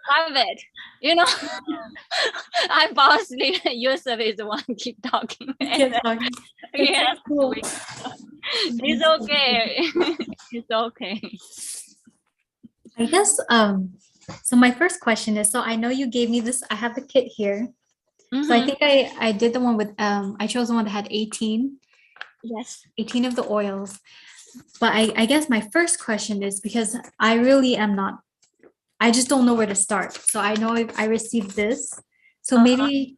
love it. You know, I fall asleep. Yusuf is the one keep talking. Keep talking. Yeah, so cool. it's okay. It's okay. I guess so my first question is, so I know you gave me this, I have the kit here. So I think I did the one with I chose the one that had 18. Yes. 18 of the oils. But I guess my first question is, because I really am not, I just don't know where to start. So I know I received this. So maybe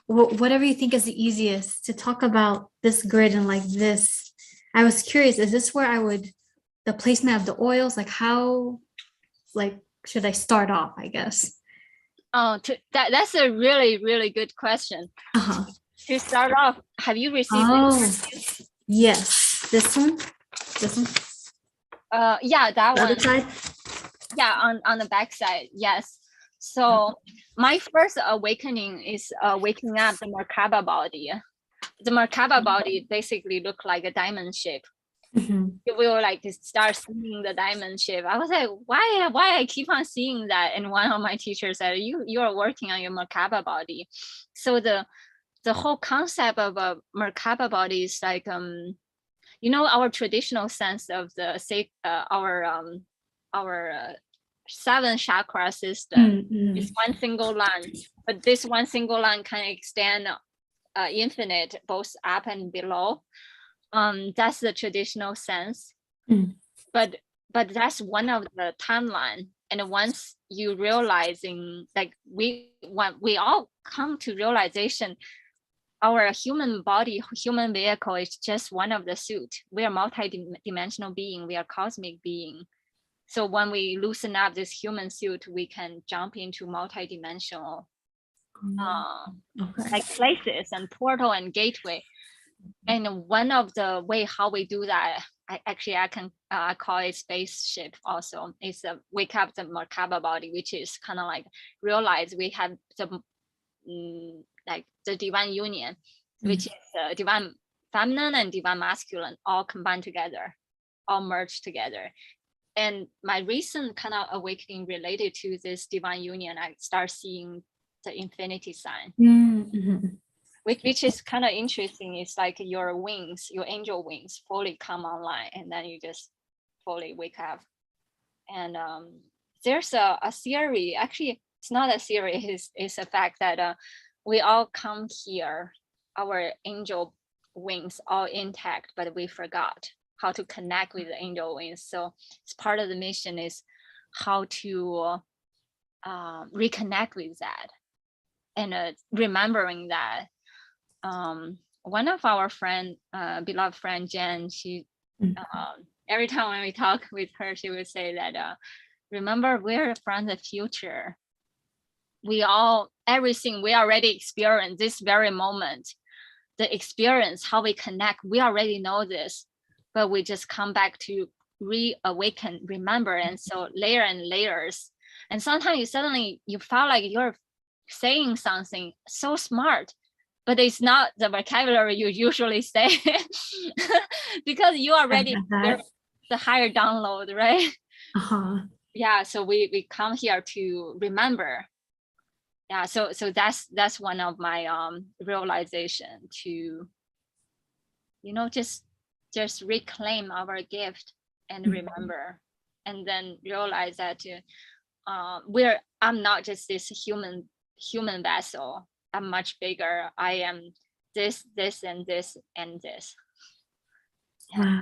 whatever you think is the easiest to talk about this grid and like this. I was curious, is this where I would, the placement of the oils, like how, like, should I start off, I guess? Oh, that's a really, really good question. Uh-huh. To start off, have you received this? Yes. This one? This one? Yeah, that the one. Other side? Yeah, on the back side, yes. So my first awakening is waking up the Merkaba body. The Merkaba body basically look like a diamond shape. You will like start seeing the diamond shape. I was like, why I keep on seeing that? And one of my teachers said, you are working on your Merkaba body. So the whole concept of a Merkaba body is like you know, our traditional sense of the our 7 chakra system is one single line, but this one single line can extend infinite, both up and below. That's the traditional sense. But that's one of the timeline. And once you realizing, like we all come to realization, our human body, human vehicle is just one of the suit. We are multi-dimensional being. We are cosmic being. So when we loosen up this human suit, we can jump into multi-dimensional like places and portal and gateway. And one of the way how we do that, I can call it spaceship also. It's a wake up the Merkaba body, which is kind of like realize we have the like the divine union, which is divine feminine and divine masculine all combined together, all merged together. And my recent kind of awakening related to this divine union, I start seeing the infinity sign, which is kind of interesting. It's like your wings, your angel wings fully come online, and then you just fully wake up. And there's a theory, actually it's not a theory, it's a fact that we all come here, our angel wings all intact, but we forgot how to connect with the angel wings. So it's part of the mission is how to reconnect with that and remembering that. One of our friend, beloved friend Jen, she every time when we talk with her, she would say that remember, we're from the future. We all, everything we already experienced this very moment, the experience, how we connect, we already know this, but we just come back to reawaken, remember. And so layer and layers. And sometimes you suddenly, you felt like you're saying something so smart, but it's not the vocabulary you usually say because you already the higher download, right? Yeah, so we come here to remember. Yeah, so that's one of my realization to, you know, just reclaim our gift and remember, and then realize that I'm not just this human vessel. I'm much bigger. I am this and this and this. Yeah.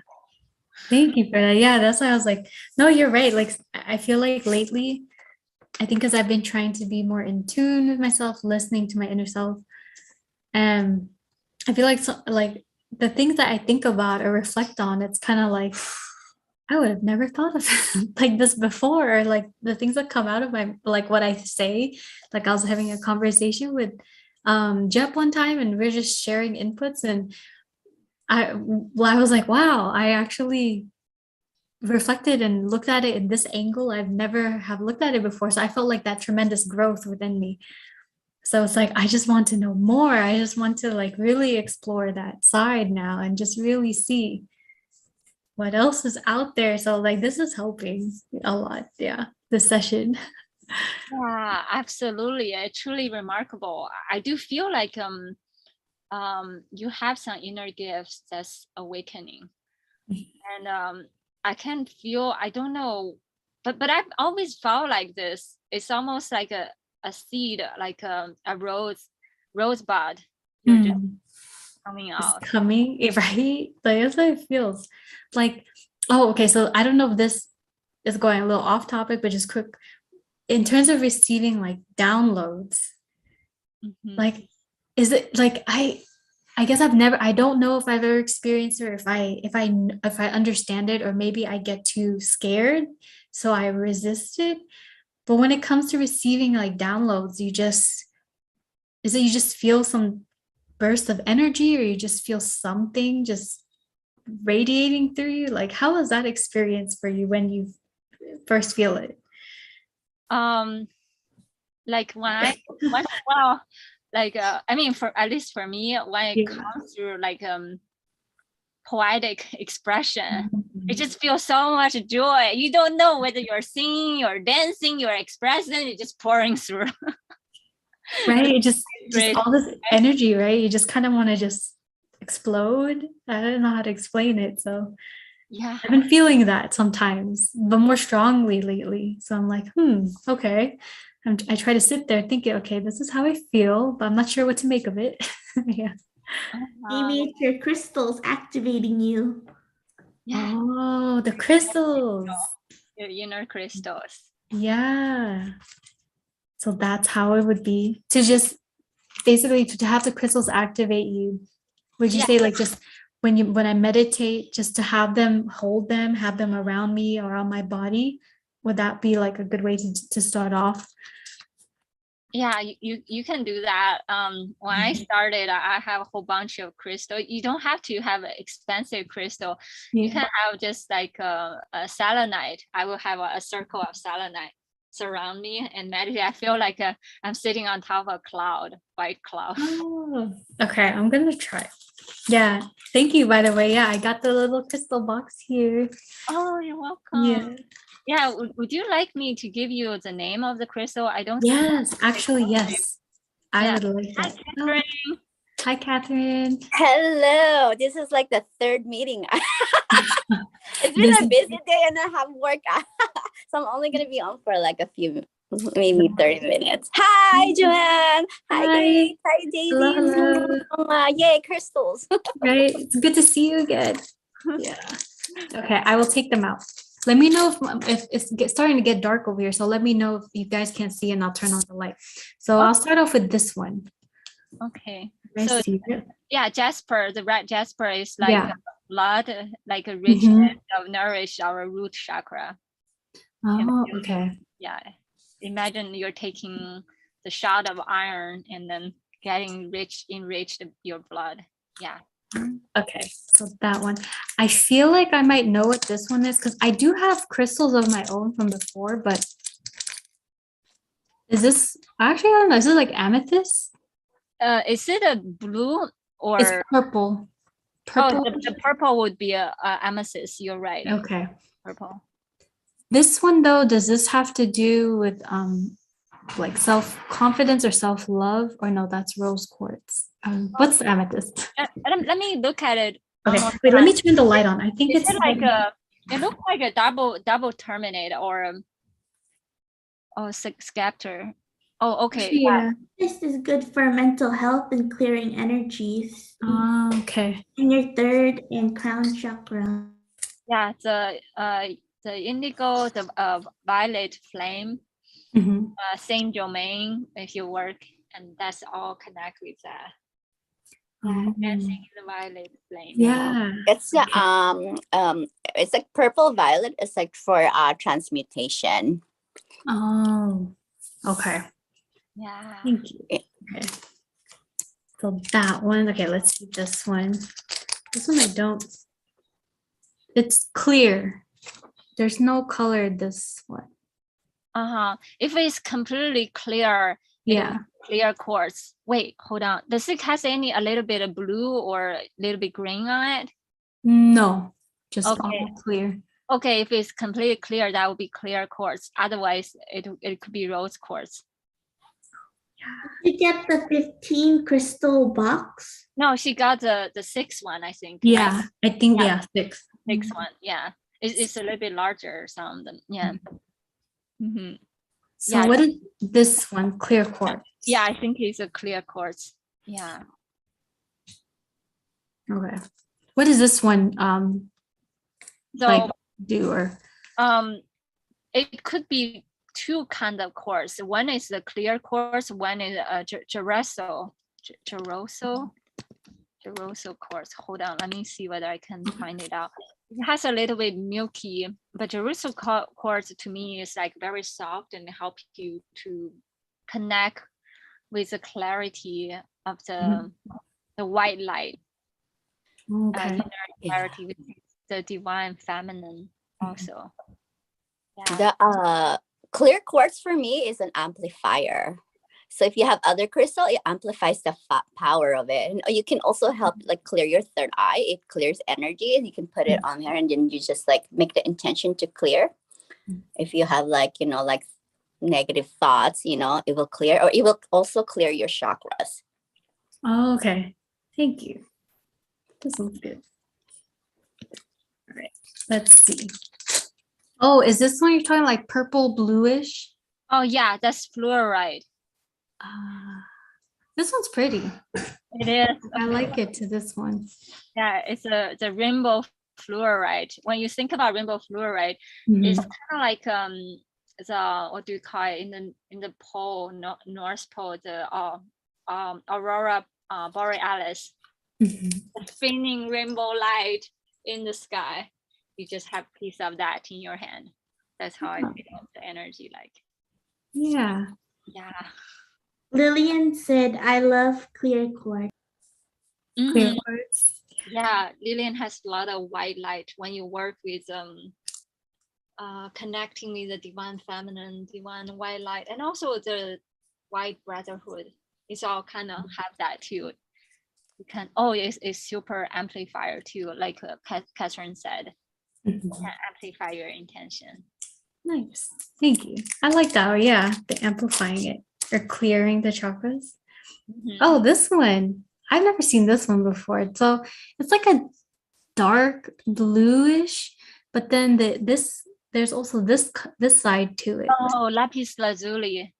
Thank you for that. Yeah, that's why I was like, no, you're right. Like, I feel like lately, I think because I've been trying to be more in tune with myself, listening to my inner self. And I feel like like the things that I think about or reflect on, it's kind of like, I would have never thought of like this before, or like the things that come out of my, like what I say. Like I was having a conversation with Jep one time, and we're just sharing inputs, and I was like, wow, I actually reflected and looked at it in this angle. I've never have looked at it before. So I felt like that tremendous growth within me. So it's like, I just want to know more. I just want to like really explore that side now and just really see what else is out there. So like, this is helping a lot. Yeah. This session. Yeah, absolutely. Truly remarkable. I do feel like you have some inner gifts that's awakening. And I can feel, I don't know, but I've always felt like this. It's almost like a seed, like a rosebud. You're just Mm. coming It's out. coming, right? Like that's how it feels. Like, oh, okay. So I don't know if this is going a little off topic, but just quick. In terms of receiving like downloads, Mhm. like, is it like I guess I don't know if I've ever experienced, or if I understand it, or maybe I get too scared, so I resist it. But when it comes to receiving like downloads, is it you just feel some burst of energy, or you just feel something just radiating through you? Like, how was that experience for you when you first feel it? Um, like when I once in a while, like I mean, for at least for me, when it Yeah. comes through like poetic expression, it Mhm. just feels so much joy. You don't know whether you're singing, you're dancing, you're expressing, it's just pouring through. Right? It just Great. all this energy, right? You just kind of want to just explode. I don't know how to explain it. So Yeah. I've been feeling that sometimes, but more strongly lately. So I'm like, okay. I try to sit there thinking, okay, this is how I feel, but I'm not sure what to make of it. Yeah. Uh-huh. Maybe it's your crystals activating you. Yeah. Oh, the crystals. Your inner crystals. Yeah. So that's how it would be to just basically to have the crystals activate you. Would you Yeah. say like just when I meditate, just to have them hold them, have them around me or on my body? Would that be like a good way to start off? Yeah, you can do that. When I Mhm. started, I have a whole bunch of crystal. You don't have to have an expensive crystal. You Yeah. can have just like a selenite. I will have a circle of selenite surround me and meditate. I feel like I'm sitting on top of a cloud, white cloud. Oh, okay. I'm gonna try. Yeah. Thank you, by the way. Yeah, I got the little crystal box here. Oh, you're welcome. Yeah. Yeah, would you like me to give you the name of the crystal? I don't think. Yes, actually, yes. I Yeah. would like Hi, that. Oh, Catherine. hi, Catherine. Hello. This is like the third meeting. It's been This a is busy day and I have work. So I'm only going to be on for like a few, maybe 30 minutes. Hi, Joanne. Hi, hi. Kate. Hi, Hello, Daisy. hello. Yay, crystals. Right. It's good to see you again. Yeah. Okay, I will take them out. Let me know if starting to get dark over here. So let me know if you guys can't see, and I'll turn on the light. So I'll start off with this one. Okay. I So see it. yeah, Jasper, the red Jasper is like Yeah. blood, like a richness of nourish our root chakra. Oh, okay. Yeah. Imagine you're taking the shot of iron and then getting enriched your blood. Yeah. Okay, so that one. I feel like I might know what this one is because I do have crystals of my own from before, but is this actually I don't know, is it like amethyst? Is it a blue or It's purple. Purple. the purple would be a amethyst. You're right. Okay. Purple. This one though, does this have to do with like self-confidence or self-love? Or no, that's rose quartz. What's the amethyst? Let me look at it. one Okay, more wait, let time. me turn the light on. I think Is it's it like a? It looks like a double terminate or scepter. Oh, okay. yeah. This is good for mental health and clearing energies Okay. in your third and crown chakra. Yeah, the indigo, the violet flame, Mhm. Saint Domain, if you work, and that's all connect with that. Yeah, Oh, dancing in the violet flame. yeah. It's Okay. it's like purple violet. It's like for transmutation. Oh, okay. Yeah. Thank you. Okay. So that one, okay, let's see this one. This one I don't, it's clear. There's no color this one. If it's completely clear, it will Yeah. be clear quartz. Wait, hold on. Does it has any a little bit of blue or a little bit green on it? No, just Okay. all clear. Okay, if it's completely clear, that would be clear quartz. Otherwise, it could be rose quartz. Did you get the 15 crystal box? No, she got the sixth one, I think. Yeah, right? I think, Yeah. 6. Sixth one, yeah. It's a little bit larger, some of them, yeah. Mhm. So Yeah. what is this one? Clear quartz. Yeah, I think it's a clear quartz. Yeah. Okay. What does this one So like do or? it could be two kind of quartz. One is the clear quartz. One is Geroso quartz. Hold on, let me see whether I can find it out. It has a little bit milky, but Geroso quartz to me is like very soft and help you to connect with the clarity of the white light. Okay. Inner clarity with the divine feminine also. Yeah. The clear quartz for me is an amplifier. So if you have other crystal, it amplifies the power of it. And you can also help like clear your third eye. It clears energy, and you can put it on there, and then you just like make the intention to clear. If you have like, you know, like negative thoughts, you know, it will clear, or it will also clear your chakras. Oh, okay. Thank you. This one's good. All right. Let's see. Oh, is this one you're talking like purple bluish? Oh yeah, that's fluoride. This one's pretty. It is. I like it to this one. Yeah, it's the rainbow fluoride. When you think about rainbow fluoride, Mhm. it's kind of like the what do you call it in the pole, North Pole, the aurora borealis, Mhm. the spinning rainbow light in the sky. You just have a piece of that in your hand. That's how I feel the energy like. Yeah. Yeah. Lillian said, I love clear quartz. Clear Mhm. quartz. Yeah, Lillian has a lot of white light when you work with connecting with the divine feminine, divine white light, and also the white brotherhood. It's all kind of have that too. You can it's super amplifier too, like Catherine said. Mhm. Can amplify your intention. Nice. Thank you. I like that. Oh, yeah. The amplifying it or clearing the chakras. Mhm. Oh, this one. I've never seen this one before. So it's like a dark bluish, but then there's also this side to it. Oh, lapis lazuli.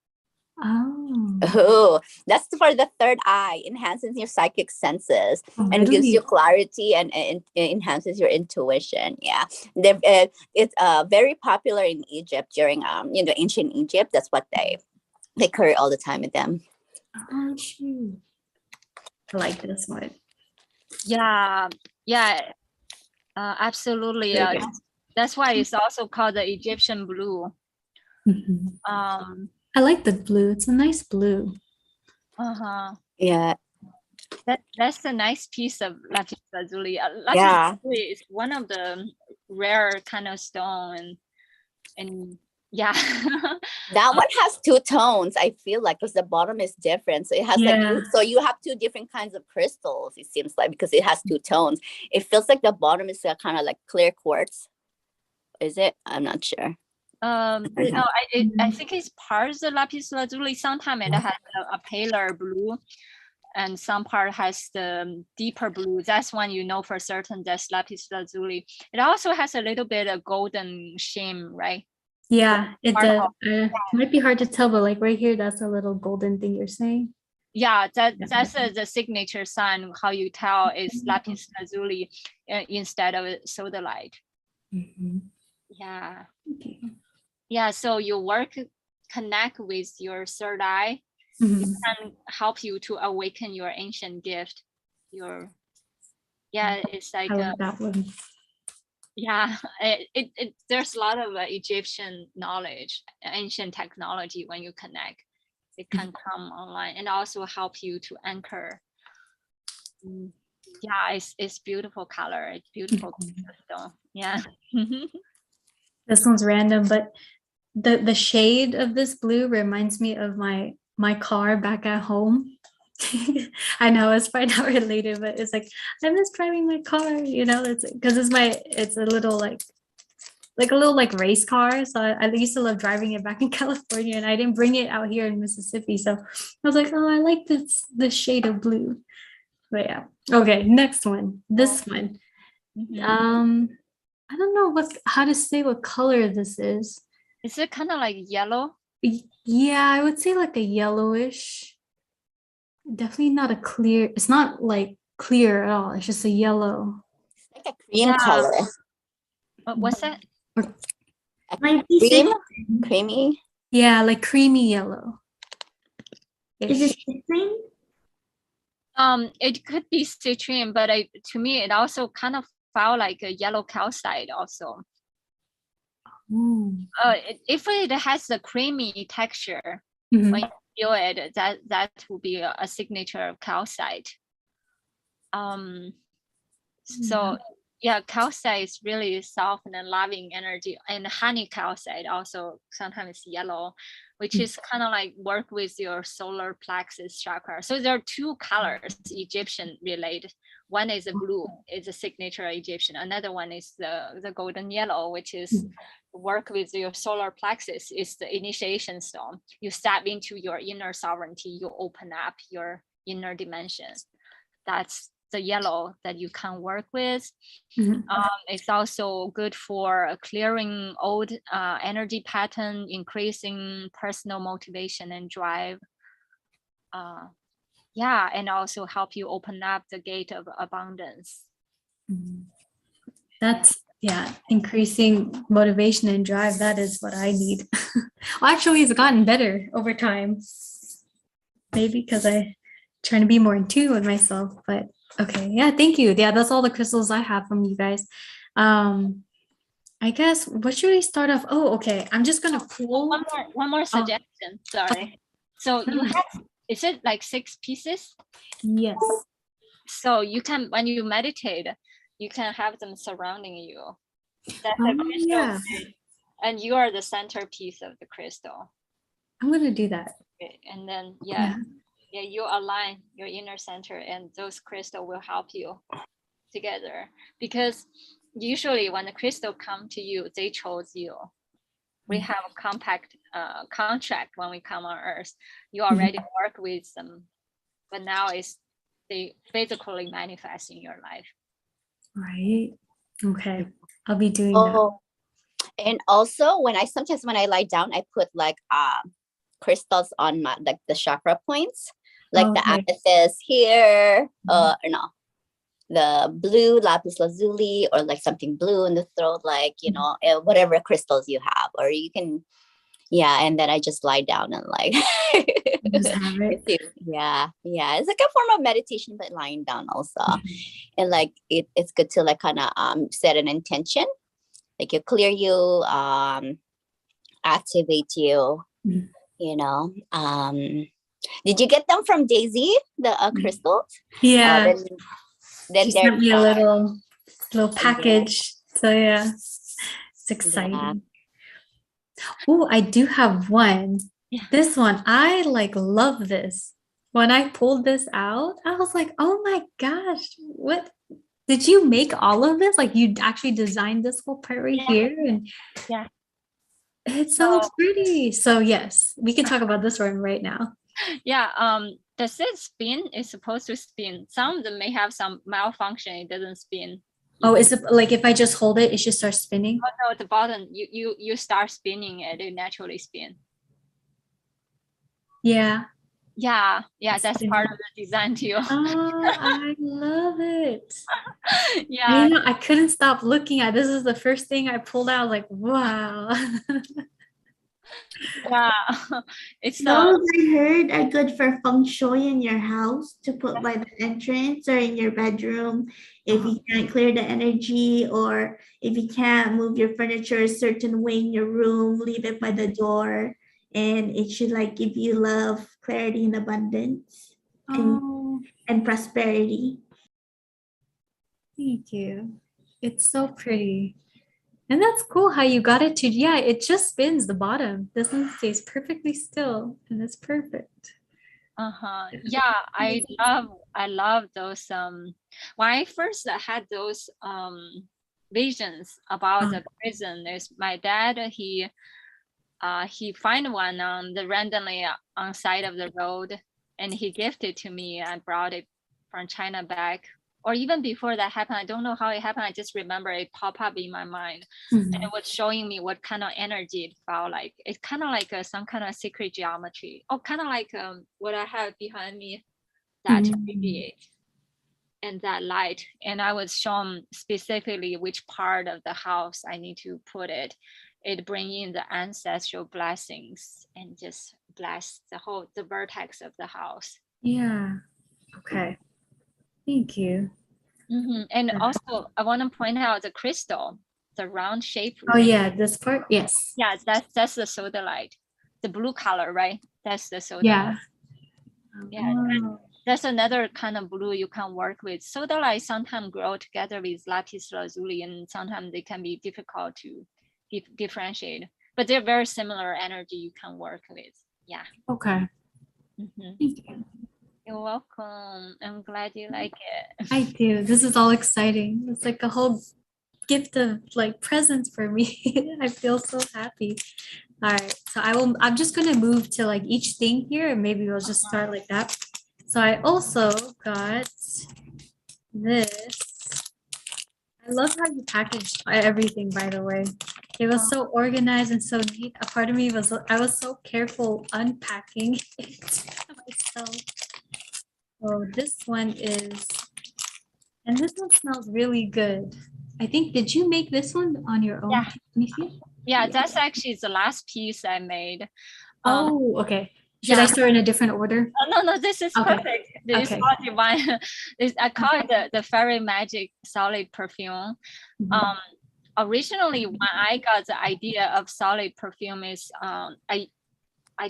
Oh, Oh, that's for the third eye, enhances your psychic senses and gives you really? clarity and enhances your intuition. Yeah, it's very popular in Egypt during ancient Egypt. That's what they carry all the time with them. Oh, shoot. I like this one. Yeah, absolutely. There you go. That's why it's also called the Egyptian blue. Mhm. I like the blue. It's a nice blue. Yeah, That's a nice piece of lapis lazuli. Lapis Yeah. lazuli is one of the rare kind of stone, and yeah. that one has two tones. I feel like because the bottom is different, so it has Yeah. like so you have two different kinds of crystals. It seems like because it has two tones. It feels like the bottom is kind of like clear quartz. Is it? I'm not sure. No, I think it's part of the lapis lazuli. Sometimes it has a paler blue, and some part has the deeper blue. That's one you know for certain that's lapis lazuli. It also has a little bit of golden sheen, right? Yeah, it Sparkle. might be hard to tell, but like right here, that's a little golden thing you're saying. Yeah, that's the signature sign. How you tell is lapis lazuli instead of sodalite. Mhm. Yeah. Okay. Yeah, so your work connect with your third eye. Mhm. It can help you to awaken your ancient gift. It's like I like that one. there's a lot of Egyptian knowledge, ancient technology when you connect. It can come online and also help you to anchor. Yeah, it's beautiful color. It's beautiful crystal. Yeah. This one's random, but the shade of this blue reminds me of my car back at home. I know it's probably not related, but it's like I miss driving my car, you know, it's because it's a little like like a little like race car. So I used to love driving it back in California, and I didn't bring it out here in Mississippi. So I was like, oh, I like this shade of blue. But yeah. Okay, next one. This one. I don't know how to say what color this is. Is it kind of like yellow? Yeah, I would say like a yellowish. Definitely not a clear. It's not like clear at all. It's just a yellow. Like a cream color. What's that? Might be Cream? citrine. Creamy. Yeah, like creamy yellow. Is it citrine? It could be citrine, but to me, it also kind of felt like a yellow calcite also. If it has a creamy texture, when you feel it, that will be a signature of calcite. So yeah, calcite is really soft and loving energy, and honey calcite also sometimes yellow, which is kind of like work with your solar plexus chakra. So there are two colors Egyptian related. One is a blue, it's a signature Egyptian. Another one is the golden yellow, which is work with your solar plexus. Is the initiation stone. You step into your inner sovereignty. You open up your inner dimension. That's the yellow that you can work with. It's also good for clearing old energy pattern, increasing personal motivation and drive. Yeah, and also help you open up the gate of abundance. That's increasing motivation and drive. That is what I need. Well, actually, it's gotten better over time. Maybe because I trying to be more in tune with myself. But okay, yeah, thank you. Yeah, that's all the crystals I have from you guys. I guess what should we start off? Oh, okay. I'm just gonna pull one more suggestion. Sorry. So you have, is it like 6 pieces? Yes. So you can, when you meditate, you can have them surrounding you. That's a crystal, yeah. and you are the centerpiece of the crystal. I'm gonna do that. And then you align your inner center, and those crystals will help you together. Because usually when the crystal come to you, they chose you. We have a compact contract when we come on Earth. You already work with them, but now they physically manifest in your life. Right. Okay. I'll be doing that. And also sometimes when I lie down, I put like crystals on my like the chakra points, like the amethyst here, the blue lapis lazuli, or like something blue in the throat, like whatever crystals you have, or you can, and then I just lie down and like just have it. It's like a form of meditation, but lying down also. And like it's good to like kind of set an intention, like you clear you, activate you, did you get them from Daisy, the crystals? Yeah. Then she sent me a little package. So yeah, it's exciting. Oh, I do have one. This one, I like love this. When I pulled this out, I was like, oh my gosh, what did you make all of this? Like you actually designed this whole part right here? And it's so pretty. So yes, we can talk about this one right now. Does it spin? It's supposed to spin. Some of them may have some malfunction. It doesn't spin. Oh, is it like if I just hold it, it should start spinning? Oh no, at the bottom, you start spinning it, it naturally spin. Yeah. Yeah, that's part of the design too. Oh, I love it. Yeah. I couldn't stop looking at this. Is the first thing I pulled out. I was like, wow. Yeah, it's those I heard are good for feng shui in your house, to put by the entrance or in your bedroom if you can't clear the energy, or if you can't move your furniture a certain way in your room, leave it by the door, and it should like give you love, clarity, and abundance, and prosperity. Thank you. It's so pretty. And that's cool how you got it to, it just spins the bottom. This one stays perfectly still, and it's perfect. Yeah, I love those. When I first had those visions about the prison. Is my dad, he find one on the randomly on side of the road, and he gifted to me. I brought it from China back, or even before that happened. I don't know how it happened. I just remember it pop up in my mind, and it was showing me what kind of energy it felt like. It's kind of like some kind of secret geometry, or kind of like what I have behind me, that radiate and that light. And I was shown specifically which part of the house I need to put it. It bring in the ancestral blessings and just bless the vertex of the house. Yeah. Okay. Thank you. And also I want to point out the crystal, the round shape. Oh yeah, this part. Yes. Yeah, that's the sodalite, the blue color, right? That's the sodalite. Yeah. Yeah. That's another kind of blue you can work with. Sodalite sometimes grow together with lapis lazuli, and sometimes they can be difficult to differentiate. But they're very similar energy you can work with. Yeah. Okay. Thank you. You're welcome. I'm glad you like it. I do. This is all exciting. It's like a whole gift of like presents for me. I feel so happy. All right. So I'm just gonna move to like each thing here, and maybe we'll just start like that. So I also got this. I love how you packaged everything, by the way. It was so organized and so neat. A part of me I was so careful unpacking it myself. So this one is, and this one smells really good. I think, did you make this one on your own? Yeah. Let me see. Yeah, that's actually the last piece I made. Oh, okay. Should I start in a different order? No, this is perfect. This is all divine. I call it the fairy magic solid perfume. Originally, when I got the idea of solid perfume is I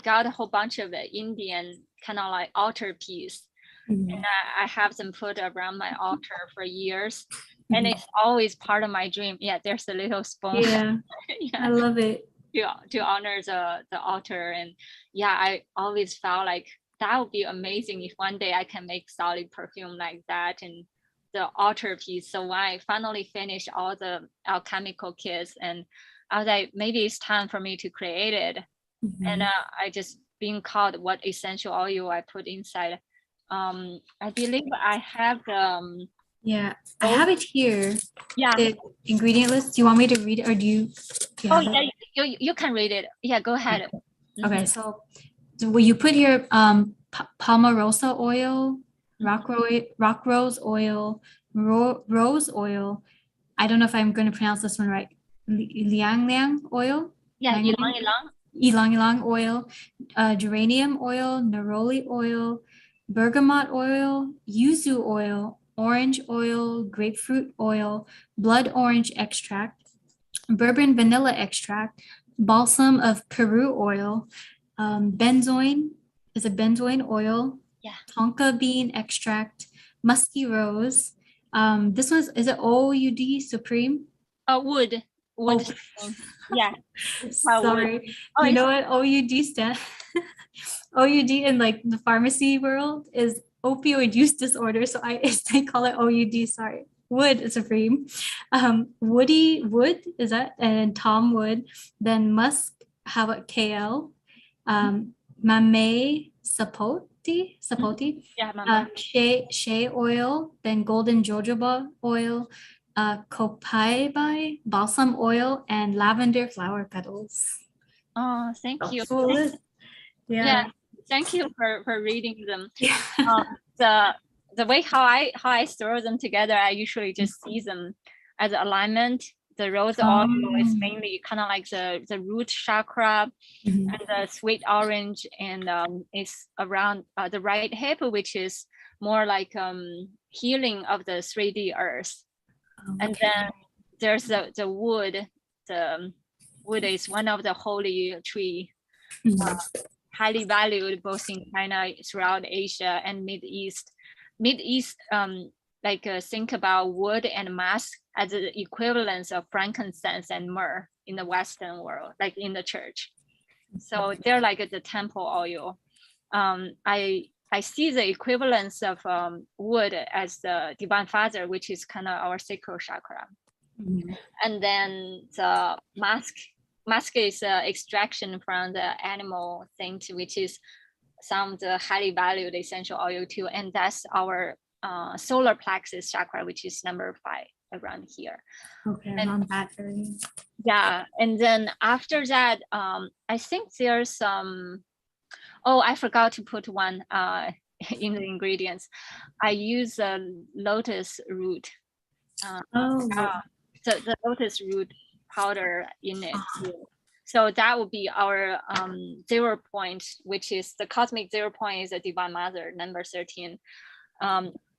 got a whole bunch of Indian kind of like altar piece. And I have them put around my altar for years. And it's always part of my dream. Yeah, there's a little spoon. Yeah, I love it. To honor the altar. And yeah, I always felt like that would be amazing if one day I can make solid perfume like that, and the altar piece. So when I finally finished all the alchemical kits, and I was like, maybe it's time for me to create it. And I just being called what essential oil I put inside. I believe I have yeah, I have it here. Yeah. The ingredient list. Do you want me to read it, or do you oh yeah, you can read it. Yeah, go ahead. Okay, so will you put here palmarosa oil, rock rose oil, rose oil. I don't know if I'm going to pronounce this one right. Liang liang oil. Yeah, ylang ylang oil, geranium oil, neroli oil, bergamot oil, yuzu oil, orange oil, grapefruit oil, blood orange extract, bourbon vanilla extract, balsam of Peru oil, benzoin is a benzoin oil, tonka bean extract, musky rose. This one's, is it OUD Supreme? Wood. Yeah. Sorry. You know what OUD stands? OUD in like the pharmacy world is opioid use disorder. So I call it OUD. Sorry. Wood Supreme. Woody Wood is that, and Tom Wood. Then musk. How about KL? Mame sapoti. Yeah, shea oil. Then golden jojoba oil. Copaibai balsam oil, and lavender flower petals. Oh, thank you. Yeah. Thank you for reading them. The way how I throw them together, I usually just see them as alignment. The rose oil is mainly kind of like the root chakra, and the sweet orange, and it's around the right hip, which is more like healing of the 3D earth. And then there's the wood. The wood is one of the holy tree, highly valued both in China, throughout Asia, and Mideast. Think about wood and musk as the equivalents of frankincense and myrrh in the Western world, like in the church. So they're like the temple oil. I see the equivalence of wood as the divine father, which is kind of our sacral chakra. Mhm. And then the musk is extraction from the animal thing, which is some of the highly valued essential oil too. And that's our solar plexus chakra, which is number 5 around here. Okay, And around that area. yeah, and then after that, I think there's some, oh, I forgot to put one in the ingredients. I use a lotus root. Oh, The lotus root powder in it Uh-huh. too. So that would be our 0 point, which is the cosmic 0 point is a divine mother, number 13.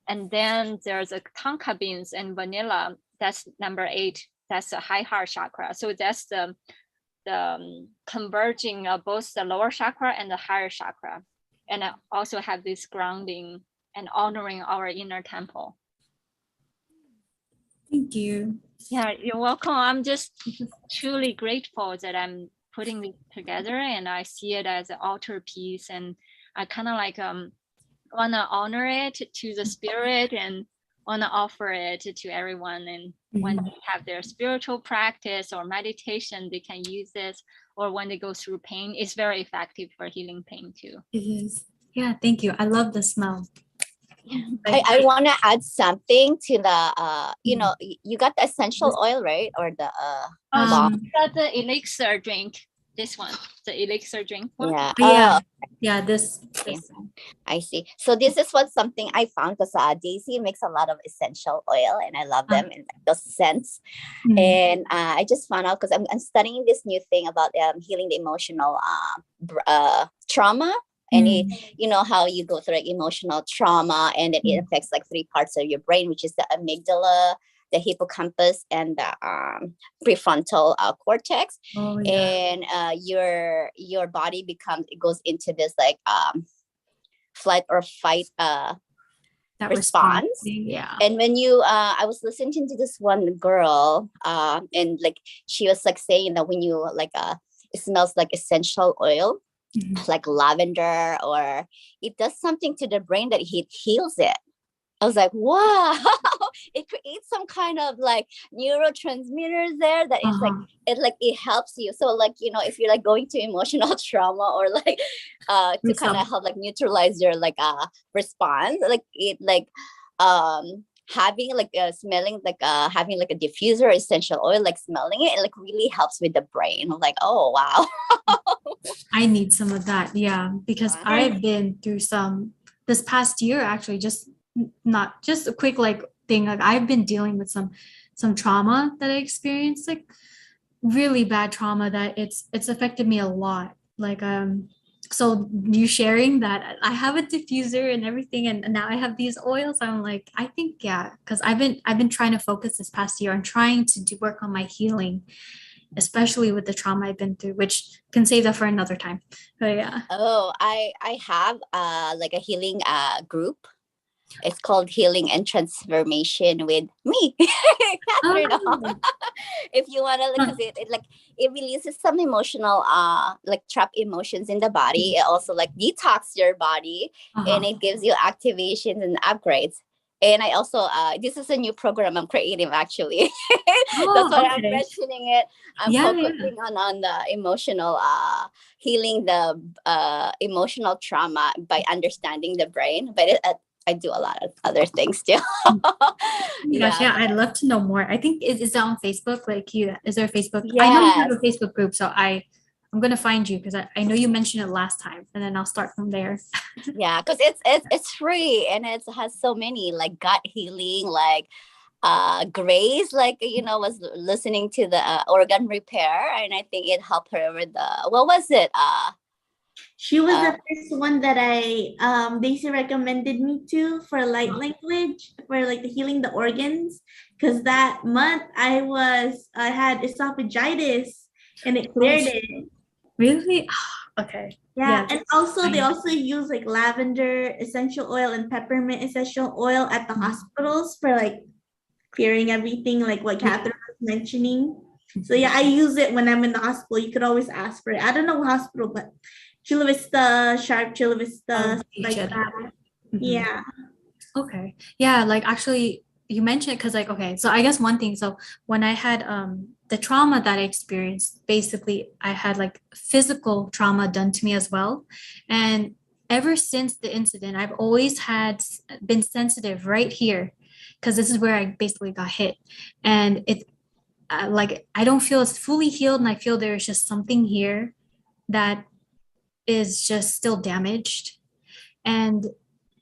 And then there's a tonka beans and vanilla, that's number 8. That's the high heart chakra. So that's the converging of both the lower chakra and the higher chakra. And I also have this grounding and honoring our inner temple. Thank you. Yeah, you're welcome. I'm just truly grateful that I'm putting it together, and I see it as an altar piece, and I kind of like want to honor it to the spirit and want to offer it to everyone. And when they have their spiritual practice or meditation, they can use this, or when they go through pain, it's very effective for healing pain too. It is. Yeah, thank you. I love the smell. I want to add something to the you know, you got the essential oil, right? Or the Got the elixir drink. This one, the elixir drink one. yeah. Yeah. Yeah, this. I see. So this is what something I found, because Daisy makes a lot of essential oil and I love them and those scents. And I just found out, because I'm studying this new thing about healing the emotional trauma. And you know how you go through like emotional trauma, and then it affects like 3 parts of your brain, which is the amygdala, the hippocampus, and the prefrontal cortex. Oh, yeah. And your body goes into this like flight or fight That response. Yeah. And when you I was listening to this one girl and like she was like saying that when you like it smells like essential oil, like lavender, or it does something to the brain that it heals it. I was like, wow, it creates some kind of like neurotransmitters there that is like it helps you. So like, you know, if you're like going to emotional trauma or like to kind of help like neutralize your like response, like it like having like smelling like having like a diffuser essential oil, like smelling it like really helps with the brain. I'm like, oh wow. I need some of that. Yeah, because I've been through some this past year, actually, just not just a quick like thing. Like I've been dealing with some trauma that I experienced, like really bad trauma that it's affected me a lot. Like so you sharing that I have a diffuser and everything, and now I have these oils. I'm like, I think because I've been trying to focus this past year on trying to work on my healing, especially with the trauma I've been through, which can save that for another time. But yeah. Oh, I have like a healing group. It's called Healing and Transformation with me, Kathara. If you want to, because it like it releases some emotional like trapped emotions in the body. It also like detox your body, and it gives you activations and upgrades. And I also this is a new program I'm creating actually. That's why I'm mentioning it. I'm focusing on the emotional healing the emotional trauma by understanding the brain, but I do a lot of other things too. Yeah, I'd love to know more. I think is that on Facebook? Like, is there a Facebook? Yes. I know you have a Facebook group, so I'm gonna find you because I know you mentioned it last time, and then I'll start from there. Yeah, because it's free and it has so many like gut healing, like Grace, like you know, was listening to the organ repair, and I think it helped her with the what was it? She was the first one that I Daisy recommended me to for light language for like the healing the organs, because that month I had esophagitis and it cleared it. Really? Okay. Yeah, and also they also use like lavender essential oil and peppermint essential oil at the hospitals for like clearing everything, like what Kathara was mentioning. So yeah, I use it when I'm in the hospital. You could always ask for it. I don't know what hospital, but Chula Vista, Sharp Chula Vista, like that. Yeah. Okay. Yeah, like actually, you mentioned, because like, okay, so I guess one thing, so when I had the trauma that I experienced, basically I had like physical trauma done to me as well. And ever since the incident, I've always been sensitive right here, because this is where I basically got hit. And it like I don't feel it's fully healed, and I feel there's just something here that is just still damaged. And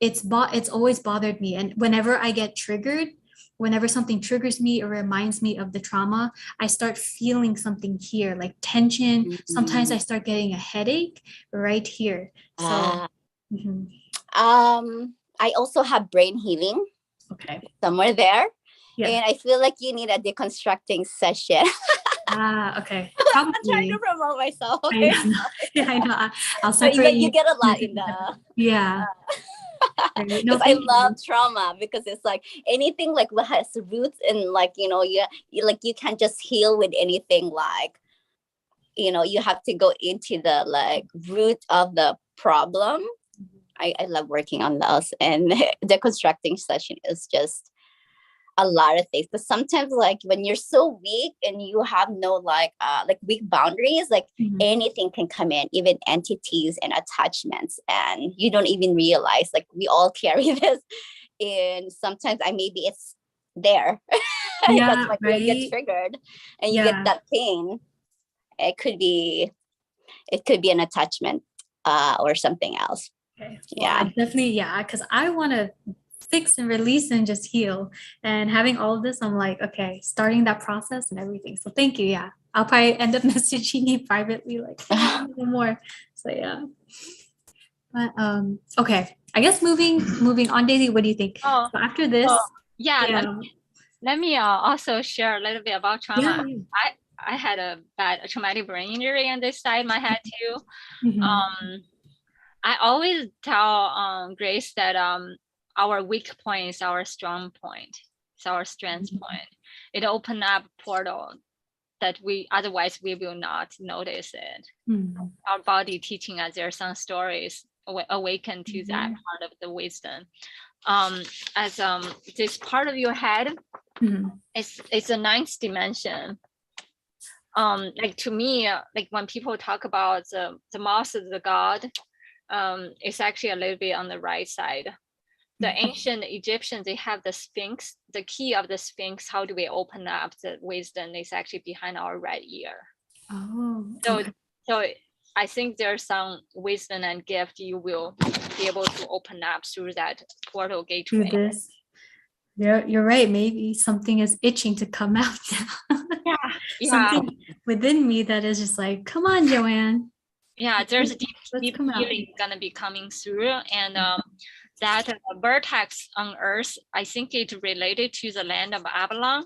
it's always bothered me. And whenever I get triggered, whenever something triggers me or reminds me of the trauma, I start feeling something here, like tension. Sometimes I start getting a headache right here. So mhm. I also have brain healing Okay. somewhere there. Yeah. And I feel like you need a deconstructing session. Okay. I'm trying Probably. to promote myself. I Okay. know. Yeah, I know. I'll But separate you get a lot in the yeah. because No, I thank love you. trauma, because it's like anything like what has roots, and like you like you can't just heal with anything, like you have to go into the like root of the problem. I love working on those, and the constructing session is just a lot of things. But sometimes like when you're so weak and you have no like weak boundaries, like anything can come in, even entities and attachments, and you don't even realize, like we all carry this. And sometimes maybe it's there. Yeah, That's why you right. get triggered and you get that pain. It could be an attachment or something else. Okay. Well, I definitely, because I want to fix and release and just heal. And having all of this, I'm like, okay, starting that process and everything. So thank you. Yeah. I'll probably end up messaging you privately, like, hey, a little more. So yeah. But okay. I guess moving on, Daisy, what do you think? So after this, let me also share a little bit about trauma. Yeah. I had a bad traumatic brain injury on this side of my head too. I always tell Grace that our weak point is our strong point. It's our strength point. It opens up portal that otherwise we will not notice it. Our body teaching us, there are some stories awaken to that part of the wisdom. As this part of your head, it's a ninth dimension. Like to me, like when people talk about the mouth of the god, it's actually a little bit on the right side. The ancient Egyptians, they have the Sphinx. The key of the Sphinx, how do we open up the wisdom, is actually behind our right ear. So I think there's some wisdom and gift you will be able to open up through that portal gateway. Through this. You're right. Maybe something is itching to come out now. Something within me that is just like, come on, Joanne. Yeah, there's a deep healing gonna be coming through, and that vertex on Earth, I think it related to the land of Avalon.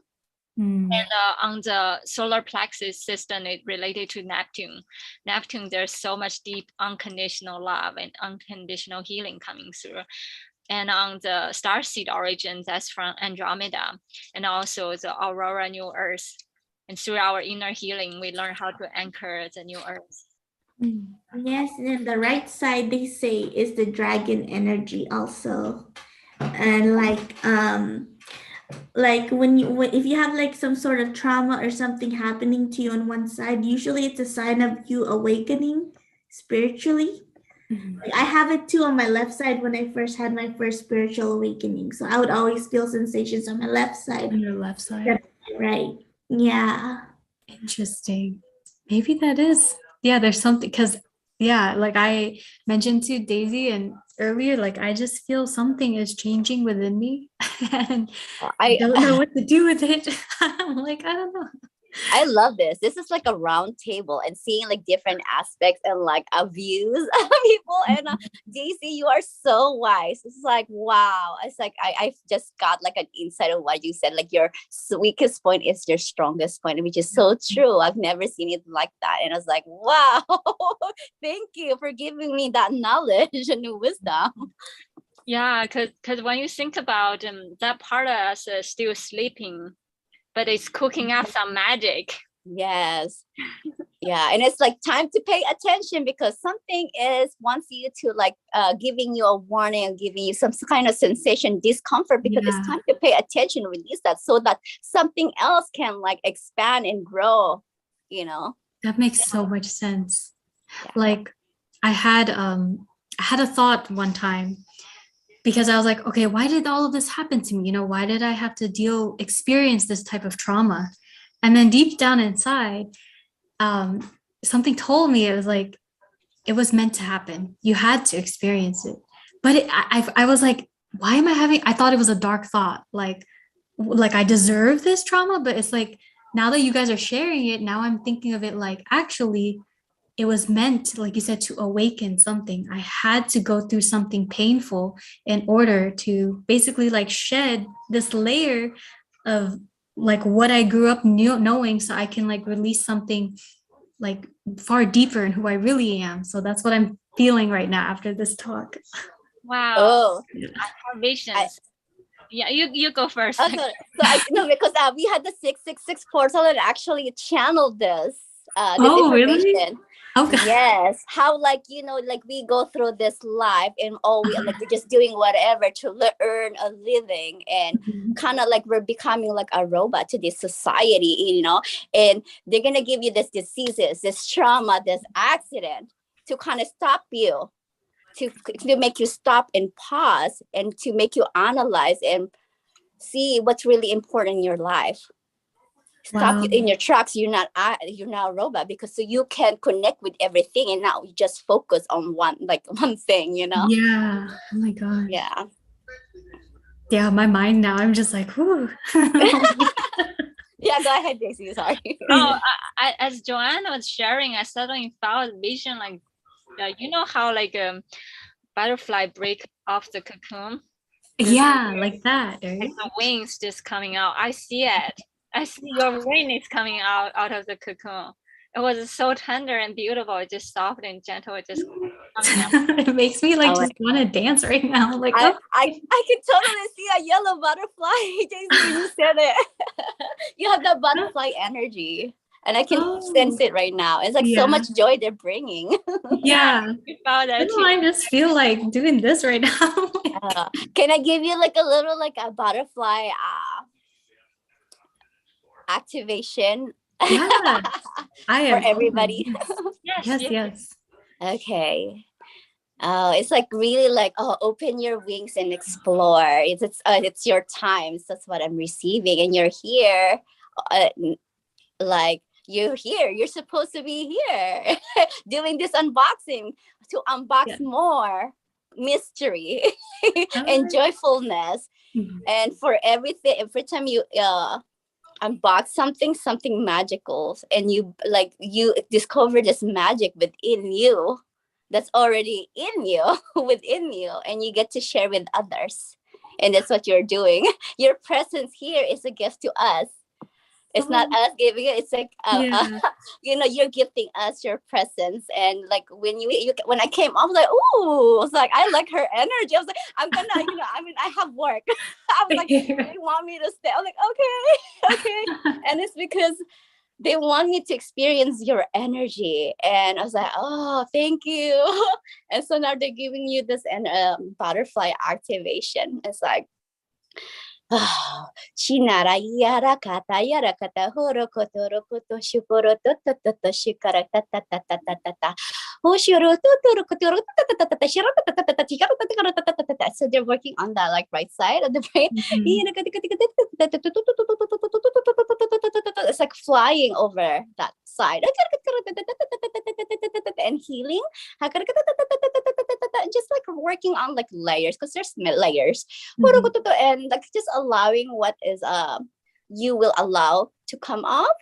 And on the solar plexus system, it related to Neptune. Neptune, there's so much deep unconditional love and unconditional healing coming through. And on the starseed origin, that's from Andromeda, and also the Aurora New Earth. And through our inner healing, we learn how to anchor the new Earth. Yes, and then the right side, they say, is the dragon energy also. And like if you have like some sort of trauma or something happening to you on one side, usually it's a sign of you awakening spiritually. Like, I have it too on my left side when I first had my first spiritual awakening. So I would always feel sensations on my left side. On your left side. Right. Yeah. Interesting. Maybe that is. Yeah, there's something, because like I mentioned to Daisy and earlier, like I just feel something is changing within me and I don't know what to do with it. I'm like, I don't know. I love this. This is like a round table and seeing like different aspects and like views of people. And Daisy, you are so wise. It's like, wow. It's like I just got like an insight of what you said. Like your weakest point is your strongest point, which is so true. I've never seen it like that. And I was like, wow, thank you for giving me that knowledge and wisdom. Yeah, because when you think about that part of us is still sleeping, but it's cooking up some magic. Yes. Yeah, and it's like time to pay attention because something is wants you to like giving you a warning and giving you some kind of sensation, discomfort, because it's time to pay attention, release that so that something else can like expand and grow, you know. That makes so much sense. Like I had a thought one time because I was like, okay, why did all of this happen to me? You know, why did I have to experience this type of trauma? And then deep down inside, something told me it was like, it was meant to happen. You had to experience it. But I was like, why am I thought it was a dark thought. Like I deserve this trauma, but it's like, now that you guys are sharing it, now I'm thinking of it like, actually, it was meant, like you said, to awaken something. I had to go through something painful in order to basically like shed this layer of like what I grew up knowing, so I can like release something like far deeper in who I really am. So that's what I'm feeling right now after this talk. Wow. Oh, I have visions. Yeah, you go first. Oh, so I know because we had the 666 portal and actually channeled this information. Really? Okay. Yes, how like like we go through this life and all we like we're just doing whatever to earn a living and kind of like we're becoming like a robot to this society, and they're gonna give you this diseases, this trauma, this accident to kind of stop you. To make you stop and pause and to make you analyze and see what's really important in your life. Stop you in your tracks. You're not a robot because so you can connect with everything and now you just focus on one thing, Yeah. Oh my God. Yeah. Yeah, my mind now. I'm just like, whoo. Yeah, go ahead, Daisy. Sorry. Oh, as Joanne was sharing, I suddenly felt a vision like, you know how like butterfly break off the cocoon? Yeah, like that, right? And the wings just coming out. I see it. I see your wing is coming out of the cocoon. It was so tender and beautiful. It just soft and gentle. It just it makes me like just want to dance right now. Like I can totally see a yellow butterfly, Daisy, when you said it. You have that butterfly energy. And I can sense it right now. It's like so much joy they're bringing. Yeah. We found that too. I just feel like doing this right now. Can I give you like a little like a butterfly activation? Yeah. For everybody. Yes. Okay. It's like really like open your wings and explore. It's your time. So that's what I'm receiving, and you're here. Like you're here. You're supposed to be here doing this unboxing to unbox more mystery and joyfulness. And for everything, every time you unbox something magical, and you discover this magic within you that's already in you within you, and you get to share with others, and that's what you're doing. Your presence here is a gift to us. It's not us giving it. It's like you're gifting us your presence. And like when when I came, I was like, ooh, I was like, I like her energy. I was like, I'm gonna, I have work. I was like, they want me to stay. I was like, okay. And it's because they want me to experience your energy. And I was like, oh, thank you. And so now they're giving you this butterfly activation. It's like, Shinara yara kata horo kotoro koto shukoro toto shikara tata tata tata hoshiro totoro kotoro tata shiro tata shikara tata. So they're working on that like right side of the brain. It's like flying over that side and healing, just like working on like layers, because there's layers, and like just allowing what is you will allow to come up,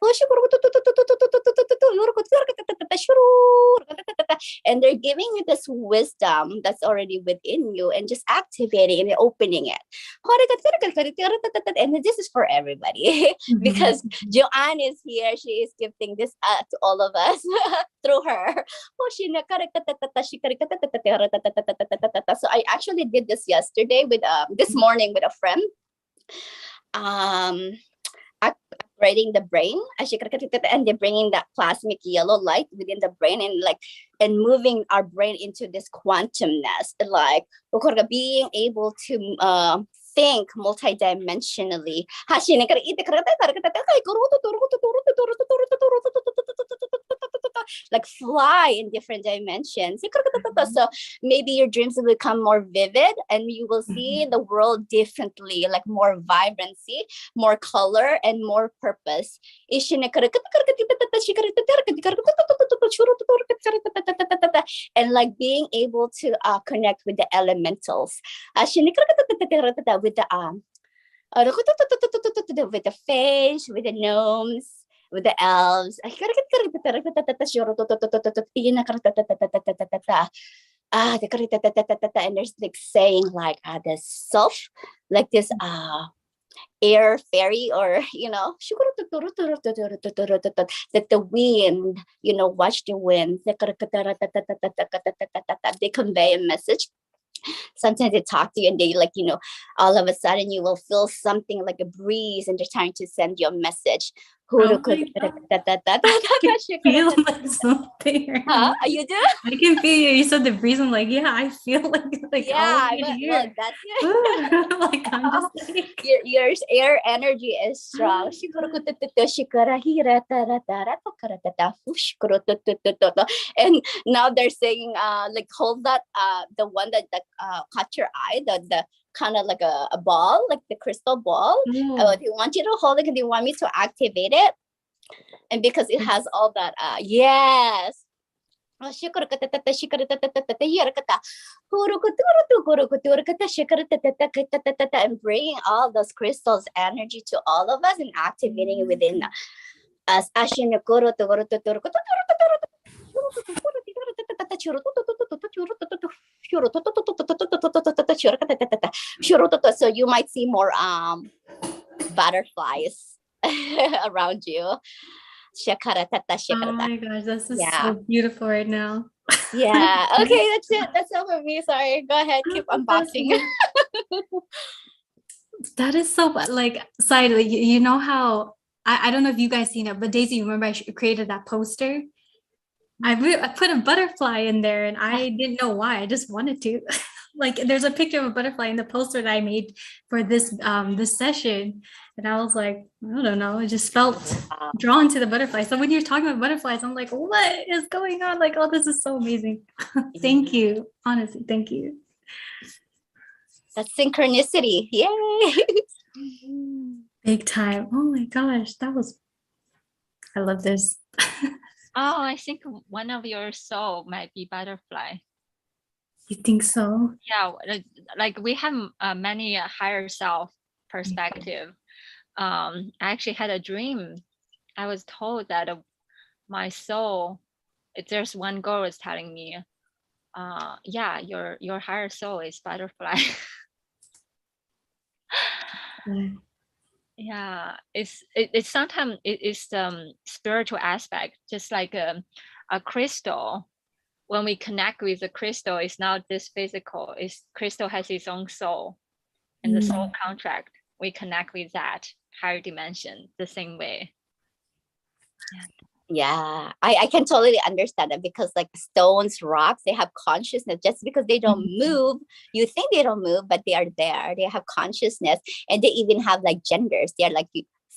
and they're giving you this wisdom that's already within you and just activating and opening it. And this is for everybody because Joanne is here. She is gifting this to all of us through her. So I actually did this yesterday with this morning with a friend. I raiding the brain, and they're bringing that plasmic yellow light within the brain and moving our brain into this quantumness, like being able to think multidimensionally. Like fly in different dimensions. So maybe your dreams will become more vivid and you will see the world differently, like more vibrancy, more color, and more purpose. And like being able to connect with the elementals. With the fish, with the gnomes, with the elves. And there's like saying like the self, like this air fairy, or that the wind, watch the wind. They convey a message. Sometimes they talk to you and they like, all of a sudden you will feel something like a breeze and they're trying to send you a message. Oh my God. I feel like something. You do? I can feel you. You said the breeze. I'm like, yeah, I feel like yeah, all over here. Look, that's it. Like I'm just like your air energy is strong. And now they're saying like hold that the one that caught your eye, the kind of like a ball, like the crystal ball. They want you to hold it and they want me to activate it. And because it has all that yes. And bringing all those crystals energy to all of us and activating it within us. So you might see more butterflies around you. oh my gosh, this is so beautiful right now. Yeah. Okay, that's it. That's all for me. Sorry. Go ahead. Keep unboxing. That is so like side. Like, you know how I don't know if you guys seen it, but Daisy, remember I created that poster? I put a butterfly in there and I didn't know why. I just wanted to. Like there's a picture of a butterfly in the poster that I made for this this session. And I was like, I don't know, it just felt drawn to the butterfly. So when you're talking about butterflies, I'm like, what is going on? Like, oh, this is so amazing. Thank you. Honestly, thank you. That's synchronicity. Yay. Big time. Oh my gosh, I love this. Oh, I think one of your soul might be butterfly. You think so? Yeah, like we have many higher self perspective. I actually had a dream. I was told that my soul, there's one girl was telling me, yeah, your higher soul is butterfly. Yeah, it's sometimes it's spiritual aspect, just like a crystal. When we connect with the crystal, it's not this physical. It's crystal has its own soul, and the soul contract. We connect with that higher dimension the same way. Yeah, I can totally understand it because like stones, rocks, they have consciousness. Just because they don't move, you think they don't move, but they are there. They have consciousness, and they even have like genders. They're like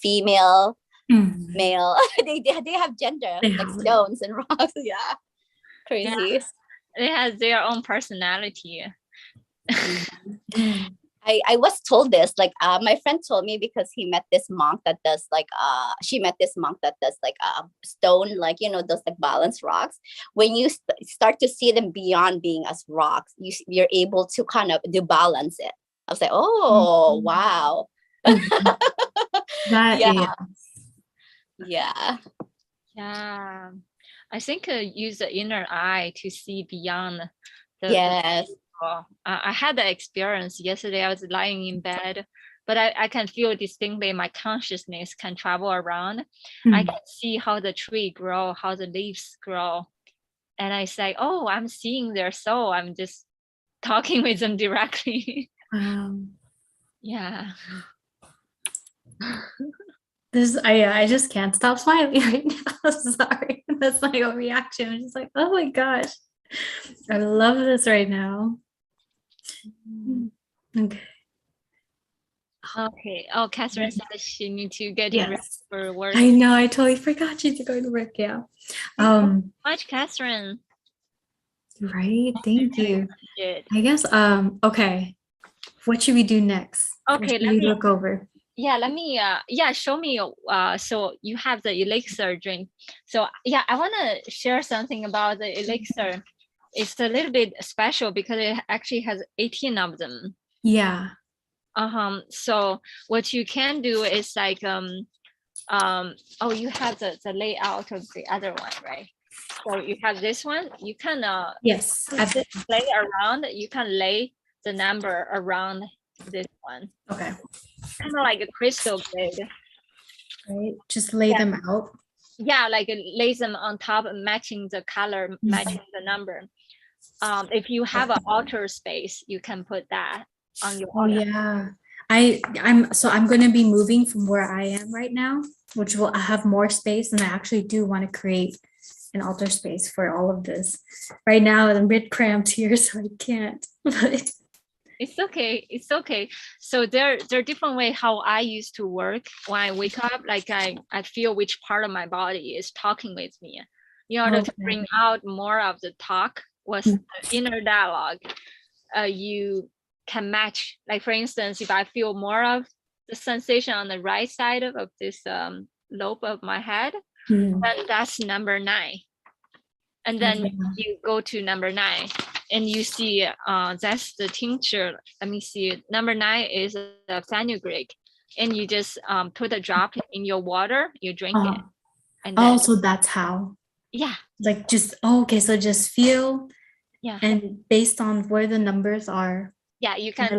female, male. they have gender, like stones and rocks. Yeah, crazy. It has their own personality. I was told this, like my friend told me because he met this monk that does like she met this monk that does like stone, like those like balance rocks. When you start to see them beyond being as rocks, you're able to kind of do balance it. I was like, oh wow. Yeah. I think use the inner eye to see beyond the I had the experience yesterday. I was lying in bed, but I can feel distinctly my consciousness can travel around. I can see how the tree grow, how the leaves grow. And I say, oh, I'm seeing their soul. I'm just talking with them directly. Wow. Yeah. I just can't stop smiling right now. Sorry. That's my own reaction. I'm just like, oh my gosh. I love this right now. Okay. Okay. Oh, Catherine says she needs to get ready Yes. for work. I know, I totally forgot she's going to work. Yeah. Much, Catherine. Right. Thank you. Good. I guess okay. What should we do next? What Okay, should let we me look over? let me show me so you have the elixir drink. So yeah, I want to share something about the elixir. It's a little bit special because it actually has 18 of them. Yeah. So what you can do is like oh, you have the layout of the other one, right? So you have this one, you can Yes. just play around, you can lay the number around this one, Okay. kind of like a crystal grid. Right. Just lay them out. Yeah, like lay them on top, matching the color, matching the number. If you have an altar space, you can put that on your Oh altar. yeah. I'm going to be moving from where I am right now, which will have more space, and I actually do want to create an altar space for all of this. Right now I'm a bit cramped here, so I can't. But It's okay. It's okay. So there are different ways how I used to work when I wake up. Like I feel which part of my body is talking with me. In order to bring out more of the talk was the inner dialogue. You can match. Like for instance, if I feel more of the sensation on the right side of this lobe of my head, then that's number 9. And then you go to number 9 and you see that's the tincture. Let me see. Number 9 is the fenugreek, and you just put a drop in your water, you drink it. And then, so that's how. Yeah. Like just okay, so just feel. Yeah. And based on where the numbers are. Yeah, you can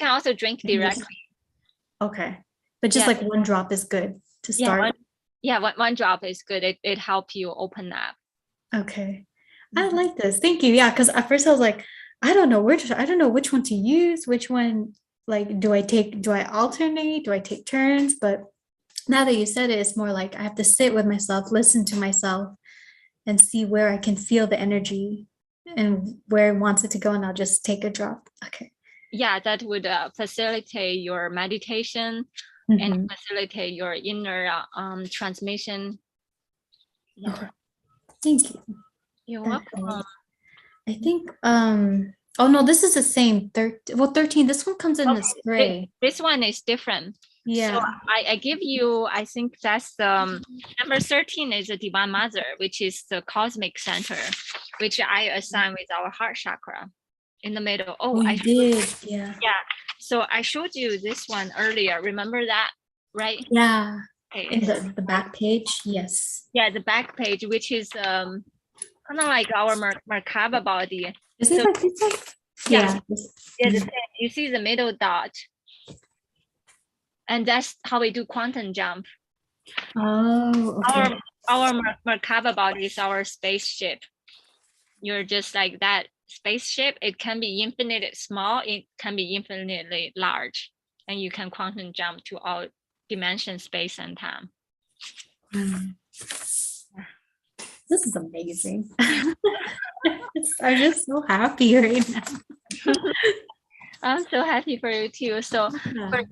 also drink directly. Okay. But just like one drop is good to start. One drop is good. It helps you open up. Okay. I like this. Thank you. Yeah, because at first I was like, I don't know which one to use, which one, like, do I alternate? Do I take turns? But now that you said it, it's more like I have to sit with myself, listen to myself, and see where I can feel the energy and where it wants it to go, and I'll just take a drop. Okay. Yeah, that would facilitate your meditation and facilitate your inner transmission. Yeah. Okay. Thank you. You're welcome. I think oh no, this is the same 13. This one comes in the spray. This one is different. Yeah. So I give you, I think that's number 13 is the Divine Mother, which is the cosmic center, which I assign with our heart chakra in the middle. Oh, I did. Yeah. Yeah. So I showed you this one earlier. Remember that, right? Yeah. Okay. In the back page. Yes. Yeah, the back page, which is kind of like our Merkaba body. Is it like this one? Yeah. You see the middle dot. And that's how we do quantum jump. Oh, okay. Our Merkaba body is our spaceship. You're just like that spaceship. It can be infinitely small. It can be infinitely large. And you can quantum jump to all dimension, space, and time. This is amazing. I'm just so happy right now. I'm so happy for you too. So for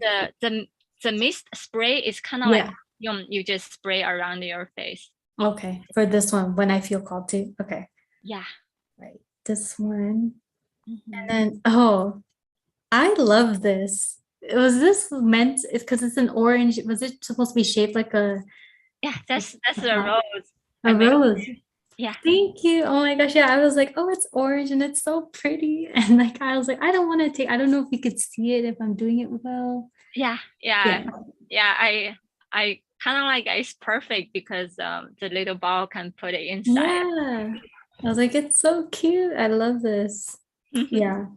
the mist spray is kind of like you just spray around your face. Okay, for this one when I feel called to. Okay. Yeah. Right. This one. And then I love this. Was this meant? It's because it's an orange. Was it supposed to be shaped like a? Yeah, that's a rose. A rose. Yeah. Thank you. Oh my gosh. Yeah. I was like, oh, it's orange and it's so pretty. And like, I was like, I don't know if you could see it if I'm doing it well. Yeah. I kind of like it's perfect because the little ball can put it inside. Yeah. I was like, it's so cute. I love this. Yeah.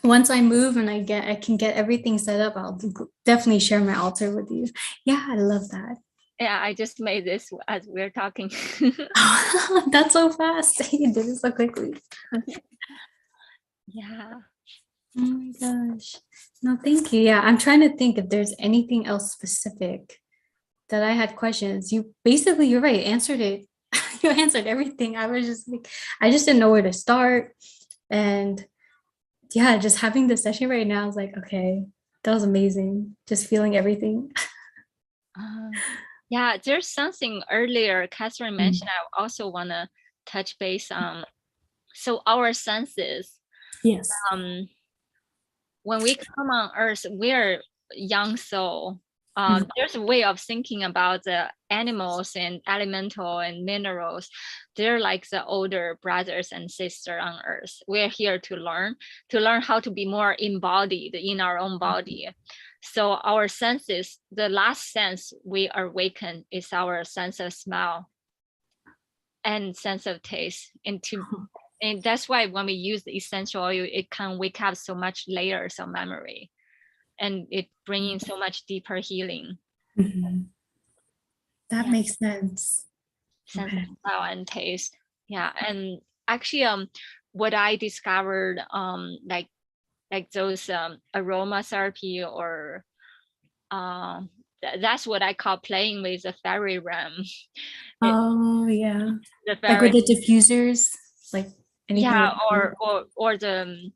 Once I move and I can get everything set up, I'll definitely share my altar with you. Yeah, I love that. Yeah, I just made this as we're talking. That's so fast. You did it so quickly. Yeah. Oh my gosh. No, thank you. Yeah, I'm trying to think if there's anything else specific that I had questions, you're right, answered it. You answered everything. I was just like, I just didn't know where to start. And yeah, just having this session right now, I was like, okay, that was amazing. Just feeling everything. Yeah, there's something earlier Catherine mentioned. I also want to touch base on. So our senses, Yes. when we come on Earth, we're young soul. There's a way of thinking about the animals and elemental and minerals. They're like the older brothers and sisters on Earth. We're here to learn how to be more embodied in our own body. So our senses, the last sense we awaken is our sense of smell and sense of taste. And that's why when we use the essential oil, it can wake up so much layers of memory, and it bringing so much deeper healing. That makes sense. Sense of smell and taste. Yeah. And actually, what I discovered, like those aromatherapy, or that's what I call playing with the fairy realm. Oh yeah. The Like fairy, with the diffusers, like anything. yeah, with or the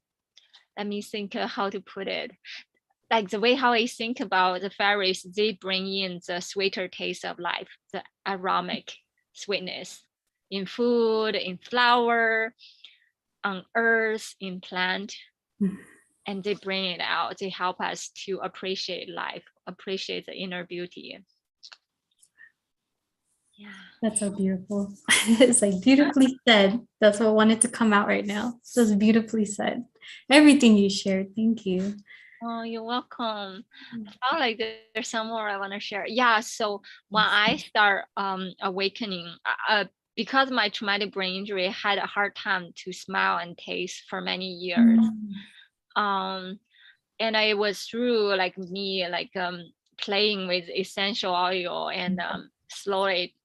let me think how to put it. Like the way how I think about the fairies, they bring in the sweeter taste of life, the aromatic sweetness in food, in flower, on earth, in plant, and they bring it out. They help us to appreciate life, appreciate the inner beauty. Yeah, That's so beautiful. It's like beautifully said. That's what wanted to come out right now. Just beautifully said. Everything you shared. Thank you. oh, you're welcome. I felt like there's some more I want to share. Yeah, so when I start awakening, because my traumatic brain injury, I had a hard time to smell and taste for many years. And I was through like me playing with essential oil, and slowly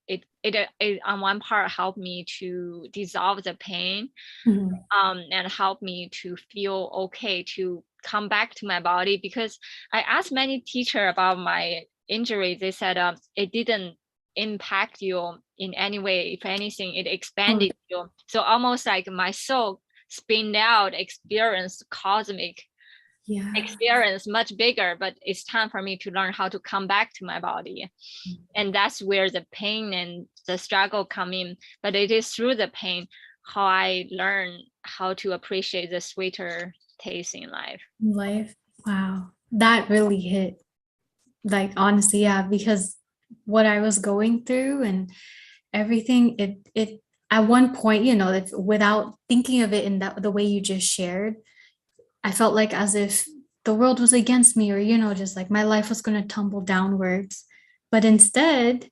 it on one part helped me to dissolve the pain, and help me to feel okay to come back to my body. Because I asked many teachers about my injury. They said it didn't impact you in any way. If anything, it expanded you. So almost like my soul spinned out, experienced cosmic experience, much bigger, but it's time for me to learn how to come back to my body. And that's where the pain and the struggle come in. But it is through the pain how I learn how to appreciate the sweeter taste in life. Wow, that really hit. Like honestly, yeah, because what I was going through and everything, it at one point, without thinking of it in the way you just shared, I felt like as if the world was against me, or just like my life was going to tumble downwards. But instead,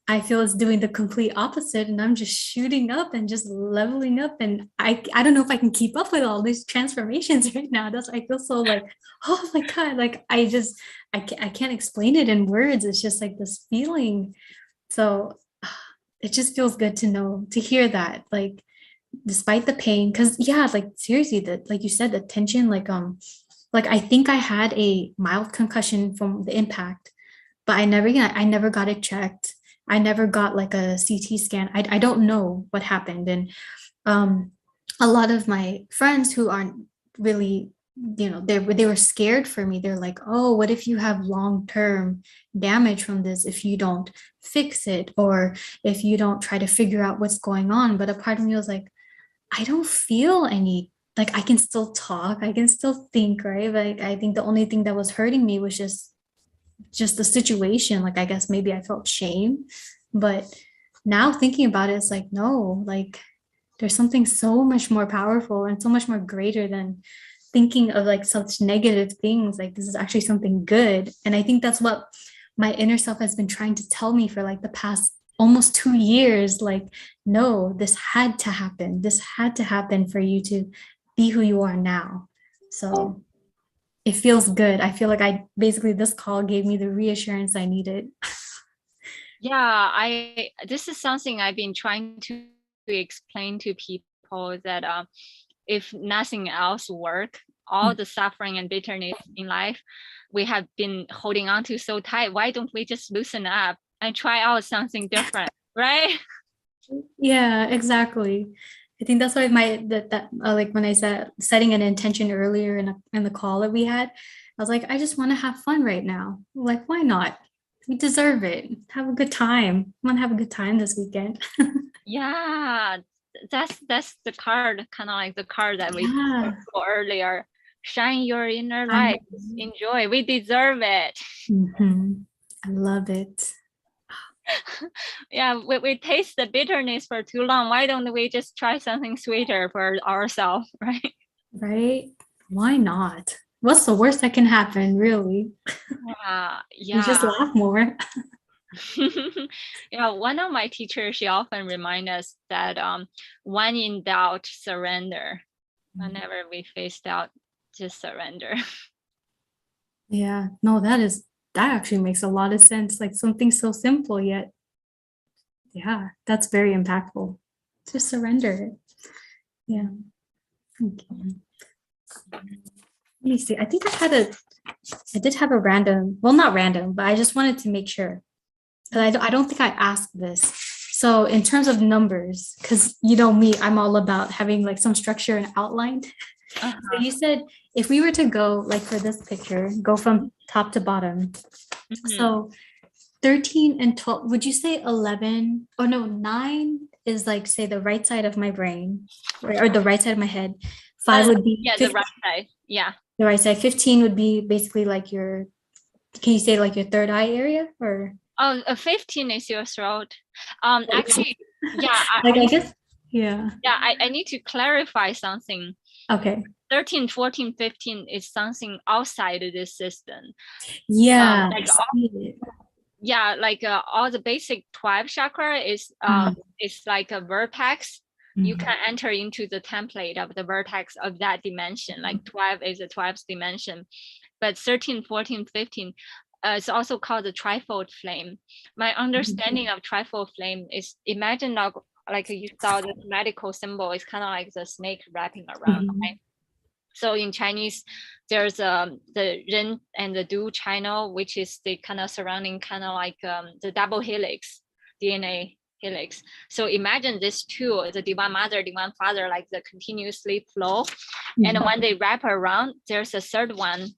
I feel it's doing the complete opposite, and I'm just shooting up and just leveling up. And I don't know if I can keep up with all these transformations right now. That's I feel so like, oh my God, like I can't explain it in words. It's just like this feeling. So it just feels good to hear that, like despite the pain, because yeah, like seriously, that like you said, the tension, like I think I had a mild concussion from the impact, but I never got it checked. I never got like a CT scan. I don't know what happened. And a lot of my friends who aren't really, they were scared for me. They're like, oh, what if you have long-term damage from this if you don't fix it, or if you don't try to figure out what's going on? But a part of me was like, I don't feel any, like I can still talk, I can still think, right? Like I think the only thing that was hurting me was just the situation. Like I guess maybe I felt shame, but now thinking about it, it's like, no, like there's something so much more powerful and so much more greater than thinking of like such negative things. Like this is actually something good. And I think that's what my inner self has been trying to tell me for like the past almost 2 years. Like, no, this had to happen. This had to happen for you to be who you are now. So it feels good. I feel like this call gave me the reassurance I needed. Yeah, this is something I've been trying to explain to people, that if nothing else work, all the suffering and bitterness in life we have been holding on to so tight, why don't we just loosen up and try out something different, right? Yeah, exactly. I think that's why like when I said setting an intention earlier in the call that we had, I was like, I just want to have fun right now. Like, why not? We deserve it. Have a good time. I want to have a good time this weekend. Yeah, that's the card, kind of like the card that we Yeah. saw earlier. Shine your inner I light. Enjoy. We deserve it. I love it. Yeah, we taste the bitterness for too long. Why don't we just try something sweeter for ourselves, right? Right? Why not? What's the worst that can happen, really? You just Yeah. laugh more. Yeah, one of my teachers, she often reminds us that when in doubt, surrender. Whenever we face doubt, just surrender. Yeah, no, that actually makes a lot of sense. Like something so simple, yet, yeah, that's very impactful. Just surrender it. Yeah. Okay. Let me see. I think I did have a random, well, not random, but I just wanted to make sure. Because I don't think I asked this. So in terms of numbers, because you know me, I'm all about having like some structure and outline. So you said if we were to go like for this picture, go from top to bottom. So 13 and 12, would you say 11? Oh no, 9 is like say the right side of my brain, or the right side of my head. 5 would be the right side. Yeah. The right side. 15 would be basically like can you say like your third eye area or? Oh, 15 is your throat. Actually, yeah. I guess, yeah. Yeah, I need to clarify something. Okay. 13, 14, 15 is something outside of this system. Yeah. Like all the basic 12 chakra is like a vertex. You can enter into the template of the vertex of that dimension. Like 12 is a 12th dimension, but 13, 14, 15 is also called the trifold flame. My understanding of trifold flame is, imagine like you saw the medical symbol is kind of like the snake wrapping around, right? So in Chinese, there's the Ren and the Du channel, which is the kind of surrounding kind of like the double helix, DNA helix. So imagine this two, the divine mother, divine father, like the continuously flow. And when they wrap around, there's a third one,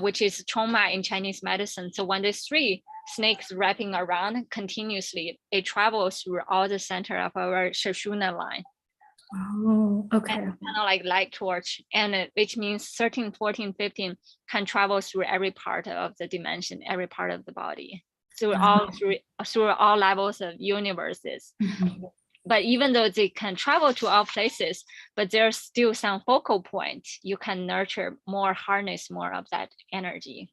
which is trauma in Chinese medicine. So when there's 3 snakes wrapping around continuously, it travels through all the center of our Sushumna line. Oh, okay. Kind of like light torch, and which means 13, 14, 15 can travel through every part of the dimension, every part of the body, through all levels of universes. But even though they can travel to all places, but there's still some focal point you can nurture more, harness more of that energy.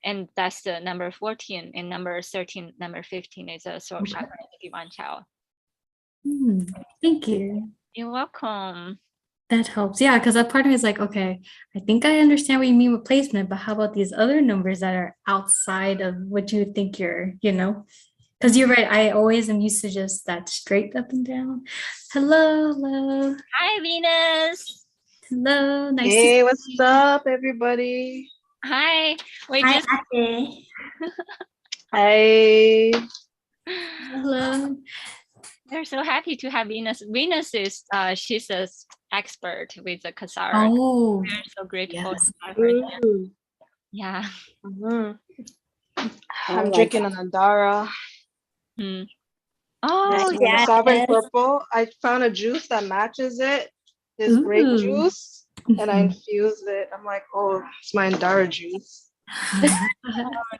And that's the number 14, and number 13, number 15 is a soul chakra, the divine child. Thank you. You're welcome. That helps. Yeah, because that part of me is like, okay, I think I understand what you mean with placement, but how about these other numbers that are outside of what you would think because you're right. I always am used to just that straight up and down. Hello. Hi, Venus. Hello. Nice Hey, to see what's you. up, everybody? Hi. Hi, Ate. Hi. Hello. We're so happy to have Venus. Venus is she's an expert with the Kathara. Oh, We're so grateful yes. to have her here. Yeah. I'm drinking an Andara. Oh, Yeah. Sovereign Purple. I found a juice that matches it. This grape juice, and I infused it. I'm like, oh, it's my Andara juice.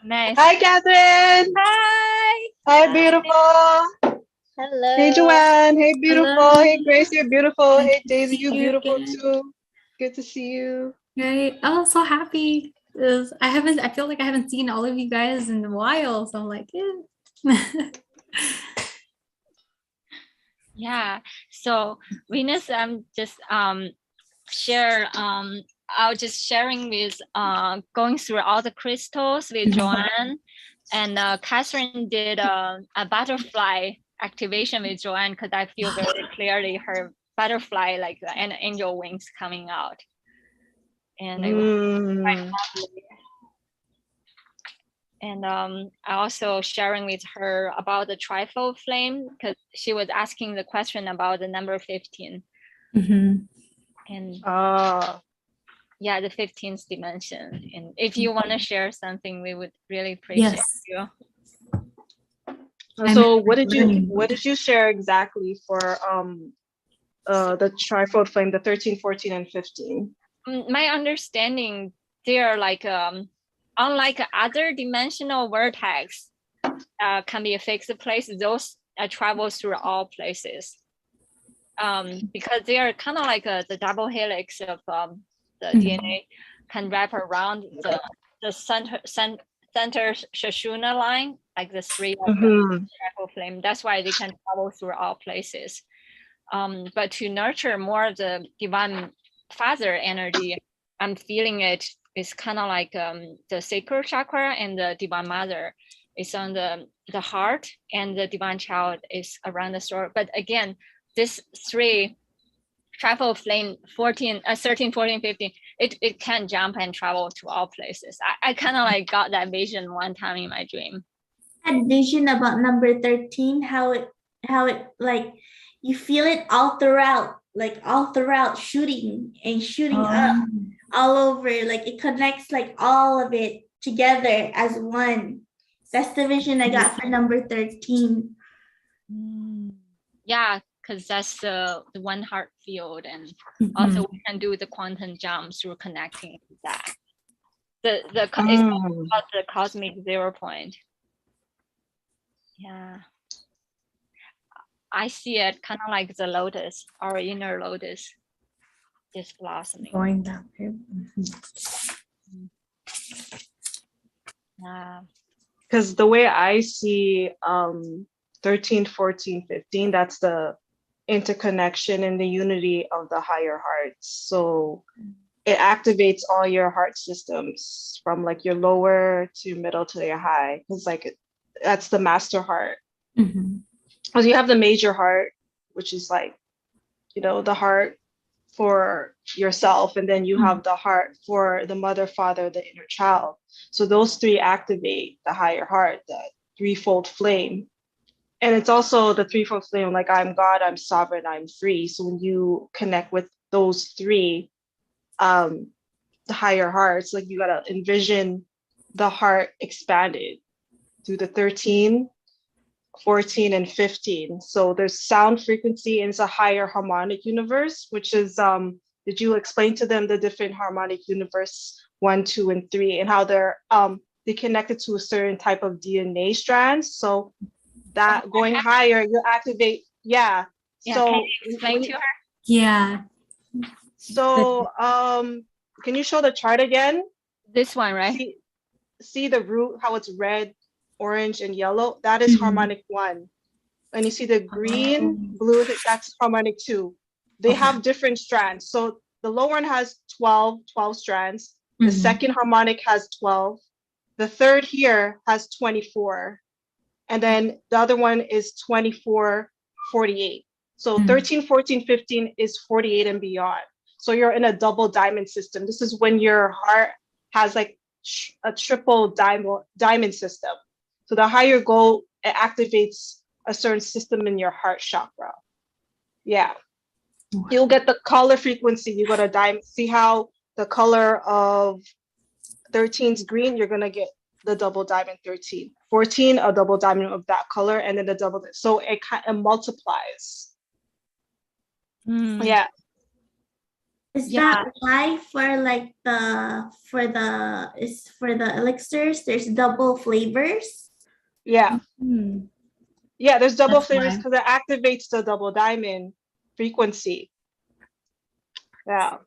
nice. Hi, Catherine. Hi. Hi, beautiful. Hello. Hey, Joanne. Hey, beautiful. Hello. Hey, Grace. You're beautiful. Nice Hey, to Daisy. see You you beautiful again. too. Good to see you. Right. Oh, so happy. I feel like I haven't seen all of you guys in a while. So I'm like, yeah. Yeah. So Venus, I'm just I was just sharing with going through all the crystals with Joanne, and Catherine did a butterfly activation with Joanne, because I feel very clearly her butterfly, like an angel wings coming out, and it was quite lovely. And I also sharing with her about the trifold flame because she was asking the question about the number 15. Mhm. And Ah, yeah, the 15th dimension. And if you want to share something, we would really appreciate Yes. you. I'm so what did learning. you share exactly for the trifold flame, the 13, 14, and 15? My understanding, they're like unlike other dimensional vertex can be a fixed place, those travel through all places. Because they are kind of like the double helix of the DNA can wrap around the center Shoshuna line, like the three of the triple flame. That's why they can travel through all places. But to nurture more of the divine father energy, I'm feeling it is kind of like the sacral chakra, and the divine mother is on the heart, and the divine child is around the throat. But again, this three triple flame 13, 14, 15, it can jump and travel to all places. I kind of like got that vision one time in my dream. Had vision about number 13, how it like you feel it all throughout, like all throughout, shooting and shooting up all over, like it connects like all of it together as one. That's the vision I got for number 13. Yeah, because that's the one heart field, and also we can do the quantum jump through connecting that. It's about the cosmic 0 point. Yeah, I see it kind of like the lotus, our inner lotus, is blossoming. Going that way. Because the way I see 13, 14, 15, that's the interconnection and the unity of the higher hearts. So it activates all your heart systems from like your lower to middle to your high. It's like that's the master heart. Because you have the major heart, which is like, you know, the heart for yourself, and then you have the heart for the mother, father, the inner child. So those three activate the higher heart, the threefold flame. And it's also the threefold flame, like I'm God, I'm sovereign, I'm free. So when you connect with those three, the higher hearts, like you gotta envision the heart expanded through the 13, 14, and 15. So there's sound frequency, and it's a higher harmonic universe, which is, did you explain to them the different harmonic universe 1, 2, and 3, and how they're connected to a certain type of DNA strands? So that going higher, you activate, Yeah, so can you explain to her? Yeah. So can you show the chart again? This one, right? See the root, how it's red, orange, and yellow? That is harmonic 1. And you see the green, blue, that's harmonic 2. They have different strands. So the lower one has 12 strands. The second harmonic has 12. The third here has 24. And then the other one is 24, 48. So 13, 14, 15 is 48 and beyond. So you're in a double diamond system. This is when your heart has like a triple diamond system. So the higher you go, it activates a certain system in your heart chakra. Yeah. You'll get the color frequency. You got a diamond. See how the color of 13 is green? You're going to get the double diamond 13. 14, a double diamond of that color, and then the double. So it kind of multiplies. Yeah. Is that why for like for the elixirs there's double flavors? Yeah. Yeah, there's double flavors why. because it activates the double diamond frequency. Yeah.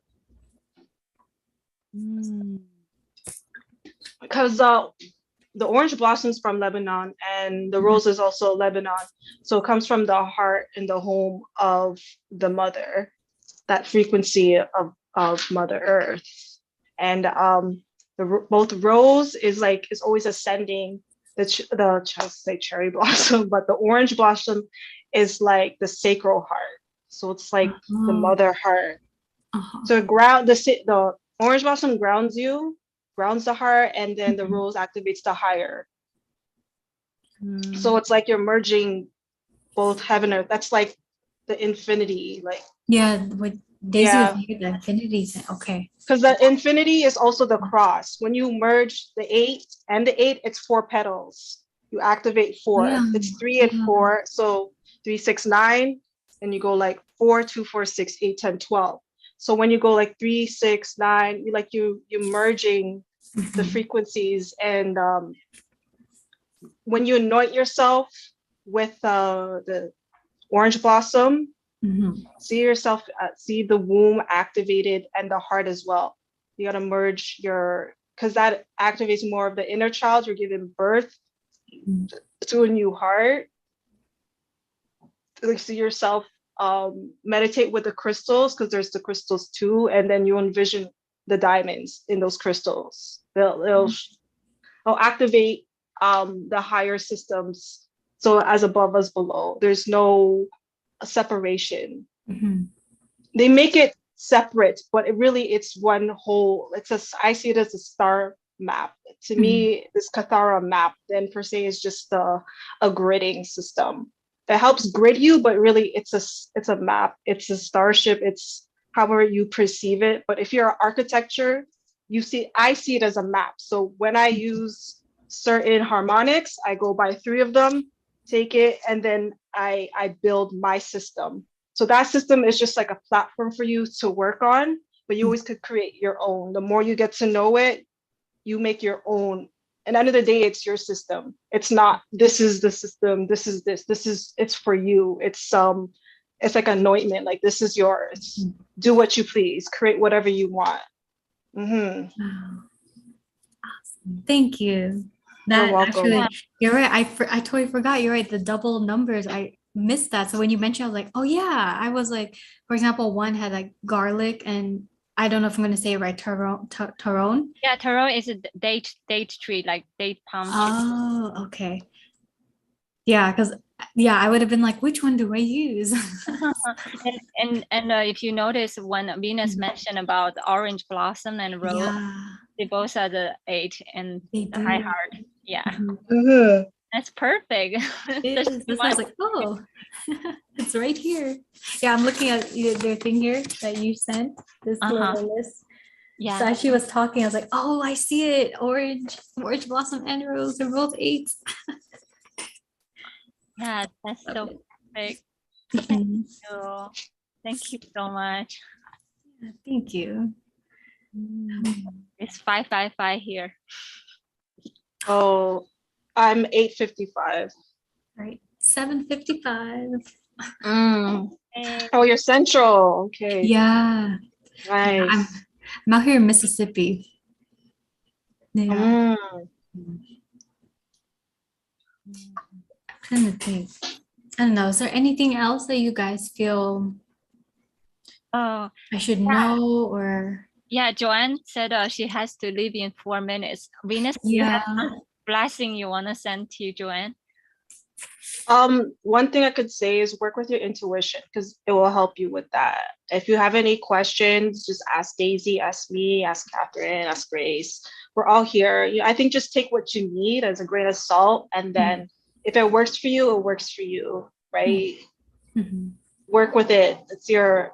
Because the orange blossoms from Lebanon, and the rose is also Lebanon. So it comes from the heart and the home of the mother, that frequency of Mother Earth. And both rose is always ascending. The cherry blossom, but the orange blossom is like the sacral heart. So it's like the mother heart. So the orange blossom grounds you, grounds the heart, and then the rose activates the higher. Mm. So it's like you're merging both heaven and earth. That's like the infinity, like Yeah, what Daisy was yeah. here, the infinity thing. Okay. Because the infinity is also the cross. When you merge the 8 and the 8, it's 4 petals. You activate 4. Yeah. It's 3 and Yeah. 4. So 3, 6, 9, and you go like 4, 2, 4, 6, 8, 10, 12. So when you go like 3, 6, 9, you like you're merging the frequencies. And when you anoint yourself with the orange blossom, see yourself, see the womb activated and the heart as well. You got to merge because that activates more of the inner child. You're giving birth to a new heart. Like, see yourself meditate with the crystals, because there's the crystals too, and then you envision the diamonds in those crystals. They'll activate the higher systems. So as above as below, there's no separation. They make it separate, but it's one whole. I see it as a star map. To me, this Kathara map then per se is just a gridding system. It helps grid you, but really it's a map. It's a starship. It's however you perceive it. But if you're architecture, I see it as a map. So when I use certain harmonics, I go by 3 of them, take it, and then I build my system. So that system is just like a platform for you to work on, but you always could create your own. The more you get to know it, you make your own. And at the end of the day, it's your system. It's not, this is the system, this is, it's for you. It's like anointment, like this is yours. Do what you please, create whatever you want. Wow. Awesome. Thank you. You're welcome. Actually, you're right. I totally forgot. You're right. The double numbers, I missed that. So when you mentioned, I was like, oh yeah. I was like, for example, one had like garlic, and I don't know if I'm going to say it right. Taron. Yeah, taro is a date tree, like date palm tree. Oh, okay. Yeah, because I would have been like, which one do I use? And if you notice, when Venus mentioned about the orange blossom and rose, Yeah, they both are the 8 and they the high do. heart. Yeah, Mhm. that's perfect. It is. That's why I was like, oh, it's right here. Yeah, I'm looking at their thing here that you sent, this little list. Yeah. So as she was talking, I was like, oh, I see it. Orange blossom and rose. They're both 8s. Yeah, that's so perfect. So thank you so much. Thank you. It's 555 here. Oh, I'm 8:55. Right. 7:55. Oh, you're central. Okay. Yeah. Nice. I'm out here in Mississippi. Yeah. I'm trying to think. I don't know. Is there anything else that you guys feel I should know, or? Yeah, Joanne said she has to leave in 4 minutes. Venus, you Yeah. have a blessing you want to send to Joanne? One thing I could say is work with your intuition, because it will help you with that. If you have any questions, just ask Daisy, ask me, ask Catherine, ask Grace. We're all here. I think just take what you need as a grain of salt, and then if it works for you, it works for you, right? Work with it. It's your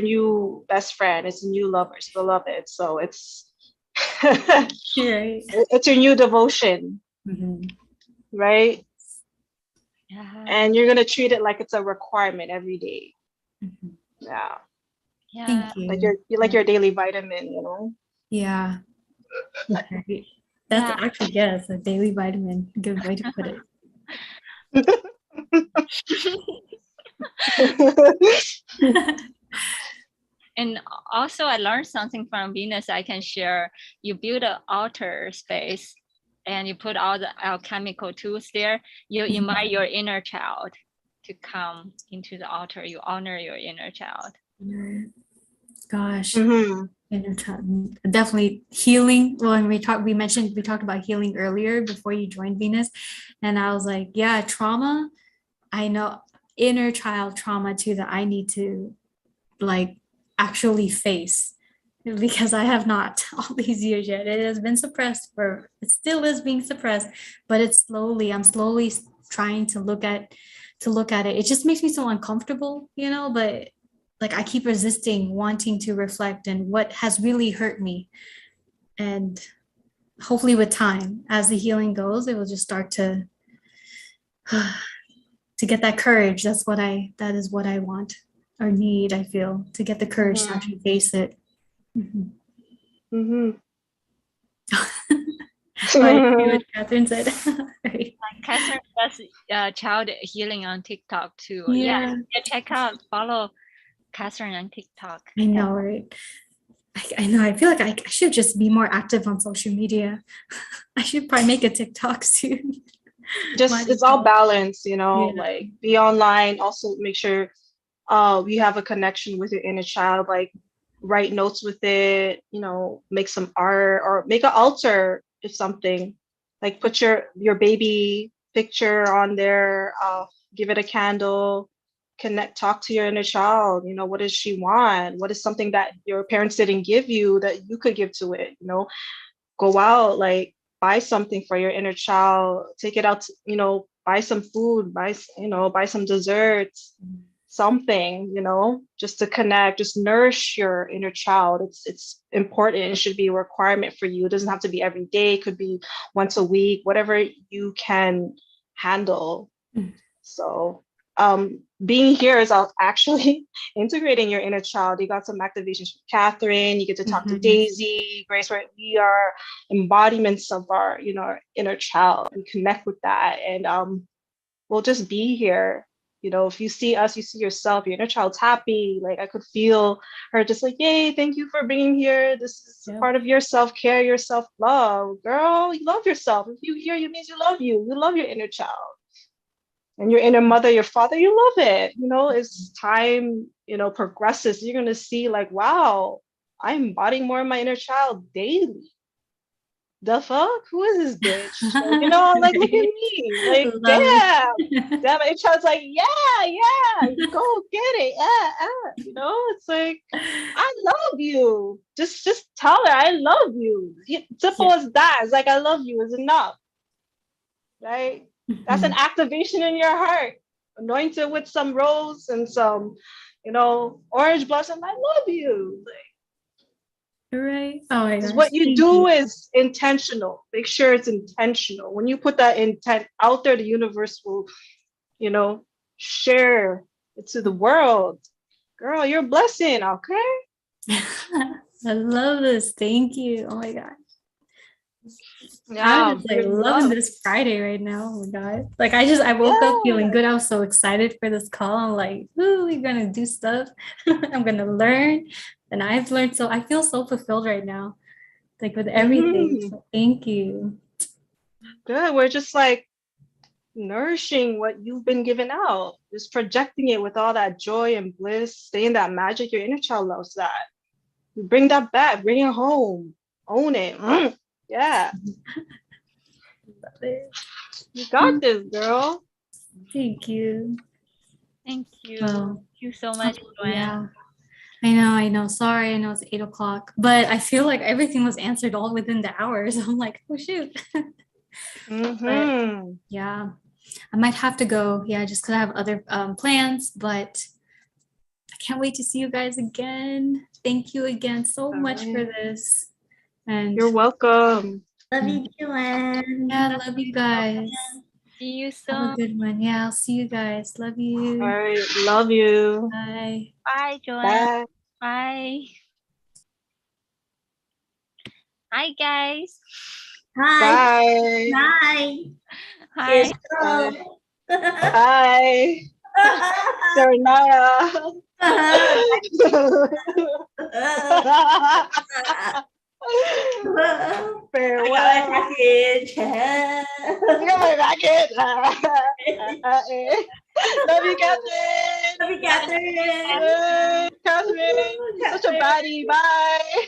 new best friend. It's a new lover. It's beloved. So it's it's your new devotion, right? Yeah. And you're gonna treat it like it's a requirement every day. Yeah. Thank you. Like your daily vitamin, Yeah. That's actually, yes, a daily vitamin. Good way to put it. And also I learned something from Venus I can share. You build an altar space and you put all the alchemical tools there. You invite your inner child to come into the altar. You honor your inner child. Gosh, inner child. Definitely healing. Well, we talked about healing earlier before you joined Venus. And I was like, yeah, trauma. I know inner child trauma too, that I need to like actually face because I have not all these years yet. It has been suppressed it still is being suppressed, but I'm slowly trying to look at it. It just makes me so uncomfortable, but like I keep resisting wanting to reflect and what has really hurt me. And hopefully with time, as the healing goes, it will just start to get that courage. That is what I want or need, I feel, to get the courage to actually face it. Mm-hmm. Mm-hmm. What Catherine said. Right. Catherine does child healing on TikTok too. Yeah. Check out, follow Catherine on TikTok. I know, right? I know. I feel like I should just be more active on social media. I should probably make a TikTok soon. Just it's all balance, like be online. Also make sure you have a connection with your inner child, like write notes with it, make some art or make an altar if something, like put your baby picture on there, give it a candle, talk to your inner child. What does she want? What is something that your parents didn't give you that you could give to it? Go out, like buy something for your inner child, take it out to, buy some food, buy some desserts, something, just to connect, just nourish your inner child. It's important. It should be a requirement for you. It doesn't have to be every day. It could be once a week, whatever you can handle. So being here is actually integrating your inner child. You got some activations from Catherine. You get to talk to Daisy, Grace, right? We are embodiments of our, our inner child, and connect with that. And we'll just be here. If you see us, you see yourself, your inner child's happy. Like I could feel her just like, yay, thank you for being here. This is part of your self-care, your self-love. Girl, you love yourself. If you hear, it means you love you. You love your inner child. And your inner mother, your father, you love it. As time, progresses, you're going to see like, wow, I'm embodying more of my inner child daily. The fuck? Who is this bitch? Like, look at me. Like, damn. Damn, my child's like, yeah, go get it. It's like, I love you. Just tell her I love you. Simple as that. It's like, I love you is enough. Right? That's an activation in your heart. Anoint it with some rose and some, orange blossom. I love you. Right. Oh my gosh. What you do is intentional. Make sure it's intentional. When you put that intent out there, the universe will, share it to the world. Girl, you're a blessing, okay? I love this. Thank you. Oh my God. Yeah, I'm just loving this Friday right now. Oh my God. Like I woke up feeling good. I was so excited for this call. I'm like, ooh, we're gonna do stuff. I'm gonna learn. And I've learned, so I feel so fulfilled right now. Like with everything. So thank you. Good. We're just like nourishing what you've been given out. Just projecting it with all that joy and bliss, staying that magic. Your inner child loves that. You bring that back, bring it home, own it. Yeah. Love it. You got this, girl. Thank you. Thank you. Well, thank you so much, Joanne. Yeah. I know. Sorry, I know it's 8:00, but I feel like everything was answered all within the hours. I'm like, oh shoot. But, yeah, I might have to go. Yeah, just because I have other plans, but I can't wait to see you guys again. Thank you again so much for this. And you're welcome. Love you, Joanne. Yeah, love you guys. See you soon. Have a good one. Yeah, I'll see you guys. Love you. All right, love you. Bye. Bye, Joanne. Bye. Bye. Hi, guys. Hi. Bye. Bye. Hi. Bye. Serenaya. Farewell. I got my package. You got my package. Love you, Catherine. Love you, Catherine. Catherine, you're such a baddie. Bye.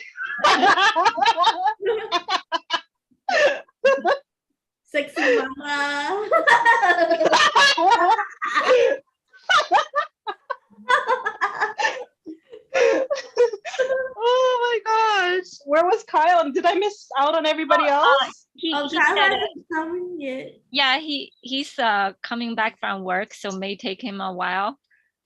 Sexy mama. Oh my God. Did I miss out on everybody else? He Oh, said, Kyle hasn't coming yet. yeah, he's coming back from work, so may take him a while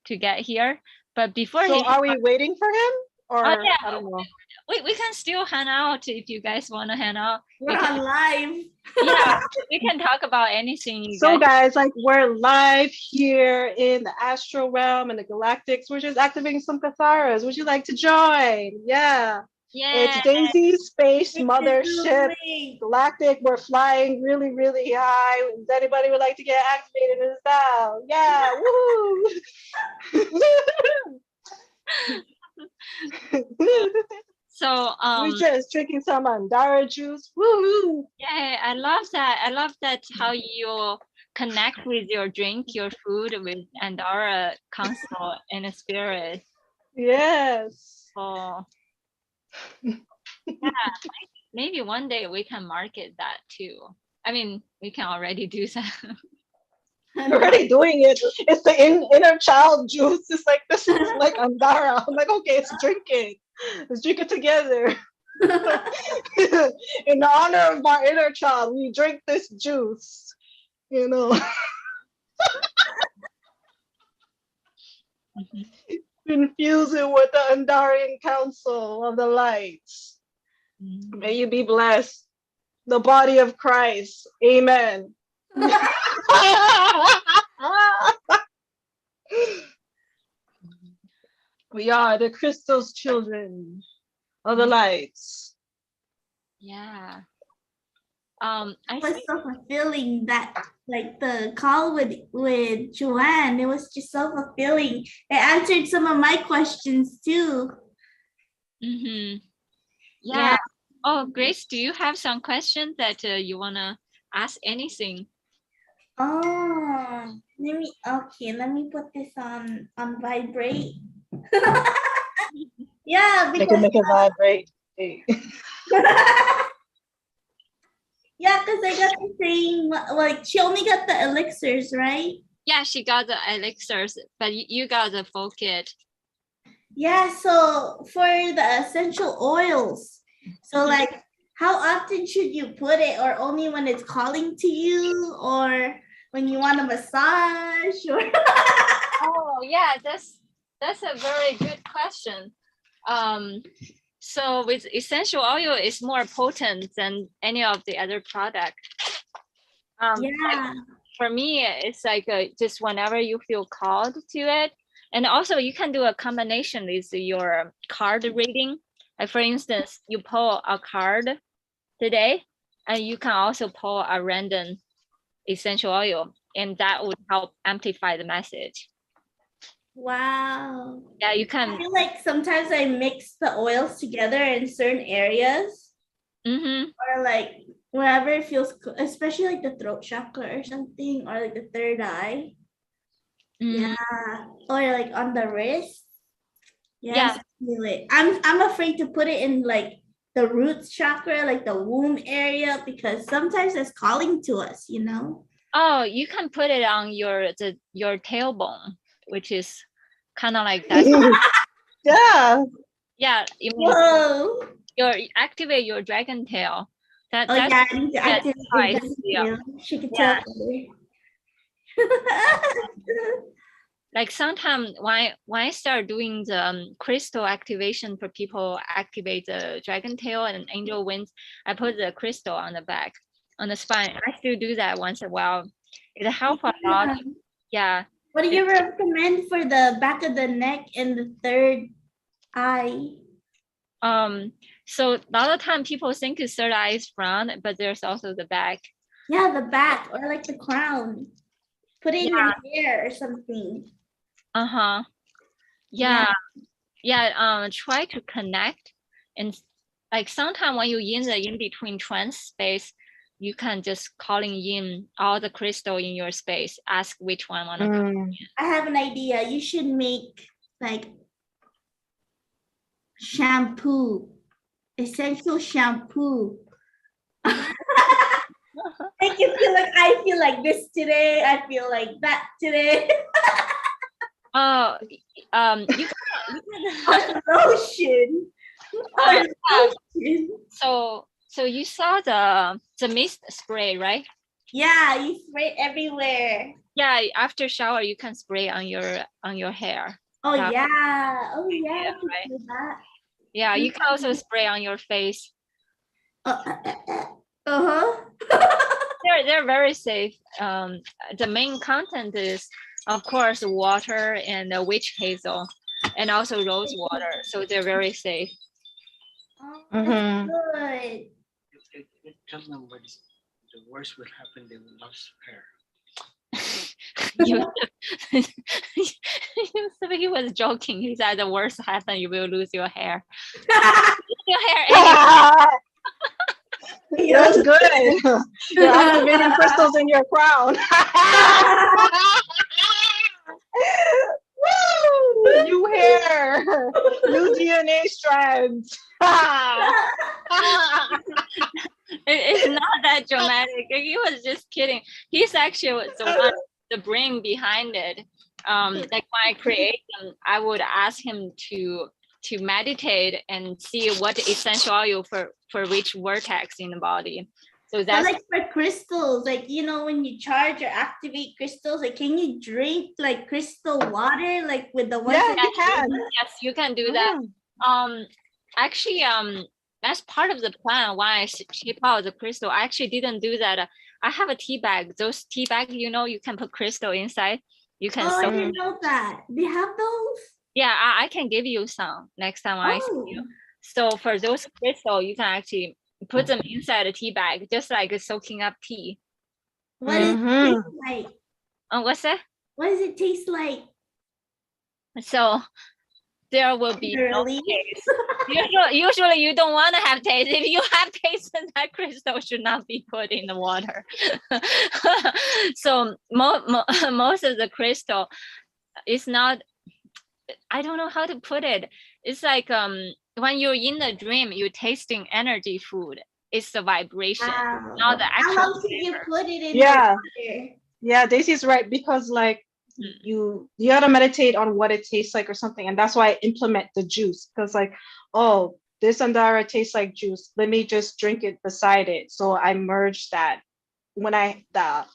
to get here. But before So he, are we waiting for him? Or oh yeah, I don't know. we can still hang out if you guys want to hang out. We're We can, on live. yeah, we can talk about anything you So guys. guys, like we're live here in the astral realm and the galactics. We're just activating some Katharas. Would you like to join? Yeah. Yeah, It's Daisy's space It's mothership Zoom. galactic. We're flying really, really high. Does anybody would like to get activated in this style? Yeah, woo! so We're just drinking some Andara juice. Woo! yeah, I love that. I love that how you connect with your drink, your food with Andara council and the spirit. Yes. Oh, yeah. Maybe one day we can market that too. I mean, we can already do that. We're already doing it. It's the inner child juice. It's like, this is like Andara. I'm like, okay, it's drinking. Let's drink it together. In the honor of our inner child, we drink this juice. You know. Infuse it with the Andarian Council of the Lights. May you be blessed. The body of Christ. Amen. We are the crystal's children of the lights. Yeah. It I was think so fulfilling that like the call with Joanne. It was just so fulfilling. It answered some of my questions too. yeah. Yeah. Oh, Grace, do you have some questions that you wanna ask anything? Oh, let me put this on vibrate. Yeah, They can because make it vibrate. Hey. yeah, because I got the same, like she only got the elixirs, right? Yeah, she got the elixirs, but you got the full kit. Yeah, so for the essential oils, so like how often should you put it, or only when it's calling to you, or when you want a massage, or Oh yeah, that's a very good question. So with essential oil, it's more potent than any of the other product. Like, yeah. for me, it's like just whenever you feel called to it. And also you can do a combination with your card reading. Like for instance, you pull a card today, and you can also pull a random essential oil, and that would help amplify the message. Wow. Yeah, you I can. feel like sometimes I mix the oils together in certain areas, or like wherever it feels, especially like the throat chakra or something, or like the third eye. Yeah, or like on the wrist. Yes, I feel it. I'm afraid to put it in like the root chakra, like the womb area, because sometimes it's calling to us, you know. Oh, you can put it on your tailbone, which is kind of like that. Yeah. Yeah, you mean Whoa. activate your dragon tail. Oh That's yeah, I need to activate how your I dragon feel. tail. She could Yeah. tell. Like sometimes when I start doing the crystal activation for people activate the dragon tail and angel wings, I put the crystal on the back, on the spine. I still do that once in a while. It helps a lot. Yeah. What do you recommend for the back of the neck and the third eye? So a lot of time people think it's third eye is front, but there's also the back. Yeah, the back, or like the crown. Put it in your hair or something. Yeah. Try to connect, and like sometimes when you're in the in-between trance space, you can just calling in all the crystal in your space, ask which one want to come in. I have an idea. You should make like shampoo, essential shampoo. Make you feel like I feel like this today. I feel like that today. You can Lotion. So you saw the mist spray, right? Yeah, you spray everywhere. Yeah, after shower you can spray on your hair. Oh That- yeah. Oh yeah. Yeah, I could right. do that. Yeah, you can also spray on your face. Uh-huh. They're very safe. The main content is, of course, water and witch hazel, and also rose water. So they're very safe. Oh, Mhm. that's good. It tells them what is the worst will happen, they will lose hair. You, he was joking. He said the worst happen, you will lose your hair. Your hair anyway. That's good. You're activating crystals in your crown. Woo! New hair, new DNA strands. It's not that dramatic. He was just kidding. He's actually the one, the brain behind it. Like when I create them, I would ask him to meditate and see what essential oil for which vertex in the body. So But that's like for crystals, like when you charge or activate crystals, like can you drink like crystal water, like with the ones Yeah, that you can. yes, you can do that. Actually, that's part of the plan. Why I ship out the crystal, I actually didn't do that. I have a tea bag. Those tea bags, you can put crystal inside. You can Oh, I soak. didn't know that. They have those? Yeah, I can give you some next time I see you. So for those crystal, you can actually put them inside a tea bag, just like soaking up tea. What does it taste like? What's that? What does it taste like? So there will be no Really? taste. Usually you don't want to have taste. If you have taste, then that crystal should not be put in the water. So most of the crystal is not, I don't know how to put it. It's like when you're in the dream, you're tasting energy food. It's the vibration, Wow. not the How actual long should you flavor. put it in Yeah. the water? Yeah, Daisy's right, because like you gotta meditate on what it tastes like or something, and that's why I implement the juice, because like, oh, this andara tastes like juice, let me just drink it beside it. So I merge that. When the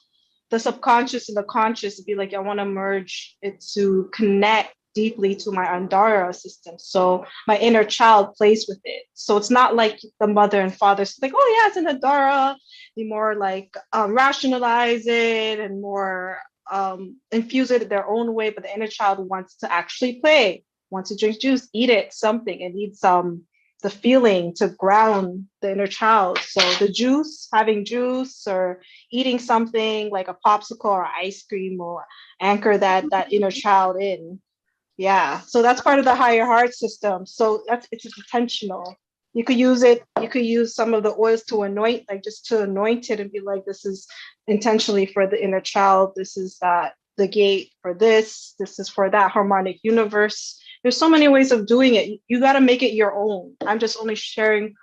subconscious and the conscious be like, I want to merge it to connect deeply to my andara system, so my inner child plays with it. So it's not like the mother and father's like, oh yeah, it's an andara. They more like rationalize it and more infuse it their own way, but the inner child wants to actually play, wants to drink juice, eat it, something. It needs the feeling to ground the inner child. So the juice, having juice or eating something like a popsicle or ice cream will anchor that inner child in. Yeah, so that's part of the higher heart system. So it's intentional. You could use it, you could use some of the oils to anoint, like just to anoint it and be like, this is intentionally for the inner child. This is the gate for this is for that harmonic universe. There's so many ways of doing it. You got to make it your own. I'm just only sharing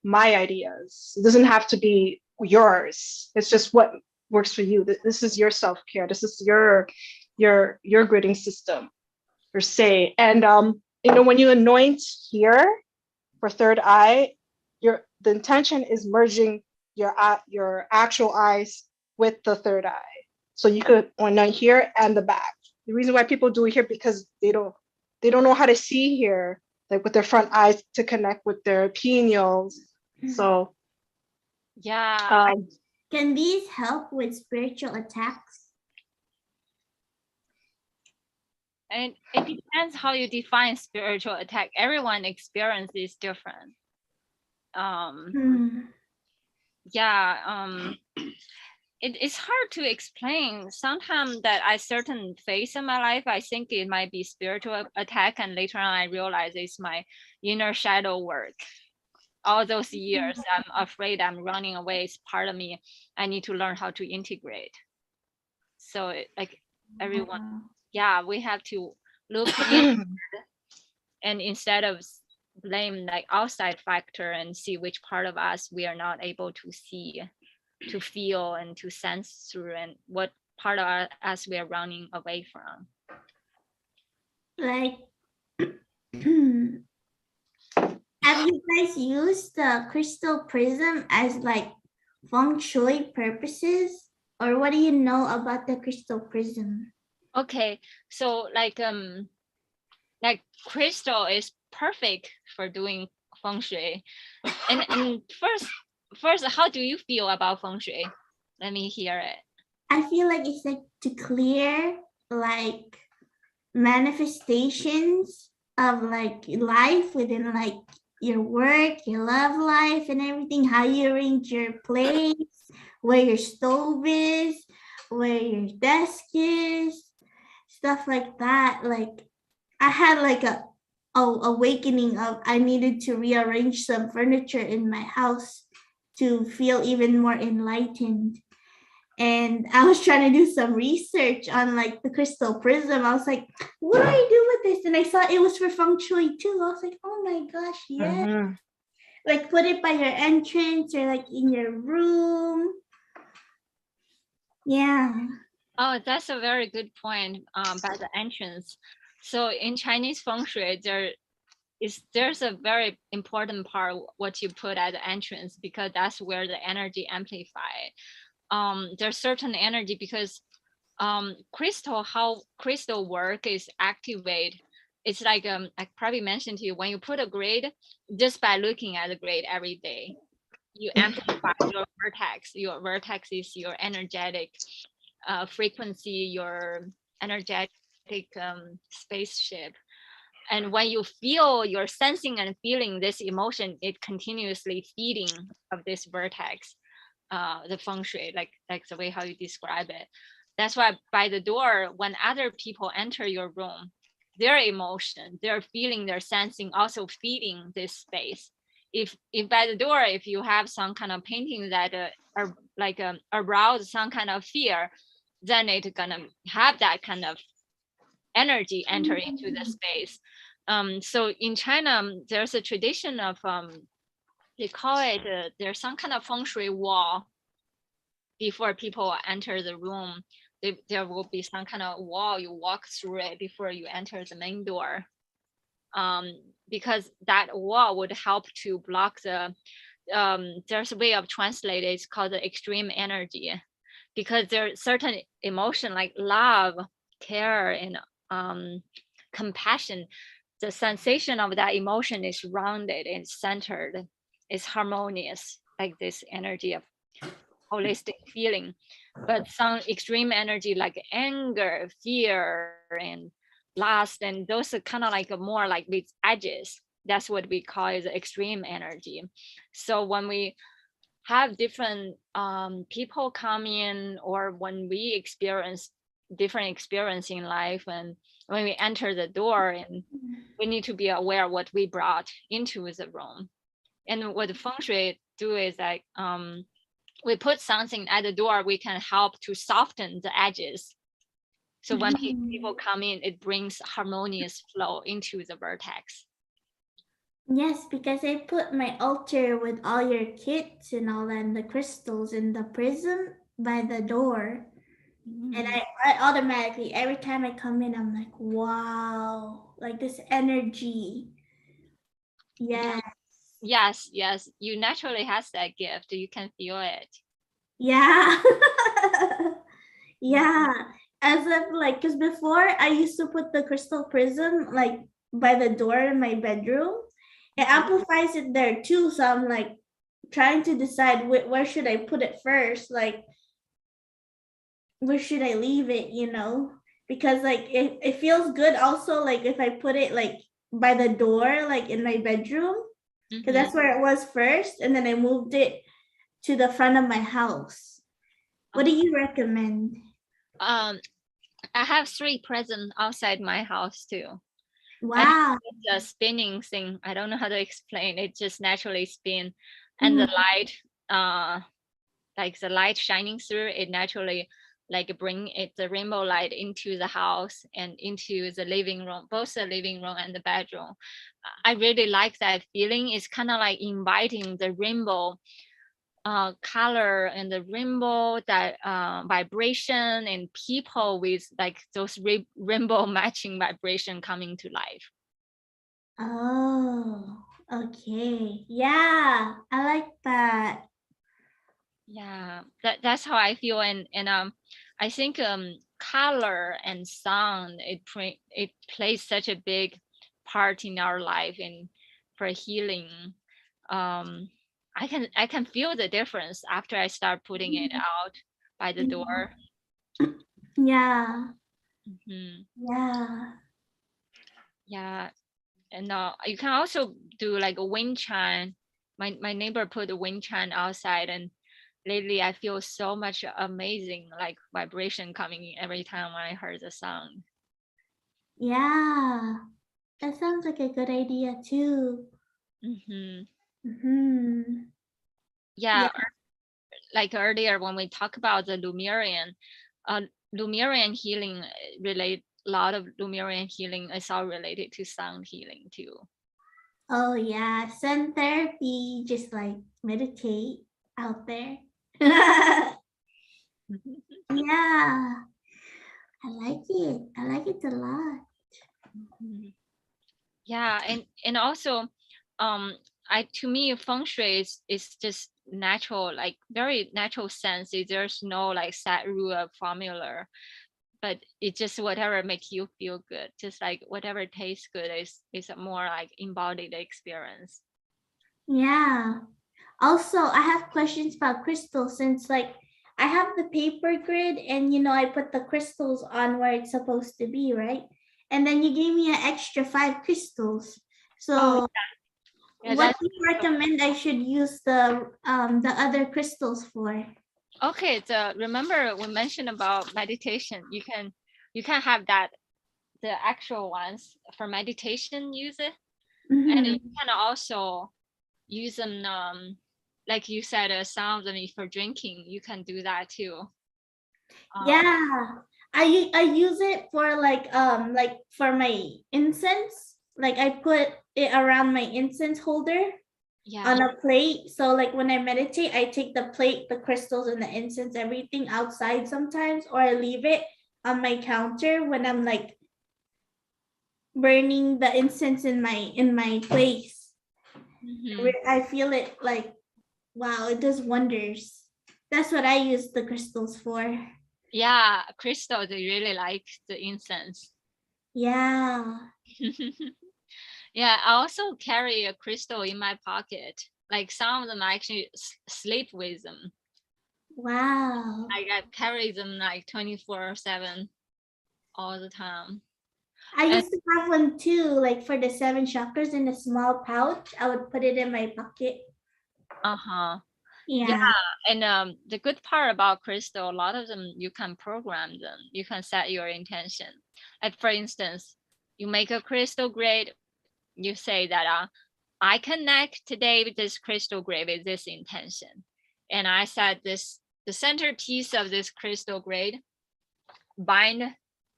my ideas. It doesn't have to be yours. It's just what works for you. This is your self-care. This is your gridding system, per se. And when you anoint here for third eye, the intention is merging your actual eyes with the third eye. So you could anoint here and the back. The reason why people do it here, because they don't know how to see here, like with their front eyes to connect with their pineals. So Yeah. Can these help with spiritual attacks? And it depends how you define spiritual attack. Everyone experience is different. Yeah, it's hard to explain. Sometimes that at certain phase in my life, I think it might be spiritual attack, and later on I realize it's my inner shadow work. All those years, I'm afraid I'm running away. It's part of me. I need to learn how to integrate. So like everyone, yeah, we have to look in, and instead of blame like outside factor, and see which part of us we are not able to see, to feel, and to sense through, and what part of us we are running away from. Like Have you guys used the crystal prism as like feng shui purposes? Or what do you know about the crystal prism? Okay, so like crystal is perfect for doing feng shui. And first, how do you feel about feng shui? Let me hear it. I feel like it's like to clear like manifestations of like life within like your work, your love life and everything, how you arrange your place, where your stove is, where your desk is, stuff like that. Like I had like a awakening of I needed to rearrange some furniture in my house to feel even more enlightened. And I was trying to do some research on like the crystal prism. I was like, what do I do with this? And I saw it was for feng shui too. I was like, oh my gosh, yes. Mhm. Like put it by your entrance or like in your room. Yeah. Oh, that's a very good point. By the entrance. So in Chinese feng shui, there's a very important part what you put at the entrance, because that's where the energy amplify. There's certain energy because how crystal work is activate. It's like I probably mentioned to you, when you put a grade, just by looking at the grade every day, you amplify your vertex. Your vertex is your energetic frequency, your energetic spaceship. And when you feel, you're sensing and feeling this emotion, it continuously feeding of this vertex, the feng shui, like the way how you describe it. That's why by the door, when other people enter your room, their emotion, their feeling, their sensing also feeding this space. If by the door, if you have some kind of painting that are like arouse some kind of fear, then it's gonna have that kind of energy enter into the space. So in China, there's a tradition of they call it there's some kind of feng shui wall. Before people enter the room, there will be some kind of wall, you walk through it before you enter the main door, because that wall would help to block the there's a way of translate it, it's called the extreme energy, because there's certain emotion like love, care, and compassion. The sensation of that emotion is rounded and centered, is harmonious, like this energy of holistic feeling. But some extreme energy like anger, fear, and lust, and those are kind of like more like with edges. That's what we call is extreme energy. So when we have different people come in, or when we experience different experience in life, and when we enter the door, and we need to be aware what we brought into the room. And what the feng shui do is like we put something at the door, we can help to soften the edges. So when people come in, it brings harmonious flow into the vertex. Yes, because I put my altar with all your kits and all that, and the crystals and the prism by the door. And I automatically, every time I come in, I'm like, wow, like this energy. Yeah. Yes, you naturally has that gift, you can feel it. Yeah. Yeah. As if like, because before I used to put the crystal prism like by the door in my bedroom. It amplifies it there too. So I'm like trying to decide where should I put it first? Like, where should I leave it, you know? Because like it feels good also like if I put it like by the door, like in my bedroom, because that's where it was first, and then I moved it to the front of my house. What do you recommend? I have 3 presents outside my house too. Wow. It's a spinning thing. I don't know how to explain. It just naturally spin, and the light, like the light shining through it, naturally like bring it the rainbow light into the house and into the living room, both the living room and the bedroom. I really like that feeling. It's kind of like inviting the rainbow color and the rainbow, that vibration, and people with like those rainbow matching vibration coming to life. Oh, Okay. Yeah, I like that. Yeah, that's how I feel, and I think color and sound it plays such a big part in our life and for healing. Um, I can feel the difference after I start putting it out by the door. Yeah. Mhm. Yeah. Yeah, and you can also do like a wind chime. My neighbor put a wind chime outside, and lately I feel so much amazing like vibration coming in every time I heard the sound. Yeah. That sounds like a good idea too. Hmm. Mm-hmm. Yeah, like earlier when we talk about the uh, Lemurian healing relate a lot of Lemurian healing is all related to sound healing too. Oh yeah, sun therapy, just like meditate out there. Yeah, I like it. I like it a lot. Mhm. Yeah, and also I to me feng shui is just natural, like very natural sense. There's no like set rule or formula, but it's just whatever makes you feel good, just like whatever tastes good is a more like embodied experience. Yeah. Also, I have questions about crystals since like I have the paper grid and I put the crystals on where it's supposed to be, right? And then you gave me an extra 5 crystals. Oh So yeah, what that's do you recommend I should use the other crystals for? okay. So remember we mentioned about meditation. You can have that the actual ones for meditation use it, and you Mhm. can also use them like you said sounds and for drinking you can do that too. Yeah. I use it for like for my incense. Like I put it around my incense holder Yeah, on a plate. So like when I meditate, I take the plate, the crystals and the incense, everything outside sometimes, or I leave it on my counter when I'm like burning the incense in my place. mhm. I feel it like wow, it does wonders. That's what I use the crystals for. Yeah, crystal they really like the incense. Yeah. Yeah, I also carry a crystal in my pocket, like some of them I actually sleep with them. Wow. I carry them like 24/7 all the time. I And used to have one too, like for the 7 chakras in a small pouch. I would put it in my pocket. uh-huh. Yeah, Yeah. and the good part about crystal, a lot of them you can program them. You can set your intention. Like for instance, you make a crystal grid. You say that I connect today with this crystal grid with this intention, and I set this the centerpiece of this crystal grid bind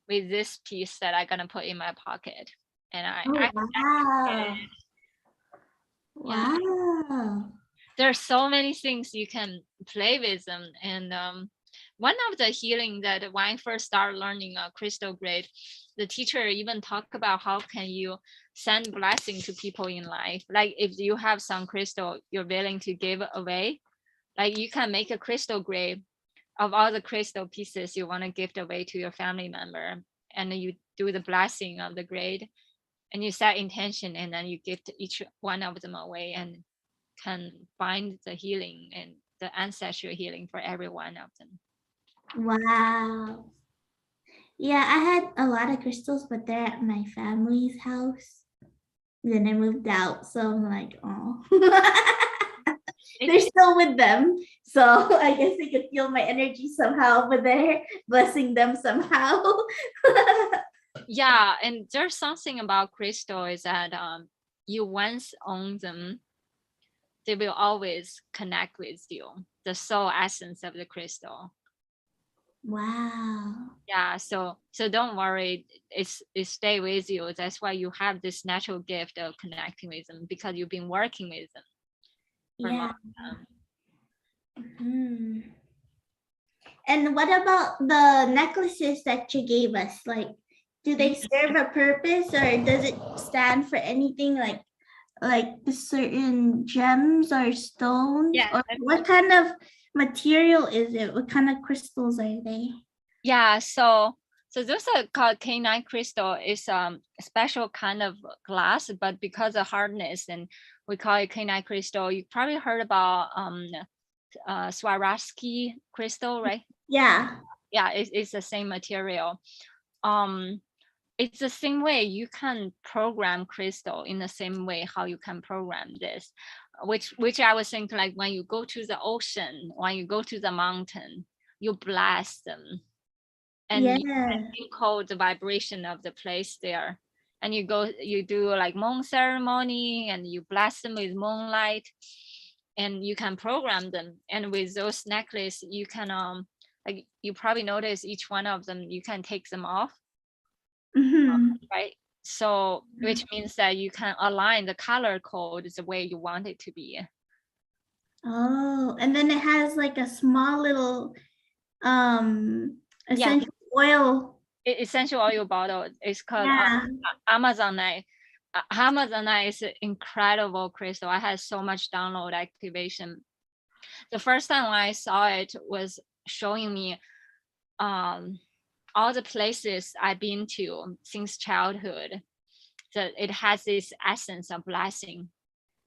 with this piece that I'm gonna put in my pocket, and Oh I wow. yeah. Wow. There are so many things you can play with them, and one of the healing that when I first started learning crystal grid, the teacher even talked about how can you send blessing to people in life. Like if you have some crystal you're willing to give away, like you can make a crystal grid of all the crystal pieces you want to gift away to your family member, and then you do the blessing of the grid, and you set intention, and then you gift each one of them away, and can find the healing and the ancestral healing for every one of them. Wow. Yeah, I had a lot of crystals, but they're at my family's house. Then I moved out, so I'm like, oh. They're still with them. So I guess they could feel my energy somehow over there, blessing them somehow. Yeah, and there's something about crystal is that you once own them, they will always connect with you, the soul essence of the crystal. Wow. Yeah, so don't worry, it stay with you. That's why you have this natural gift of connecting with them, because you've been working with them for Yeah. long time. Hmm. And what about the necklaces that you gave us? Like, do they serve a purpose or does it stand for anything? Like, like the certain gems or stones? Yeah, Or what kind of material is it? What kind of crystals are they? yeah. So those are called K9 crystal. It's a special kind of glass, but because of hardness, and we call it K9 crystal. You probably heard about Swarovski crystal, right? Yeah. Yeah, it's the same material. It's the same way you can program crystal in the same way how you can program this, which I was thinking, like when you go to the ocean, when you go to the mountain, you blast them, and you Yeah. encode the vibration of the place there. And you do like moon ceremony, and you blast them with moonlight, and you can program them. And with those necklace, you can like you probably notice each one of them, you can take them off, right? So which means that you can align the color code the way you want it to be. Oh, and then it has like a small little essential oil. Essential oil bottle is called Yeah. Amazonite. Amazonite is an incredible crystal. I had so much download activation. The first time when I saw it was showing me all the places I've been to since childhood. So it has this essence of blessing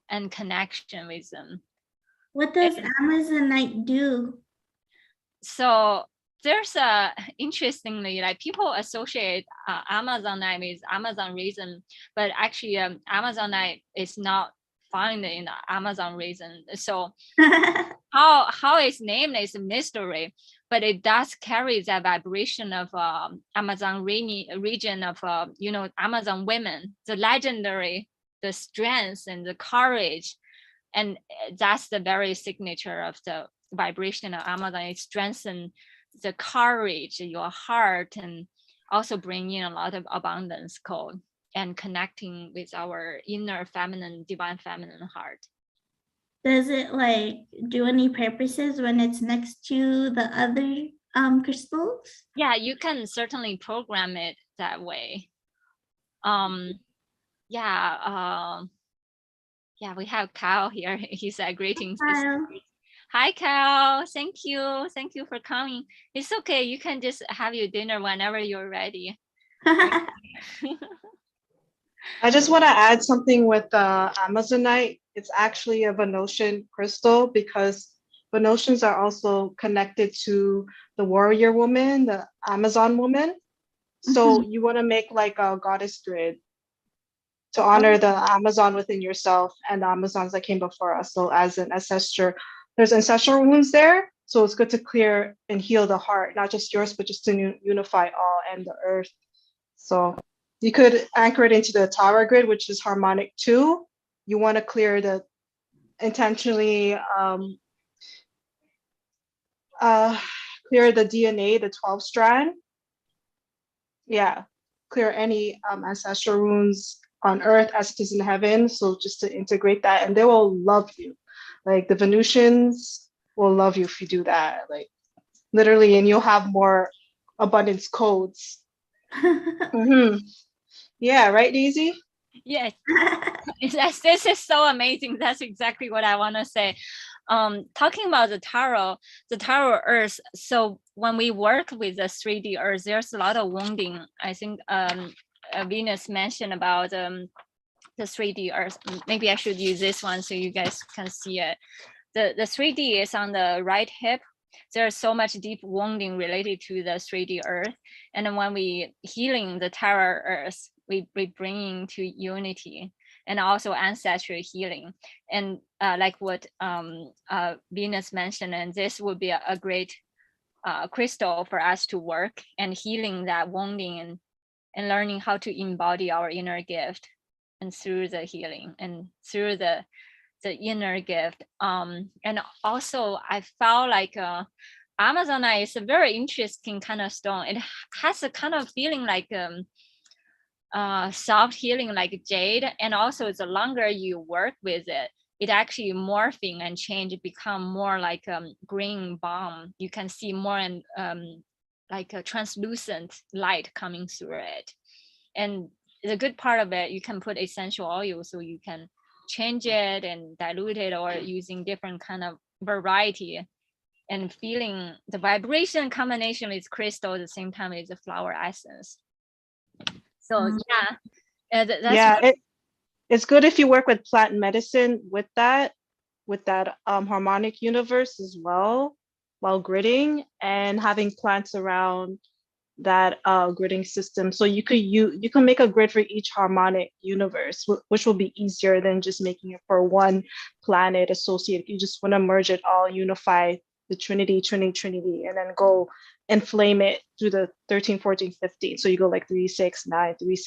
and connection with them. What does Amazonite do? So there's interestingly, like people associate Amazonite with Amazon resin, but actually Amazonite is not found in the Amazon resin. So how it's named is a mystery, but it does carry that vibration of Amazon region of Amazon women, the legendary, the strength and the courage, and that's the very signature of the vibration of Amazon. It strengthens the courage, your heart, and also bring in a lot of abundance code and connecting with our inner feminine, divine feminine heart. Does it like do any purposes when it's next to the other crystals? Yeah, you can certainly program it that way. Yeah, we have Kyle here. He said greetings. Kyle. Hi, Kyle. Thank you for coming. It's okay. You can just have your dinner whenever you're ready. I just want to add something with Amazonite. It's actually a Venusian crystal because Venusians are also connected to the warrior woman, the Amazon woman. So you want to make like a goddess grid to honor the Amazon within yourself and the Amazons that came before us. So as an ancestor, there's ancestral wounds there. So it's good to clear and heal the heart, not just yours, but just to unify all and the earth. So you could anchor it into the Tower grid, which is harmonic 2. You want to clear the intentionally clear the DNA, the 12 strand. Yeah, clear any ancestral wounds on earth as it is in heaven. So just to integrate that, and they will love you. Like the Venusians will love you if you do that, like literally, and you'll have more abundance codes. Yeah, right, Daisy? Yes. This is so amazing. That's exactly what I want to say. Talking about the tarot earth. So when we work with the 3D earth, there's a lot of wounding. I think Venus mentioned about the 3D earth. Maybe I should use this one so you guys can see it. The 3D is on the right hip. There's so much deep wounding related to the 3D earth. And then when we healing the tarot earth, we bring to unity and also ancestral healing. And like what Venus mentioned, and this would be a great crystal for us to work and healing that wounding and learning how to embody our inner gift, and through the healing and through the inner gift. And also I felt like Amazonite is a very interesting kind of stone. It has a kind of feeling like soft healing like jade, and also the longer you work with it, it actually morphing and change, become more like green balm. You can see more and like a translucent light coming through it. And the good part of it, you can put essential oil so you can change it and dilute it, or using different kind of variety, and feeling the vibration combination with crystal at the same time as the flower essence. So yeah, that's Yeah, it's good if you work with plant medicine with that harmonic universe as well, while gridding, and having plants around that gridding system. So you can make a grid for each harmonic universe, which will be easier than just making it for one planet associated. You just want to merge it all, unify the Trinity, and then go and flame it through the 13, 14, 15. So you go like 3, 6, 9, 3,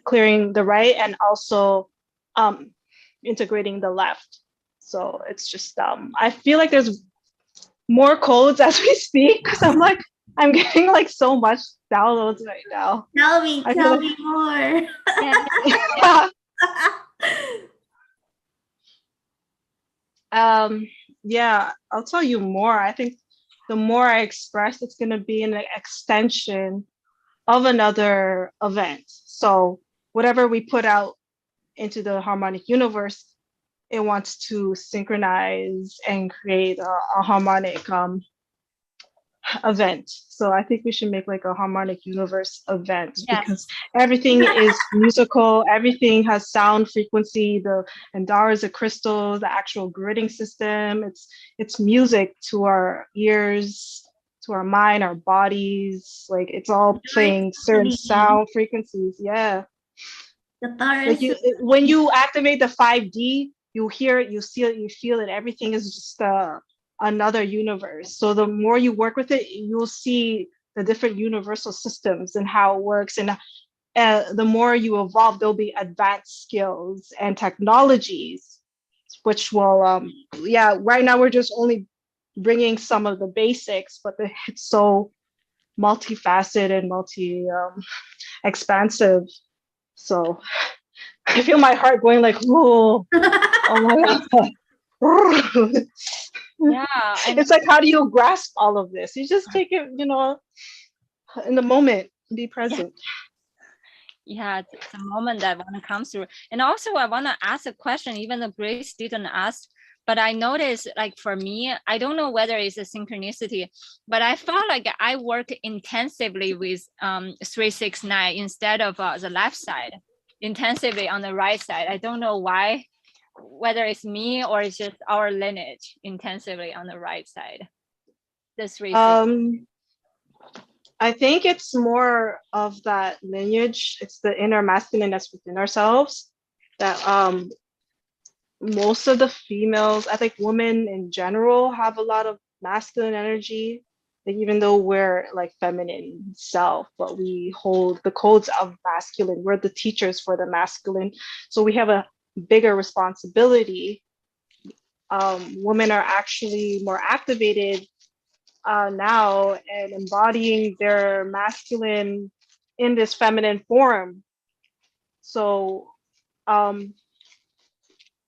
clearing the right, and also integrating the left. So it's just I feel like there's more codes as we speak, because I'm getting like so much downloads right now. Tell me more. Yeah, I'll tell you more. I think the more I express, it's going to be an extension of another event. So whatever we put out into the harmonic universe, it wants to synchronize and create a harmonic event. So I think we should make like a harmonic universe event, because everything is musical, everything has sound frequency, the Andara is a crystal, the actual gridding system, it's music to our ears, to our mind, our bodies, like it's all playing certain sound frequencies. Yeah. Like when you activate the 5D, you hear it, you see it, you feel it, everything is just another universe. So the more you work with it, you'll see the different universal systems and how it works. And the more you evolve, there'll be advanced skills and technologies, which will, right now we're just only bringing some of the basics, but it's so multifaceted and expansive. So I feel my heart going like, whoa, oh my God. Yeah, it's like, how do you grasp all of this? You just take it, in the moment, be present. Yeah, it's a moment that want to come through. And also I want to ask a question, even though Grace didn't ask, but I noticed, like for me, I don't know whether it's a synchronicity, but I felt like I work intensively with 369 instead of the left side, intensively on the right side. I don't know why, whether it's me or it's just our lineage intensively on the right side. This reason. I think it's more of that lineage. It's the inner masculine that's within ourselves that most of the females, I think women in general, have a lot of masculine energy. Like, even though we're like feminine self, but we hold the codes of masculine. We're the teachers for the masculine. So we have a bigger responsibility. Women are actually more activated now and embodying their masculine in this feminine form. So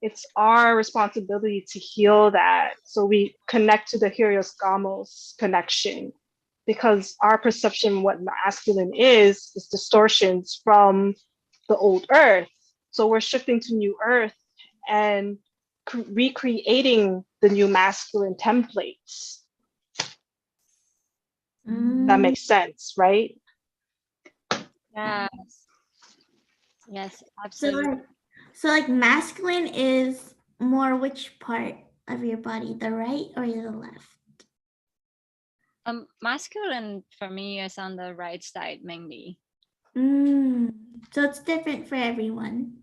it's our responsibility to heal that. So we connect to the Helios Gamos connection, because our perception of what masculine is distortions from the old earth. So we're shifting to new earth and recreating the new masculine templates. That makes sense, right? Yes, absolutely. So like masculine is more which part of your body, the right or the left? Masculine for me is on the right side mainly. So it's different for everyone.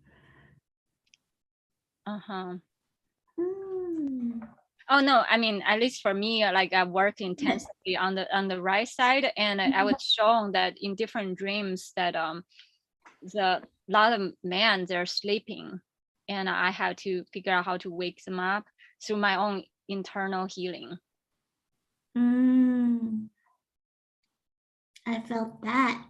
Oh no, I mean, at least for me, like I work intensively on the right side, and I was shown that in different dreams that the lot of men, they're sleeping, and I had to figure out how to wake them up through my own internal healing. I felt that.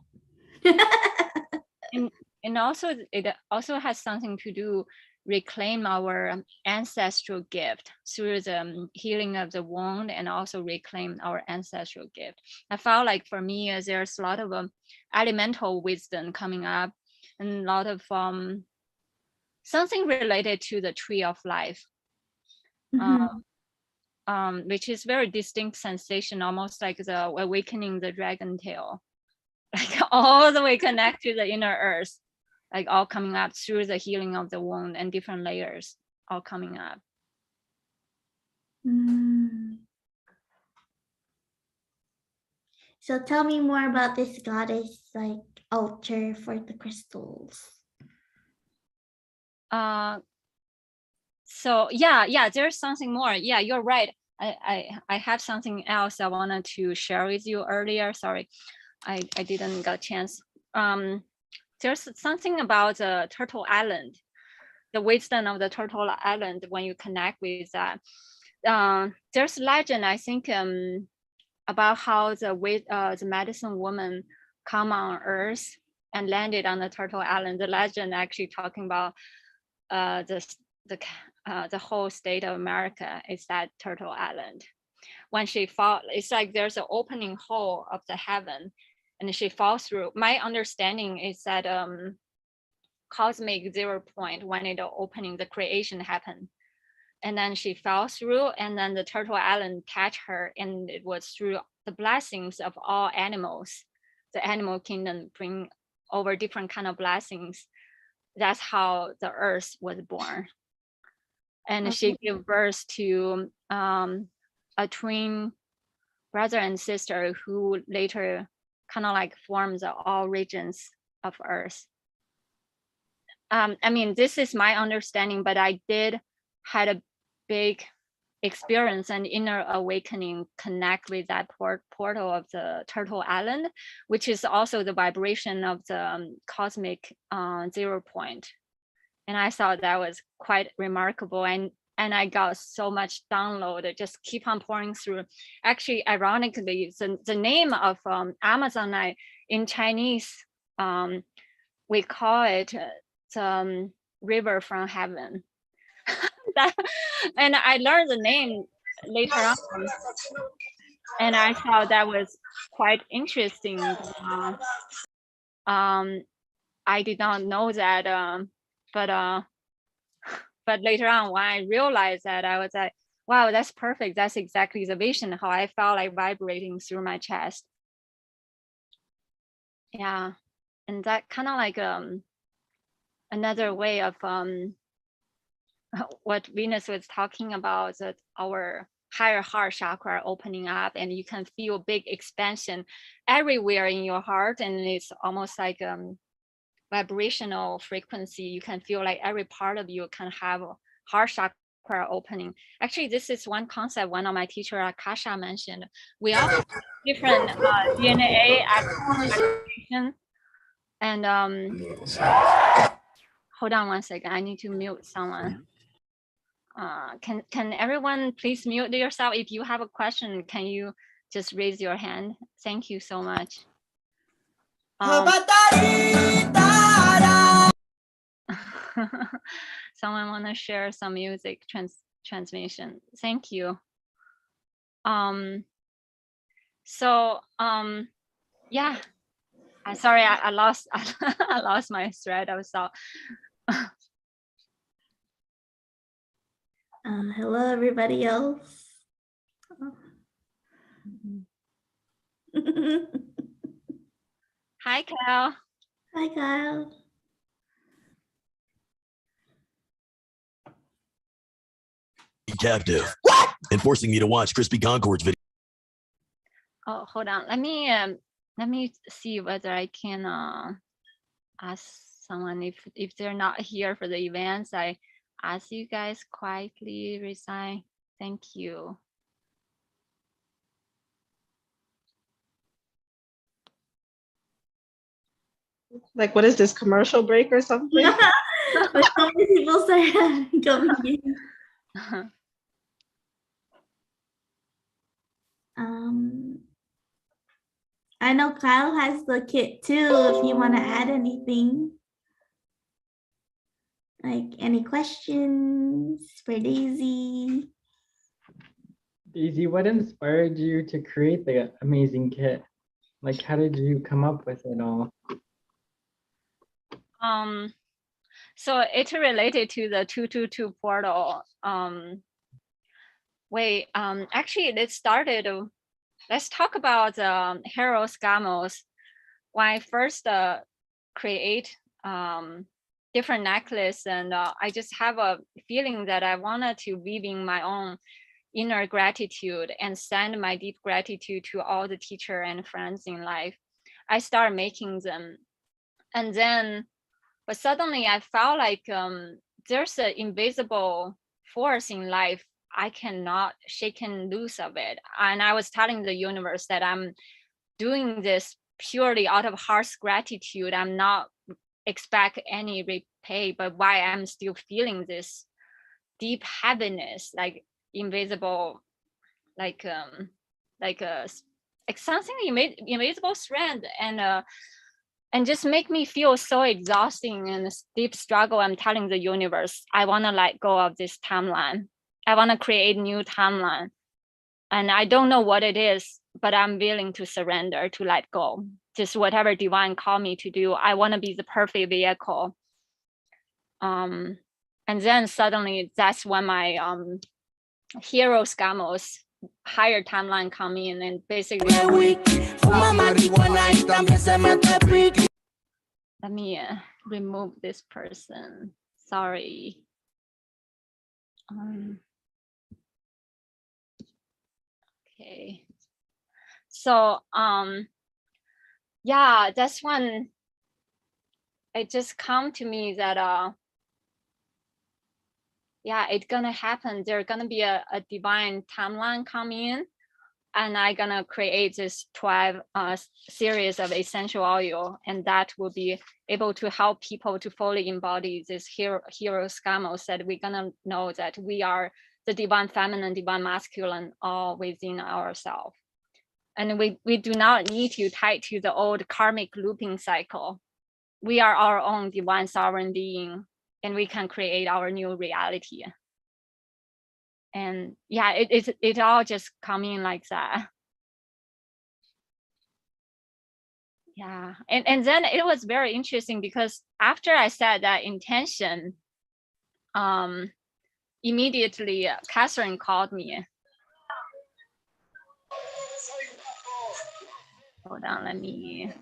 and also it also has something to do reclaim our ancestral gift through the healing of the wound, and also reclaim our ancestral gift. I felt like for me, there's a lot of elemental wisdom coming up, and a lot of something related to the tree of life, which is very distinct sensation, almost like the awakening the dragon tail, like all the way connect to the inner earth, like all coming up through the healing of the wound and different layers all coming up. So tell me more about this goddess like altar for the crystals. So yeah, there's something more. Yeah, you're right. I have something else I wanted to share with you earlier. Sorry, I didn't get a chance. There's something about the Turtle Island, the wisdom of the Turtle Island when you connect with that. There's legend, I think, about how the medicine woman come on Earth and landed on the Turtle Island. The legend actually talking about the whole state of America is that Turtle Island. When she fall, it's like there's an opening hole of the heaven, and she falls through. My understanding is that cosmic 0 point, when it opening, the creation happened, and then she fell through, and then the Turtle Island catch her, and it was through the blessings of all animals. The animal kingdom bring over different kind of blessings. That's how the earth was born. And she gave birth to a twin brother and sister who later kind of like formed the all regions of earth. I mean, this is my understanding, but I did had a big experience and inner awakening connect with that portal of the Turtle Island, which is also the vibration of the cosmic 0 point. And I thought that was quite remarkable. And I got so much download, it just keep on pouring through. Actually, ironically, the name of Amazonite in Chinese, we call it the river from heaven. And I learned the name later on, and I thought that was quite interesting. I did not know that, but later on when I realized that, I was like, wow, that's perfect. That's exactly the vision, how I felt like vibrating through my chest. Yeah, and that kind of like another way of what Venus was talking about, that our higher heart chakra opening up, and you can feel big expansion everywhere in your heart, and it's almost like vibrational frequency. You can feel like every part of you can have a heart chakra opening. Actually, this is one concept one of my teacher Akasha mentioned. We all have different DNA activation, and hold on one second, I need to mute someone. Can everyone please mute yourself? If you have a question, can you just raise your hand? Thank you so much. Someone want to share some music transmission? Thank you. Yeah, I'm sorry, I lost I lost my thread. I was so Hello, everybody else. Hi, Kyle. Hi, Kyle. Captive. What? And forcing me to watch Crispy Concord's video. Oh, hold on. Let me see whether I can ask someone if they're not here for the events. I ask you guys quietly resign. Thank you. Like, what is this, commercial break or something? But so many people start coming in. I know Kyle has the kit too, if you want to add anything. Like any questions for Daisy? Daisy, what inspired you to create the amazing kit? Like, how did you come up with it all? So it's related to the 222 portal. Actually, it started. Let's talk about Heros Gamos. When I first create different necklace, and I just have a feeling that I wanted to weave in my own inner gratitude and send my deep gratitude to all the teacher and friends in life. I started making them, and then, but suddenly I felt like there's an invisible force in life I cannot shake and loose of it. And I was telling the universe that I'm doing this purely out of heart's gratitude. I'm not expect any repay, but why I'm still feeling this deep heaviness, like invisible, like a like something invisible strand, and just make me feel so exhausting and deep struggle. I'm telling the universe, I want to let go of this timeline. I want to create new timeline. And I don't know what it is, but I'm willing to surrender, to let go. Just whatever divine call me to do. I want to be the perfect vehicle. And then suddenly that's when my Heros Gamos higher timeline come in, and basically let me remove this person. Sorry. Okay. So yeah, that's when it just come to me that yeah, it's gonna happen. There's gonna be a divine timeline coming in, and I'm gonna create this 12 series of essential oil, and that will be able to help people to fully embody this Heros Gamos, that we're gonna know that we are the divine feminine, divine masculine, all within ourselves. And we do not need to tie to the old karmic looping cycle. We are our own divine sovereign being, and we can create our new reality. And yeah, it all just coming like that. Yeah, and then it was very interesting because after I said that intention, immediately Catherine called me. Hold on, let me.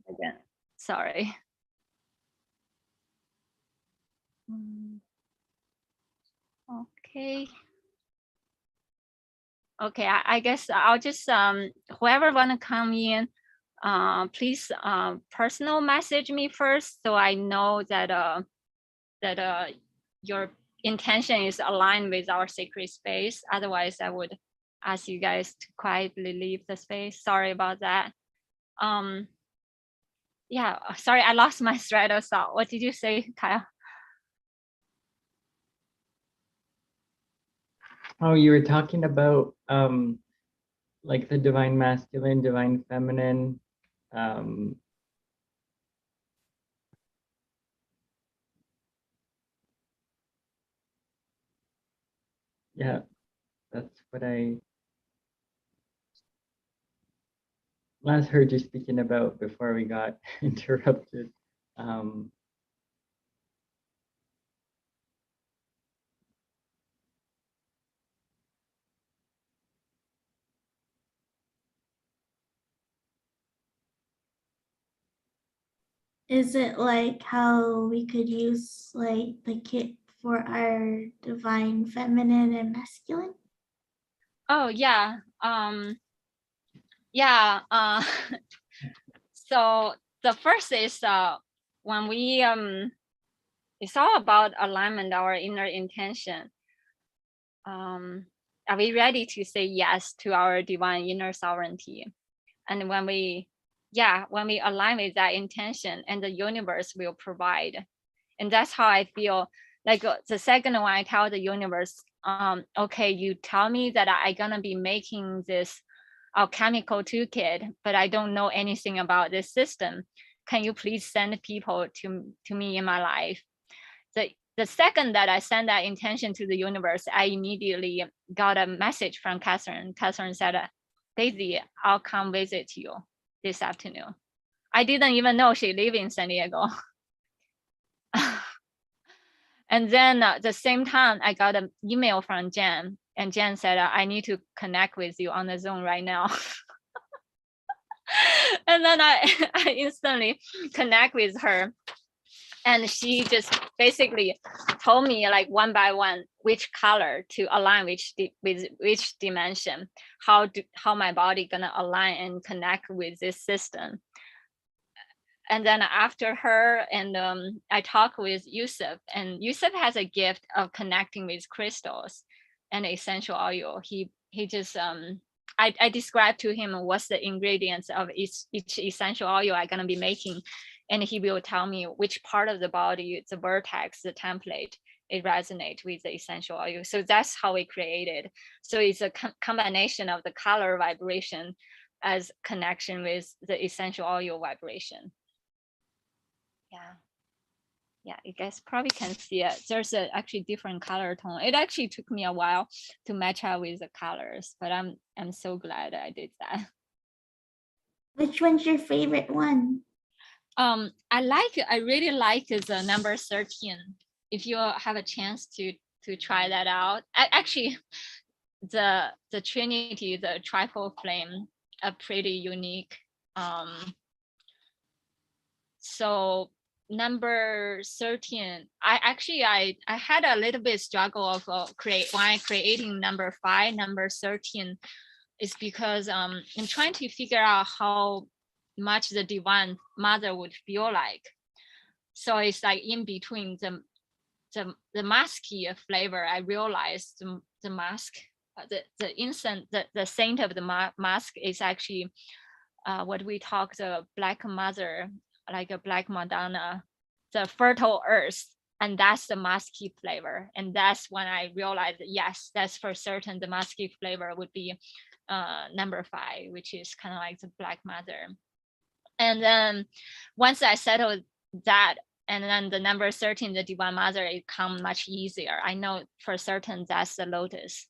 Again, sorry. Okay. Okay, I guess I'll just whoever wanna come in, please personal message me first, so I know that that your intention is aligned with our sacred space. Otherwise, I would ask you guys to quietly leave the space. Sorry about that. Yeah, sorry, I lost my thread of thought. What did you say, Kyle? Oh, you were talking about like the divine masculine, divine feminine. Yeah, that's what I last heard you speaking about before we got interrupted. Is it like how we could use like the kit for our divine feminine and masculine? Oh yeah. Yeah. So the first is when we it's all about alignment, our inner intention. Are we ready to say yes to our divine inner sovereignty? And when we align with that intention, and the universe will provide. And that's how I feel. Like the second one, I tell the universe, okay, you tell me that I'm gonna be making this alchemical toolkit, but I don't know anything about this system. Can you please send people to me in my life? The the second that I sent that intention to the universe, I immediately got a message from Catherine. Catherine said, Daisy, I'll come visit you this afternoon. I didn't even know she lived in San Diego. And then the same time, I got an email from Jen, and Jen said, I need to connect with you on the Zoom right now. And then I instantly connect with her. And she just basically told me like one by one which color to align with which dimension, how my body gonna align and connect with this system. And then after her, and I talked with Yusuf, and Yusuf has a gift of connecting with crystals and essential oil. He just I described to him what's the ingredients of each essential oil I'm gonna be making, and he will tell me which part of the body, the vertex, the template, it resonates with the essential oil. So that's how we created. So it's a combination of the color vibration as connection with the essential oil vibration. Yeah, you guys probably can see it. There's actually different color tone. It actually took me a while to match up with the colors, but I'm so glad I did that. Which one's your favorite one? I really like the number 13. If you have a chance to try that out. Actually, the Trinity, the triple flame, are pretty unique. So number 13, I had a little bit struggle of creating number 5, number 13 is because I'm trying to figure out how much the divine mother would feel like. So it's like in between the musky flavor. I realized the musk, the incense, the saint of the musk is actually what we talk the black mother, like a black Madonna, the fertile earth, and that's the musky flavor. And that's when I realized, yes, that's for certain the musky flavor would be number 5, which is kind of like the black mother. And then once I settled that, and then the number 13, the divine mother, it come much easier. I know for certain that's the lotus,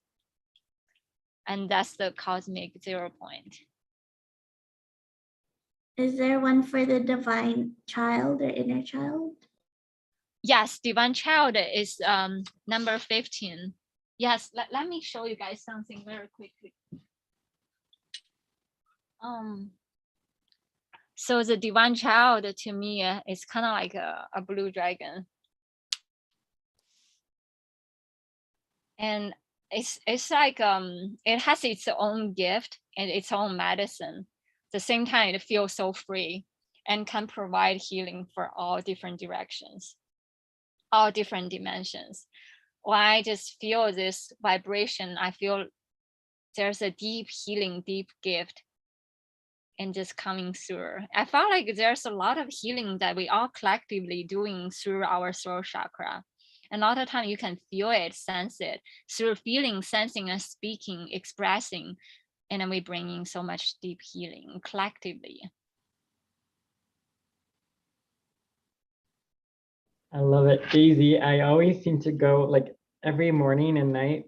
and that's the cosmic 0 point. Is there one for the divine child or inner child? Yes, divine child is number 15. Yes, let me show you guys something very quickly. So the divine child to me is kind of like a blue dragon. And it's like it has its own gift and its own medicine. At the same time, it feels so free and can provide healing for all different directions, all different dimensions. When I just feel this vibration, I feel there's a deep healing, deep gift and just coming through. I felt like there's a lot of healing that we all collectively doing through our throat chakra. And a lot of time you can feel it, sense it through feeling, sensing, and speaking, expressing, and then we bringing so much deep healing collectively. I love it, Daisy. I always seem to go like every morning and night.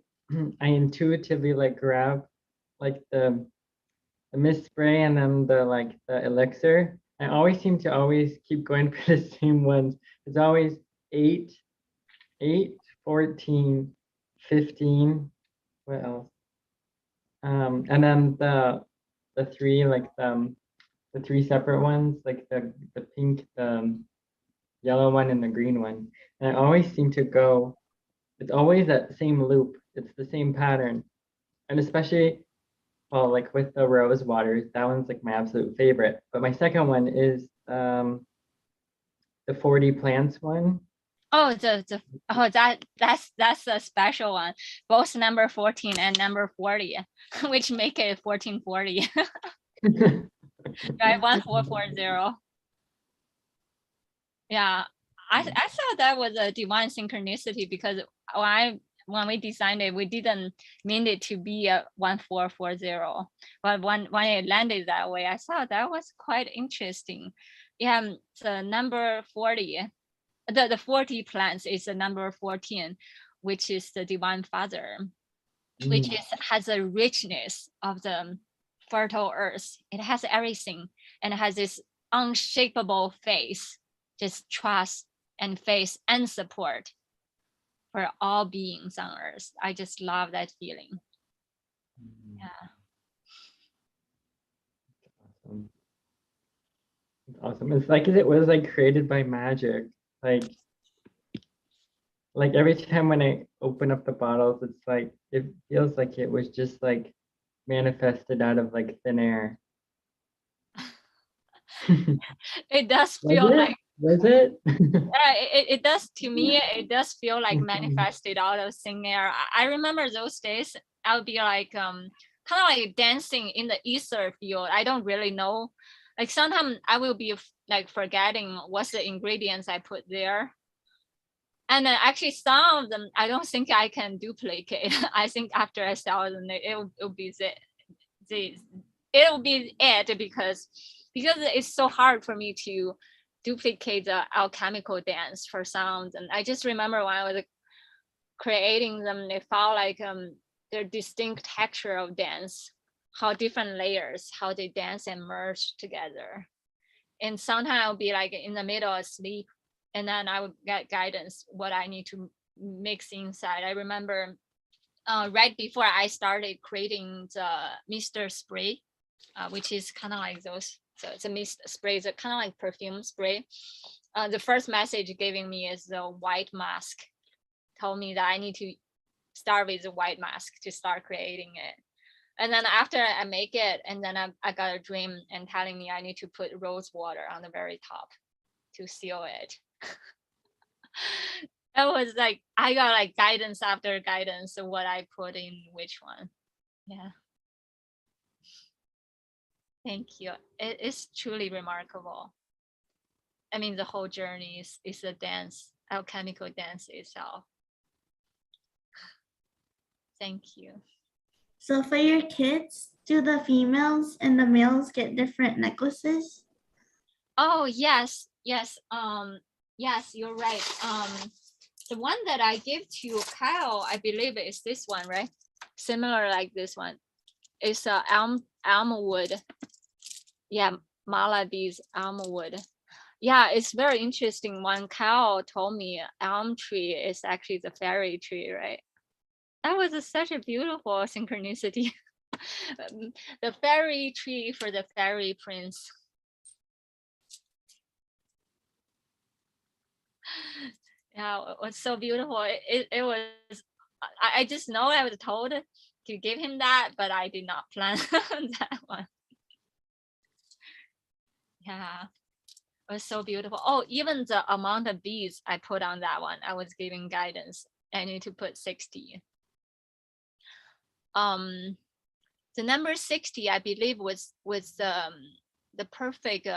I intuitively like grab like the mist spray and then the elixir. I always seem to always keep going for the same ones. It's always 8, 14, 15. What else? And then the 3 like the 3 separate ones, like the pink, the yellow one, and the green one. And I always seem to go. It's always that same loop. It's the same pattern, and especially, well, like with the rose waters, that one's like my absolute favorite. But my second one is the 40 plants one. Oh, that's a special one. Both number 14 and number 40, which make it 1440. Right, 1440. Yeah, I thought that was a divine synchronicity because when we designed it, we didn't mean it to be a 1440. But when it landed that way, I thought that was quite interesting. Yeah, the number 40 the 40 plants is the number 14, which is the divine father, which has a richness of the fertile earth. It has everything, and it has this unshakable face, just trust and faith and support for all beings on earth. I just love that feeling. Yeah. Awesome. It's awesome. It's like it was like created by magic. Like every time when I open up the bottles, it's like it feels like it was just like manifested out of like thin air. It does feel like, was it? it does to me, it does feel like manifested out of thin air. I remember those days I would be like kind of like dancing in the ether field. I don't really know, like sometimes I will be like forgetting what's the ingredients I put there, and then actually some of them I don't think I can duplicate. I think after I sell them, it'll be it'll be it, because it's so hard for me to duplicate the alchemical dance for sounds. And I just remember when I was creating them, it felt like their distinct texture of dance, how different layers, how they dance and merge together. And sometimes I'll be like in the middle of sleep, and then I would get guidance what I need to mix inside. I remember right before I started creating the Mr. Spray, which is kind of like those, so it's a mist spray, it's kind of like perfume spray. The first message giving me is the white mask, told me that I need to start with the white mask to start creating it. And then after I make it, and then I got a dream and telling me I need to put rose water on the very top to seal it. It was like I got like guidance after guidance of what I put in which one. Yeah. Thank you. It is truly remarkable. I mean, the whole journey is a dance, alchemical dance itself. Thank you. So for your kids, do the females and the males get different necklaces? Oh, yes. Yes, you're right. The one that I give to Kyle, I believe is this one, right? Similar like this one. It's a elm wood. Yeah, mala beads, elm wood. Yeah, it's very interesting. When Kyle told me elm tree is actually the fairy tree, right? That was such a beautiful synchronicity. The fairy tree for the fairy prince. Yeah, it was so beautiful. It was, I just know I was told to give him that, but I did not plan that one. Yeah, it was so beautiful. Oh, even the amount of beads I put on that one, I was giving guidance. I need to put 60. The number 60, I believe, was the perfect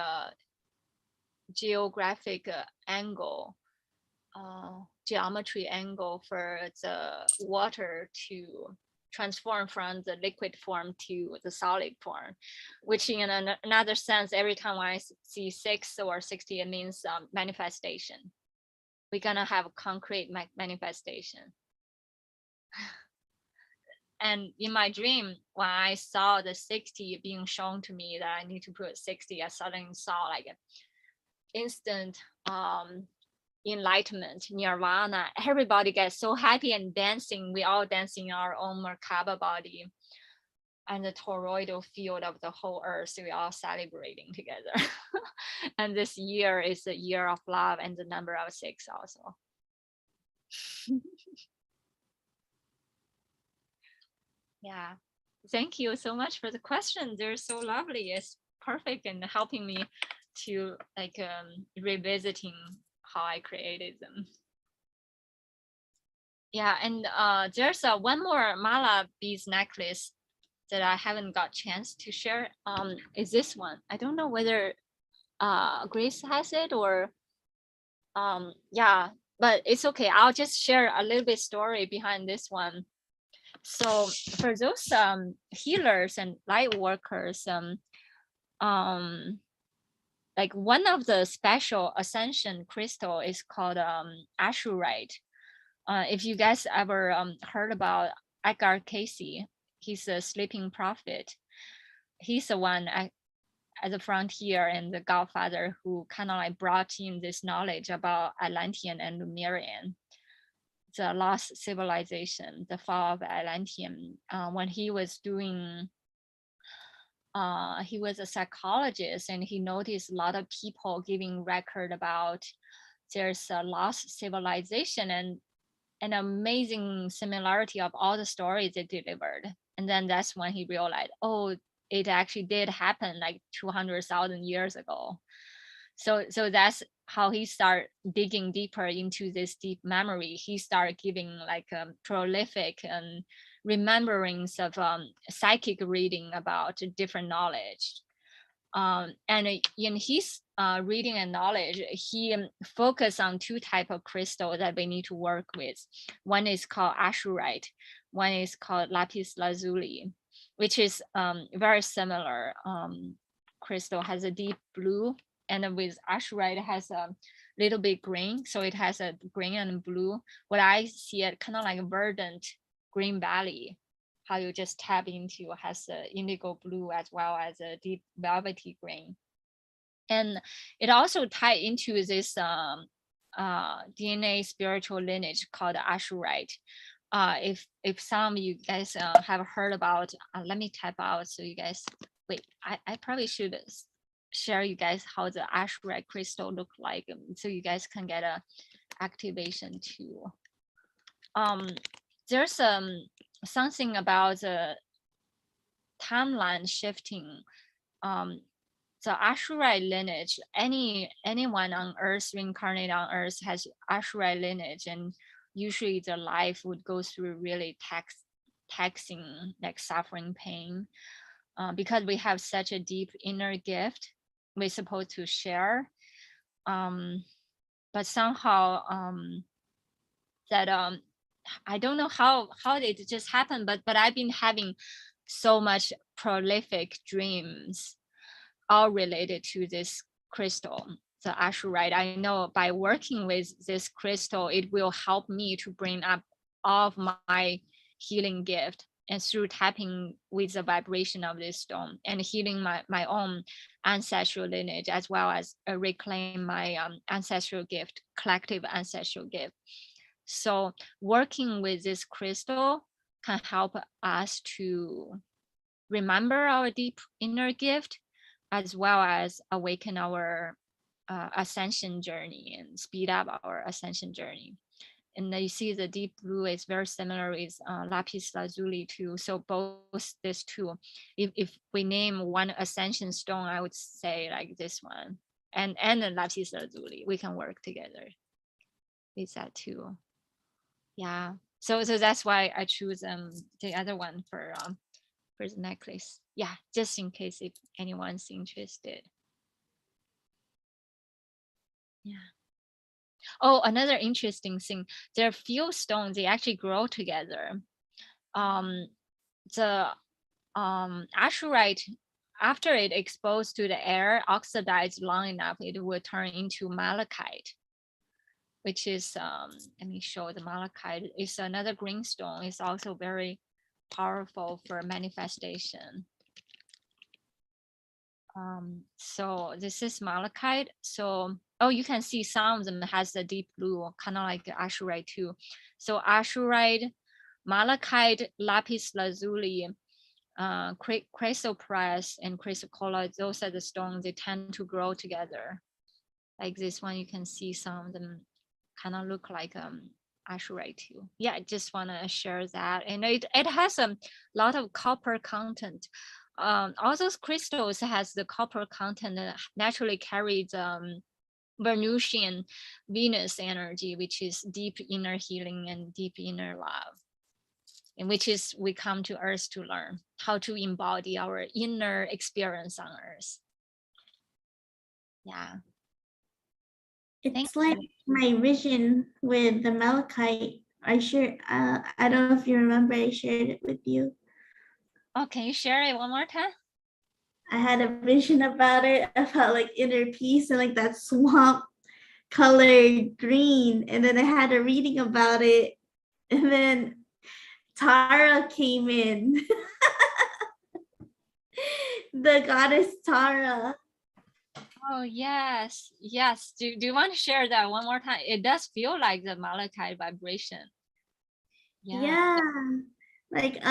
geographic angle, geometry angle for the water to transform from the liquid form to the solid form, which in another sense, every time I see 6 or 60, it means manifestation. We're gonna have a concrete manifestation. And in my dream, when I saw the 60 being shown to me that I need to put 60, I suddenly saw like an instant enlightenment, nirvana. Everybody gets so happy and dancing. We all dance in our own Merkaba body, and the toroidal field of the whole earth. We all celebrating together. And this year is the year of love and the number of 6 also. Yeah, thank you so much for the question. They're so lovely. It's perfect in helping me to like revisiting how I created them. Yeah, and there's one more mala beads necklace that I haven't got chance to share. Is this one? I don't know whether Grace has it or yeah, but it's okay. I'll just share a little bit story behind this one. So for those healers and light workers, like one of the special ascension crystal is called azurite. If you guys ever heard about Edgar Casey, he's a sleeping prophet. He's the one at the frontier and the godfather who kind of like brought in this knowledge about Atlantean and Lemurian, the lost civilization, the fall of Atlantean. When he was doing, he was a psychologist, and he noticed a lot of people giving record about there's a lost civilization and an amazing similarity of all the stories they delivered. And then that's when he realized, oh, it actually did happen like 200,000 years ago. So that's how he started digging deeper into this deep memory. He started giving like prolific and rememberings of psychic reading about different knowledge. And in his reading and knowledge, he focused on two types of crystal that we need to work with. One is called azurite, one is called lapis lazuli, which is very similar. Crystal has a deep blue, and with azurite it has a little bit green, so it has a green and blue. What I see it kind of like a verdant green valley, how you just tap into, has a indigo blue as well as a deep velvety green. And it also ties into this DNA spiritual lineage called azurite. If some of you guys have heard about, let me type out so you guys, wait, I probably should share you guys how the azurite crystal look like, so you guys can get a activation too. There's something about the timeline shifting. The azurite lineage, anyone on Earth reincarnated on Earth has azurite lineage, and usually their life would go through really taxing, like suffering, pain, because we have such a deep inner gift we're supposed to share. But somehow that I don't know how it just happened, but I've been having so much prolific dreams, all related to this crystal, the azurite. I know by working with this crystal, it will help me to bring up all of my healing gift, and through tapping with the vibration of this stone and healing my own ancestral lineage, as well as reclaim my ancestral gift, collective ancestral gift. So working with this crystal can help us to remember our deep inner gift, as well as awaken our ascension journey and speed up our ascension journey. And you see the deep blue is very similar with lapis lazuli too. So both these two, if we name one ascension stone, I would say like this one and the lapis lazuli, we can work together with that too. Yeah. So that's why I choose the other one for the necklace. Yeah, just in case if anyone's interested. Yeah. Oh, another interesting thing, there are few stones, they actually grow together. The azurite, after it exposed to the air, oxidized long enough, it will turn into malachite, which is, let me show the malachite. It's another green stone. It's also very powerful for manifestation. So this is malachite. So, oh, you can see some of them has the deep blue, kind of like azurite too. So azurite, malachite, lapis lazuli, chrysoprase, and chrysocolla, those are the stones, they tend to grow together. Like this one, you can see some of them kind of look like azurite too. Yeah, I just want to share that. And it has a lot of copper content. All those crystals has the copper content that naturally carries Venusian Venus energy, which is deep inner healing and deep inner love, and which is we come to Earth to learn how to embody our inner experience on Earth. Yeah. It's like my vision with the malachite. I don't know if you remember, I shared it with you. Oh, can you share it one more time? I had a vision about it, about like inner peace and like that swamp colored green. And then I had a reading about it. And then Tara came in. The goddess Tara. Oh, yes. Yes. Do you want to share that one more time? It does feel like the malachite vibration. Yeah. Like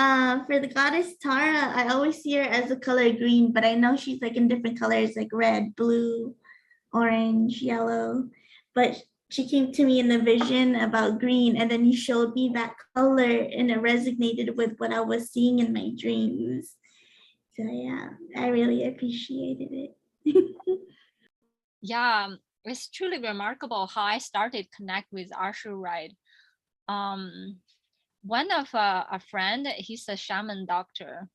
for the goddess Tara, I always see her as the color green, but I know she's like in different colors like red, blue, orange, yellow. But she came to me in the vision about green, and then you showed me that color and it resonated with what I was seeing in my dreams. So yeah, I really appreciated it. Yeah, it's truly remarkable how I started connect with Ashu Ride. One of a friend, he's a shaman doctor.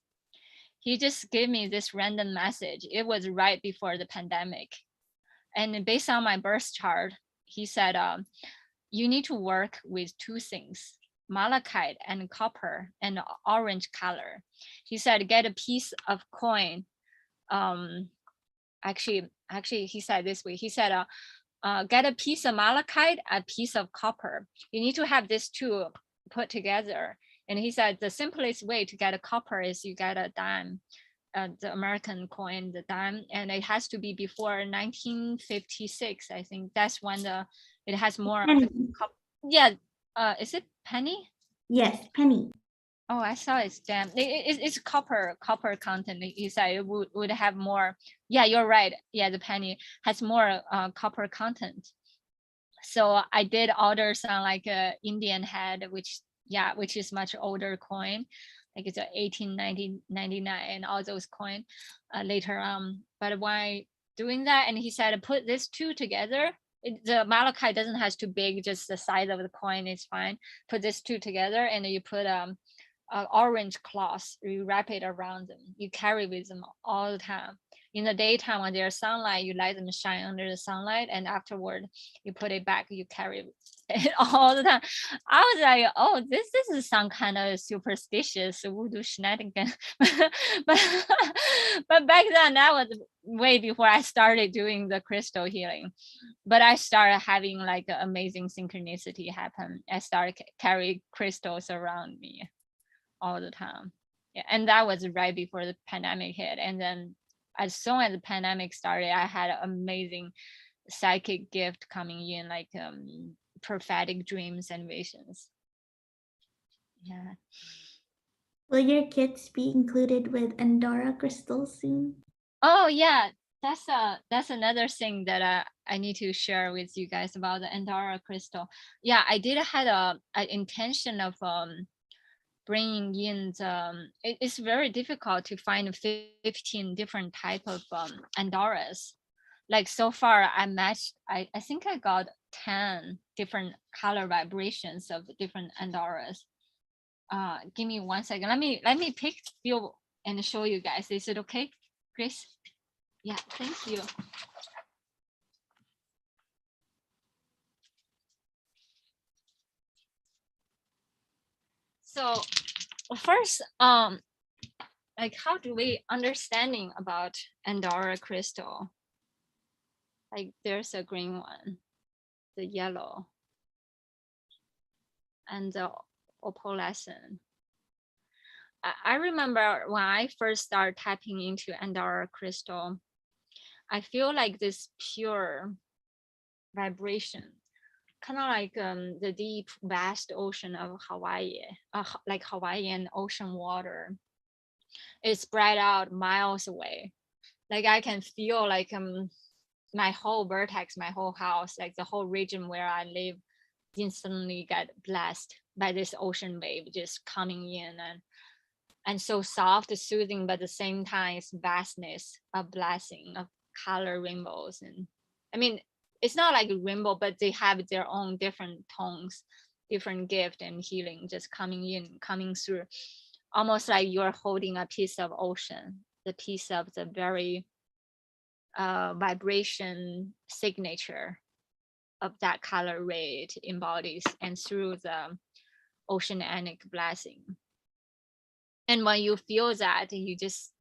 He just gave me this random message. It was right before the pandemic. And based on my birth chart, he said, you need to work with two things, malachite and copper and orange color. He said, get a piece of coin. Actually, he said this way. He said, get a piece of malachite, a piece of copper. You need to have these two put together. And he said the simplest way to get a copper is you get a dime, the American coin, the dime, and it has to be before 1956. I think that's when it has more. Penny. Yeah, is it penny? Yes, penny. Oh, I saw it's gem. It's copper content. You said it would have more. Yeah, you're right. Yeah, the penny has more copper content. So I did order some like Indian head, which is much older coin, like it's a 1899 and all those coin later on. But when doing that, and he said put these two together. The malachite doesn't have to big, just the size of the coin is fine. Put these two together, and you put orange cloth, you wrap it around them. You carry with them all the time. In the daytime, when there's sunlight, you let them shine under the sunlight, and afterward, you put it back. You carry it all the time. I was like, oh, this is some kind of superstitious voodoo shenanigan. but back then, that was way before I started doing the crystal healing. But I started having like amazing synchronicity happen. I started carry crystals around me all the time. Yeah, and that was right before the pandemic hit. And then as soon as the pandemic started, I had an amazing psychic gift coming in, like prophetic dreams and visions. Yeah. Will your kits be included with Andorra crystals soon? Oh yeah, that's another thing that I need to share with you guys about the Andorra crystal. Yeah, I did had an intention of bringing in it's very difficult to find 15 different type of Andorras. Like so far I matched, I think I got 10 different color vibrations of different Andorras. Give me 1 second. Let me pick few and show you guys. Is it okay, Grace? Yeah, thank you. So first, like how do we understanding about Andorra crystal? Like there's a green one, the yellow, and the opalescent. I remember when I first started tapping into Andorra crystal, I feel like this pure vibration, kind of like the deep, vast ocean of Hawaii, like Hawaiian ocean water. It's spread out miles away. Like I can feel like my whole vertex, my whole house, like the whole region where I live, instantly get blessed by this ocean wave just coming in and so soft, soothing, but at the same time, it's vastness of blessing of color rainbows. And I mean, it's not like a rainbow, but they have their own different tones, different gift and healing just coming in, coming through, almost like you're holding a piece of ocean, the piece of the very vibration signature of that color ray it embodies, and through the oceanic blessing. And when you feel that, you just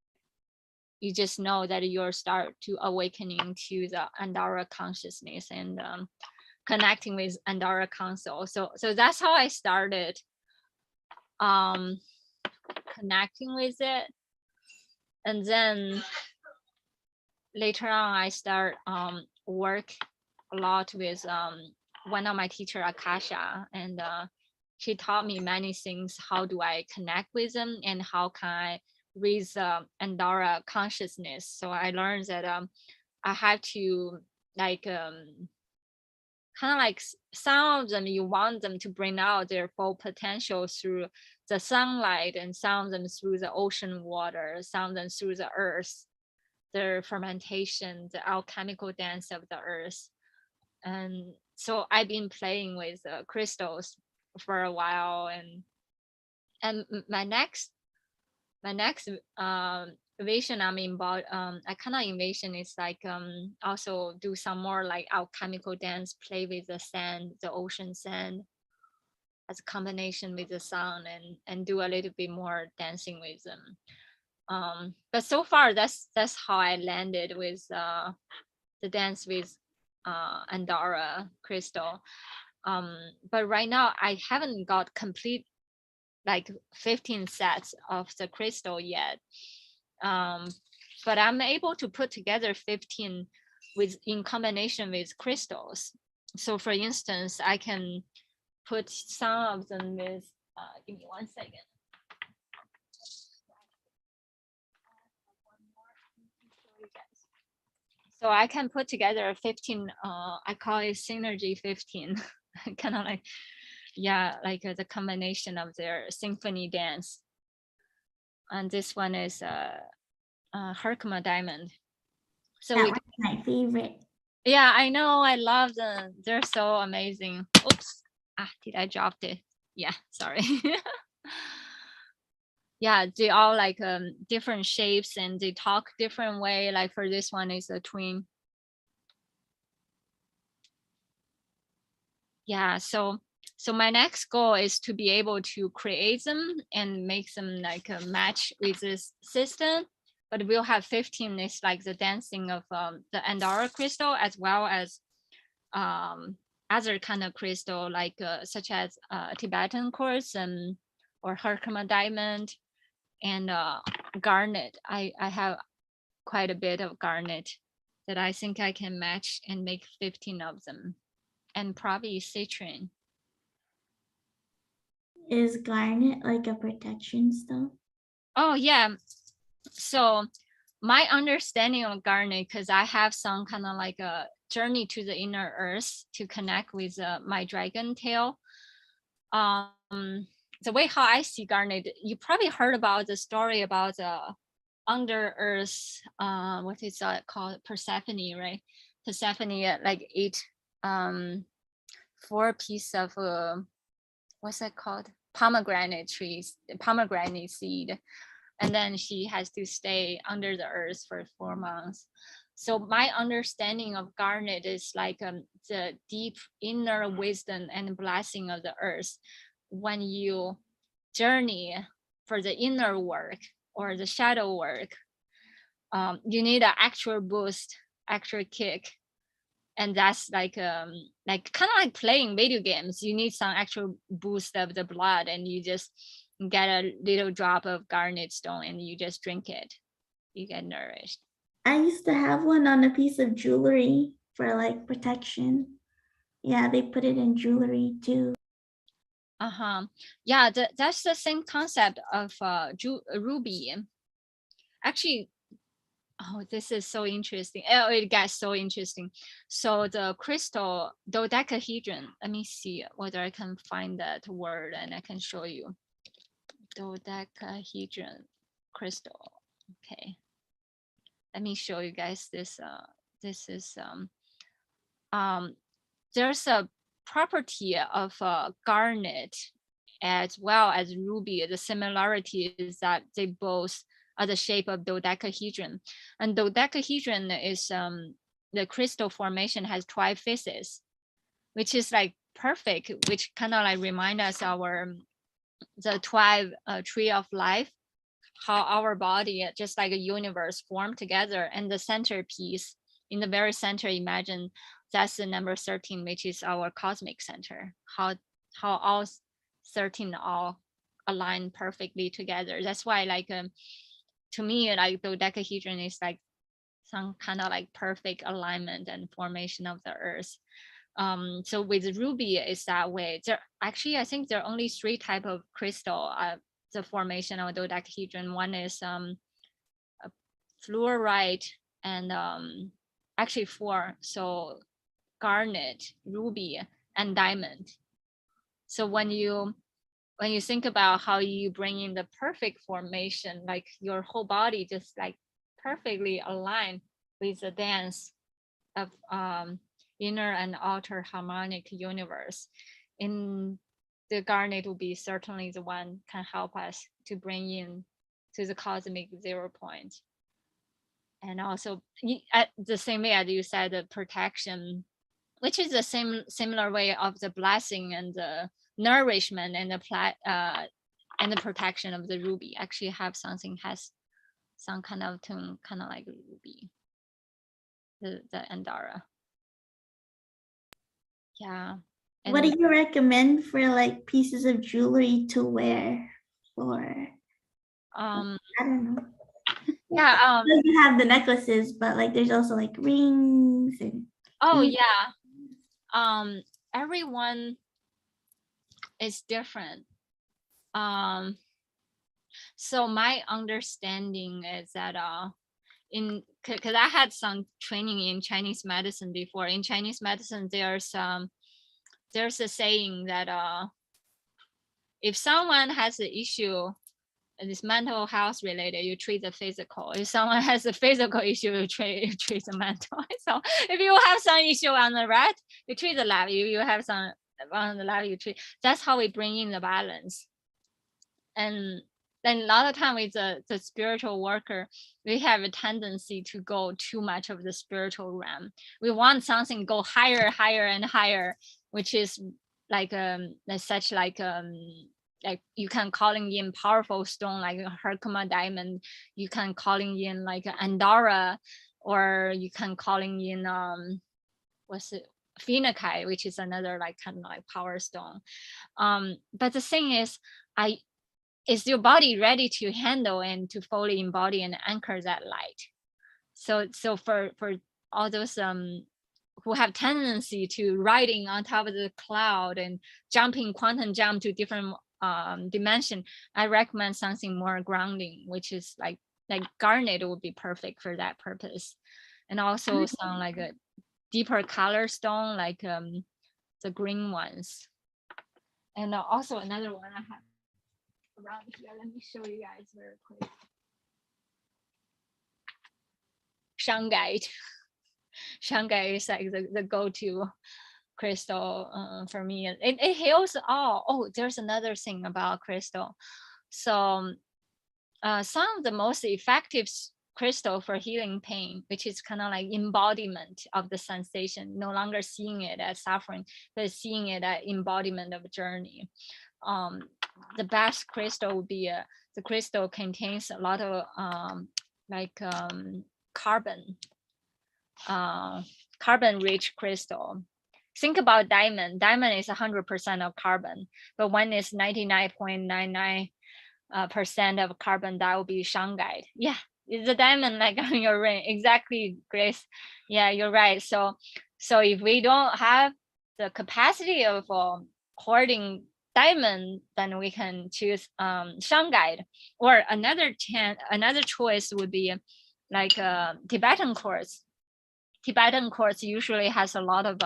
you just know that you'll start to awakening to the Andara consciousness and connecting with Andara council. So that's how I started connecting with it. And then later on I start work a lot with one of my teacher, Akasha, and she taught me many things. How do I connect with them, and how can I raise Andara consciousness? So I learned that I have to like kind of like some of them you want them to bring out their full potential through the sunlight, and some of them through the ocean water, some of them through the earth, their fermentation, the alchemical dance of the earth. And so I've been playing with crystals for a while, and my next vision I'm involved, I kind of envision is like also do some more like alchemical dance, play with the sand, the ocean sand, as a combination with the sun, and do a little bit more dancing with them. But so far that's how I landed with the dance with Andara crystal. But right now I haven't got complete like 15 sets of the crystal yet. But I'm able to put together 15 in combination with crystals. So for instance, I can put some of them with, give me 1 second. So I can put together 15, I call it synergy 15, kind of like, yeah, like the combination of their symphony dance. And this one is Herkimer diamond. So That was my favorite. yeah, I know, I love them. They're so amazing. Oops, did I drop it? Yeah, sorry. Yeah, they all like different shapes, and they talk different way. Like for this one is a twin. Yeah, so my next goal is to be able to create them and make them like a match with this system. But we'll have 15 is like the dancing of the Andara crystal, as well as other kind of crystal, like such as Tibetan quartz or Herkimer diamond, and garnet. I have quite a bit of garnet that I think I can match and make 15 of them, and probably citrine. Is garnet like a protection stone? Oh yeah. So my understanding of garnet, because I have some kind of like a journey to the inner earth to connect with my dragon tail. The way how I see garnet, you probably heard about the story about the under earth, what is that called, Persephone, right? Persephone like ate 4 pieces of what's that called, pomegranate seed, and then she has to stay under the earth for 4 months. So my understanding of garnet is like the deep inner wisdom and blessing of the earth. When you journey for the inner work or the shadow work, you need an actual boost, actual kick. And that's like kind of like playing video games. You need some actual boost of the blood, and you just get a little drop of garnet stone and you just drink it. You get nourished. I used to have one on a piece of jewelry for like protection. Yeah, they put it in jewelry too. Yeah, that's the same concept of ruby. Actually, oh, this is so interesting. Oh, it gets so interesting. So the crystal dodecahedron, let me see whether I can find that word and I can show you. Dodecahedron crystal. Okay, let me show you guys this. This is there's a property of garnet as well as ruby. The similarity is that they both are the shape of dodecahedron, and dodecahedron is the crystal formation has 12 faces, which is like perfect, which kind of like remind us the 12 tree of life. how our body, just like a universe, formed together, and the centerpiece in the very center, imagine that's the number 13, which is our cosmic center. How all 13 all align perfectly together. That's why, like, to me, like the dodecahedron is like some kind of like perfect alignment and formation of the earth. So with ruby, it's that way. There actually, I think there are only 3 type of crystal, the formation of dodecahedron. One is fluorite, and actually 4. So garnet, ruby, and diamond. So when you think about how you bring in the perfect formation, like your whole body just like perfectly aligned with the dance of inner and outer harmonic universe, in the garnet will be certainly the one can help us to bring in to the cosmic 0 point. And also at the same way as you said, the protection, which is the similar way of the blessing and the nourishment and the protection of the ruby, actually have something, has some kind of tone, kind of like ruby, the Andara. Yeah. What do you recommend for like pieces of jewelry to wear? Or I don't know. Yeah. You have the necklaces, but like there's also like rings and. Oh yeah. Everyone is different. So my understanding is that because I had some training in Chinese medicine before. In Chinese medicine, there's a saying that if someone has an issue, this mental health related, you treat the physical. If someone has a physical issue, you treat the mental. So if you have some issue on the right, you treat the left. If you have some on the left, you treat. That's how we bring in the balance. And then a lot of time with the spiritual worker, we have a tendency to go too much of the spiritual realm. We want something go higher, higher, and higher, which is like such like you can calling in powerful stone like Herkimer diamond, you can calling in like Andara, or you can calling in what's it, phenakite, which is another like kind of like power stone. But the thing is your body ready to handle and to fully embody and anchor that light? So for all those who have tendency to riding on top of the cloud and jumping quantum jump to different dimension, I recommend something more grounding, which is like garnet would be perfect for that purpose. And also some like a deeper color stone, like the green ones. And also another one I have around here, let me show you guys very quick. Shungite. Shungite is like the go-to crystal for me. It heals all. Oh, there's another thing about crystal. So some of the most effective crystal for healing pain, which is kind of like embodiment of the sensation, no longer seeing it as suffering, but seeing it as embodiment of a journey. The best crystal would be the crystal contains a lot of carbon rich crystal. Think about diamond. Diamond is 100% of carbon, but one is 99.99% of carbon. That will be shungite. Yeah, it's a diamond like on your ring. Exactly, Grace. Yeah, you're right. So if we don't have the capacity of hoarding diamond, then we can choose shungite. Or another choice would be like Tibetan quartz. Tibetan quartz usually has a lot of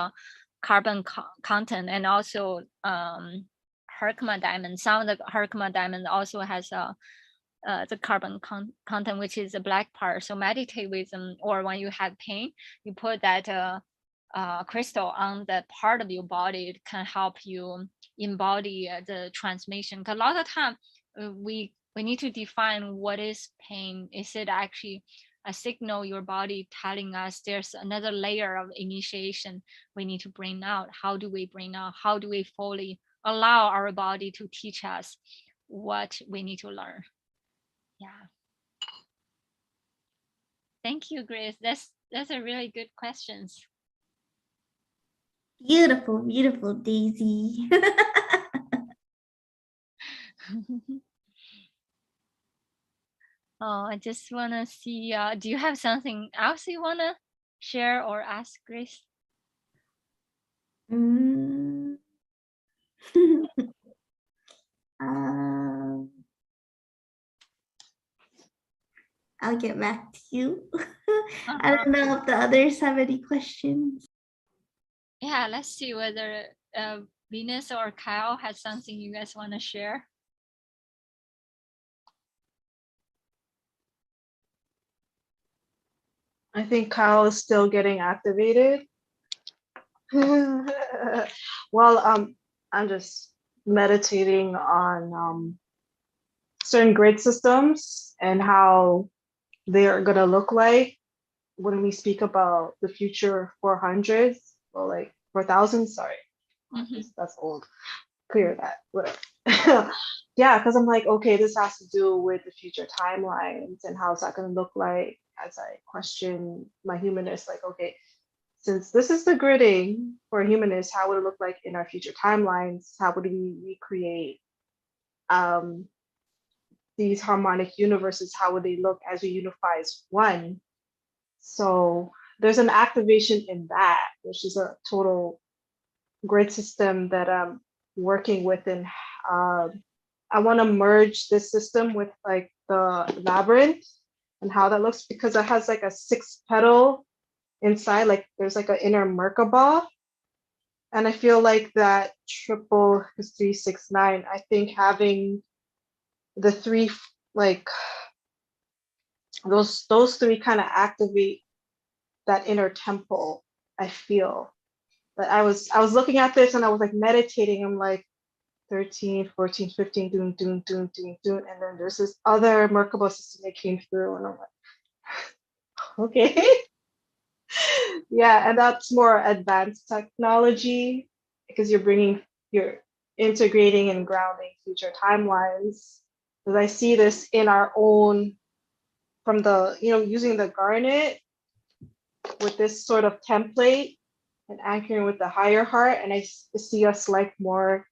carbon content, and also Herkimer diamond. Some of the Herkimer diamond also has the carbon content, which is the black part. So meditate with them, or when you have pain, you put that crystal on the part of your body. It can help you embody the transmission. Because a lot of time we need to define what is pain. Is it actually a signal your body telling us there's another layer of initiation we need to bring out? How do we bring out? How do we fully allow our body to teach us what we need to learn? Yeah. Thank you, Grace. That's a really good questions. Beautiful, beautiful, Daisy. Oh, I just wanna see. Do you have something else you wanna share or ask, Grace? Mm. Um, I'll get back to you. I don't know if the others have any questions. Yeah, let's see whether Venus or Kyle has something you guys want to share. I think Kyle is still getting activated. Well, I'm just meditating on certain grid systems and how they are gonna look like when we speak about the future 400s or like 4,000. Sorry, that's old. Clear that. Whatever. Yeah, because I'm like, okay, this has to do with the future timelines and how's that gonna look like as I question my humanness. Like, okay, since this is the gridding for humanists, how would it look like in our future timelines? How would we recreate these harmonic universes? How would they look as we unify as one? So there's an activation in that, which is a total grid system that I'm working with. And I want to merge this system with like the labyrinth and how that looks, because it has like a 6 petal inside, like there's like an inner Merkaba. And I feel like that triple is 369. I think having the three, like those three kind of activate that inner temple. I feel. But I was looking at this and I was like meditating. I'm like 13, 14, 15, doing. And then there's this other Merkaba system that came through and I'm like, okay. Yeah, and that's more advanced technology because you're integrating and grounding future timelines. Because I see this in our own, from the, using the garnet with this sort of template and anchoring with the higher heart. And I see us like more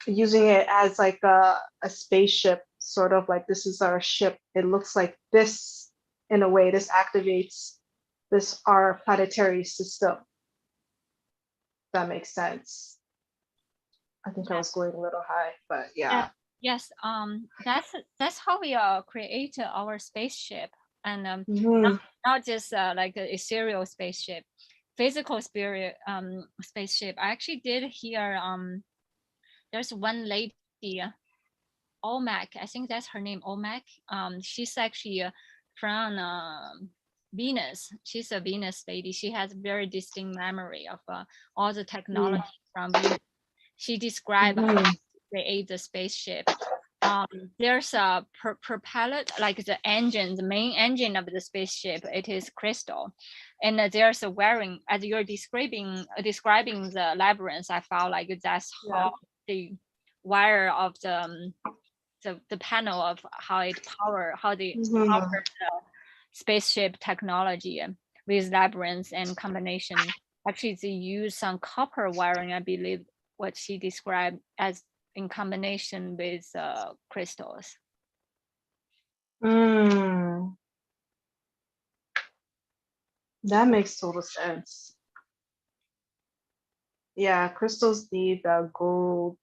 using it as like a spaceship, sort of like this is our ship. It looks like this in a way. This activates this our planetary system. That makes sense. I think I was going a little high, but yeah. Yes. That's how we create our spaceship, and Mhm. not just like a ethereal spaceship, physical spirit spaceship. I actually did hear there's one lady, Olmec. I think that's her name, Olmec. She's actually from Venus. She's a Venus lady. She has very distinct memory of all the technology from Venus. She described how to create the spaceship. There's a propeller, like the engine, the main engine of the spaceship. It is crystal, and there's a wiring. As you're describing the labyrinth, I felt like that's how the wire of the panel of how they power the spaceship technology with labyrinths and combination. Actually, they use some copper wiring, I believe, what she described as in combination with crystals. That makes total sense. Yeah, crystals need gold,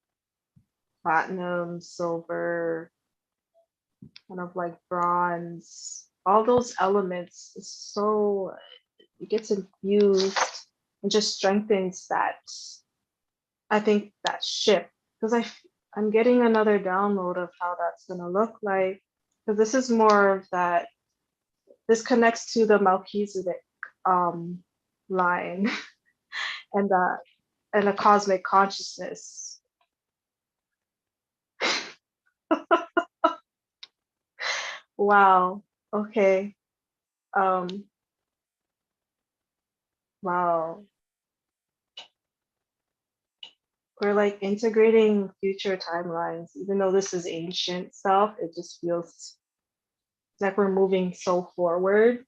platinum, silver, kind of like bronze, all those elements. It gets infused and just strengthens that. I think that ship, because I'm getting another download of how that's gonna look like. Because this is more of that. This connects to the Melchizedek line and the cosmic consciousness. Wow. Okay. Wow. we're like integrating future timelines. Even though this is ancient stuff, it just feels like we're moving so forward.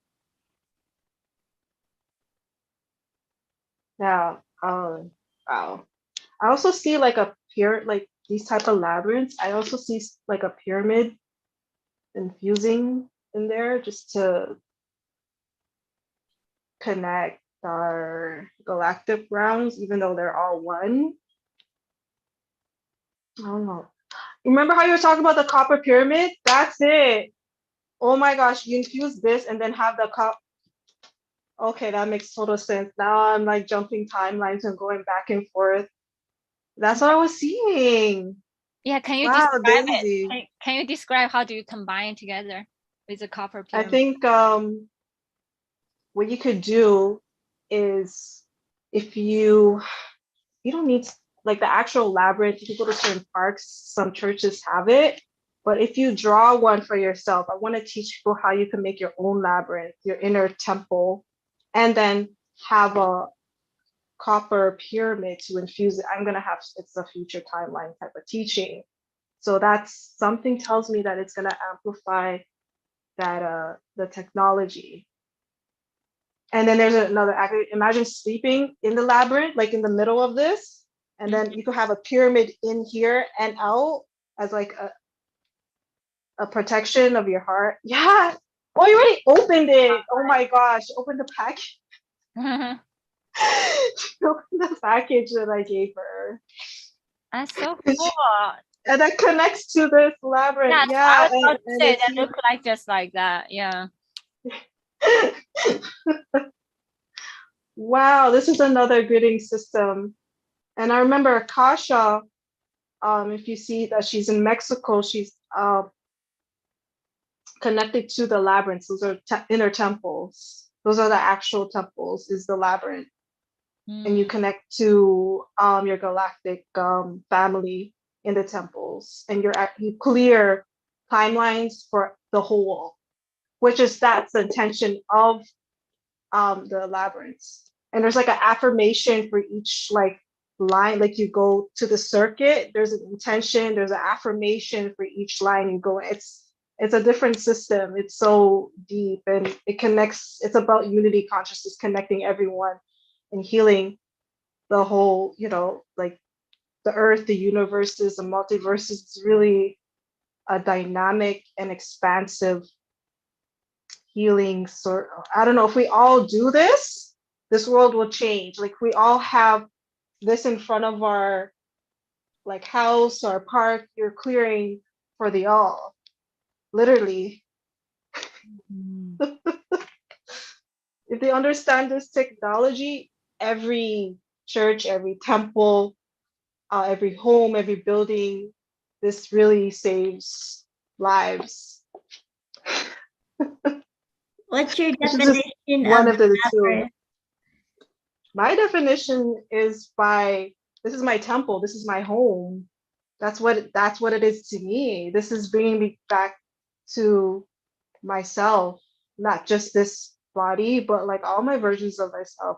Yeah. Wow. I also see like like these type of labyrinths. I also see like a pyramid infusing in there just to connect our galactic realms, even though they're all one. I don't know. Remember how you were talking about the copper pyramid? That's it. Oh my gosh, you infuse this and then have the cup. Okay, that makes total sense. Now I'm like jumping timelines and going back and forth. That's what I was seeing. Yeah, can you Wow, describe it? Daisy. Can you describe how do you combine together with the copper I pyramid? think what you could do is if you don't need like the actual labyrinth, you can go to certain parks, some churches have it. But if you draw one for yourself, I want to teach people how you can make your own labyrinth, your inner temple, and then have a copper pyramid to infuse it. I'm gonna have it's a future timeline type of teaching. So that's something tells me that it's gonna amplify that the technology. And then there's another imagine sleeping in the labyrinth, like in the middle of this, and then you could have a pyramid in here and out as like a protection of your heart. Yeah. Oh, you already opened it. Oh my gosh. Open the package. Open the package that I gave her. That's so cool. And that connects to this labyrinth. Yes, Yeah. I was about to say it's that looks like just like that. Yeah. Wow, this is another gridding system. And I remember Akasha, if you see that she's in Mexico, she's connected to the labyrinths. Those are inner temples. Those are the actual temples, is the labyrinth. And you connect to your galactic family in the temples. And you clear timelines for the whole, which is that's the intention of the labyrinths. And there's like an affirmation for each like line. Like you go to the circuit, there's an intention, there's an affirmation for each line you go. It's a different system. It's so deep and it connects. It's about unity consciousness, connecting everyone and healing the whole, like the earth, the universes, the multiverses. It's really a dynamic and expansive healing sort. I don't know if we all do this world will change. Like we all have this in front of our like house or park. You're clearing for the all, literally. If they understand this technology, every church, every temple, every home, every building, this really saves lives. What's your This is just definition one of of the two. labyrinth? My definition is this is my temple, this is my home. That's what it is to me. This is bringing me back to myself, not just this body, but like all my versions of myself.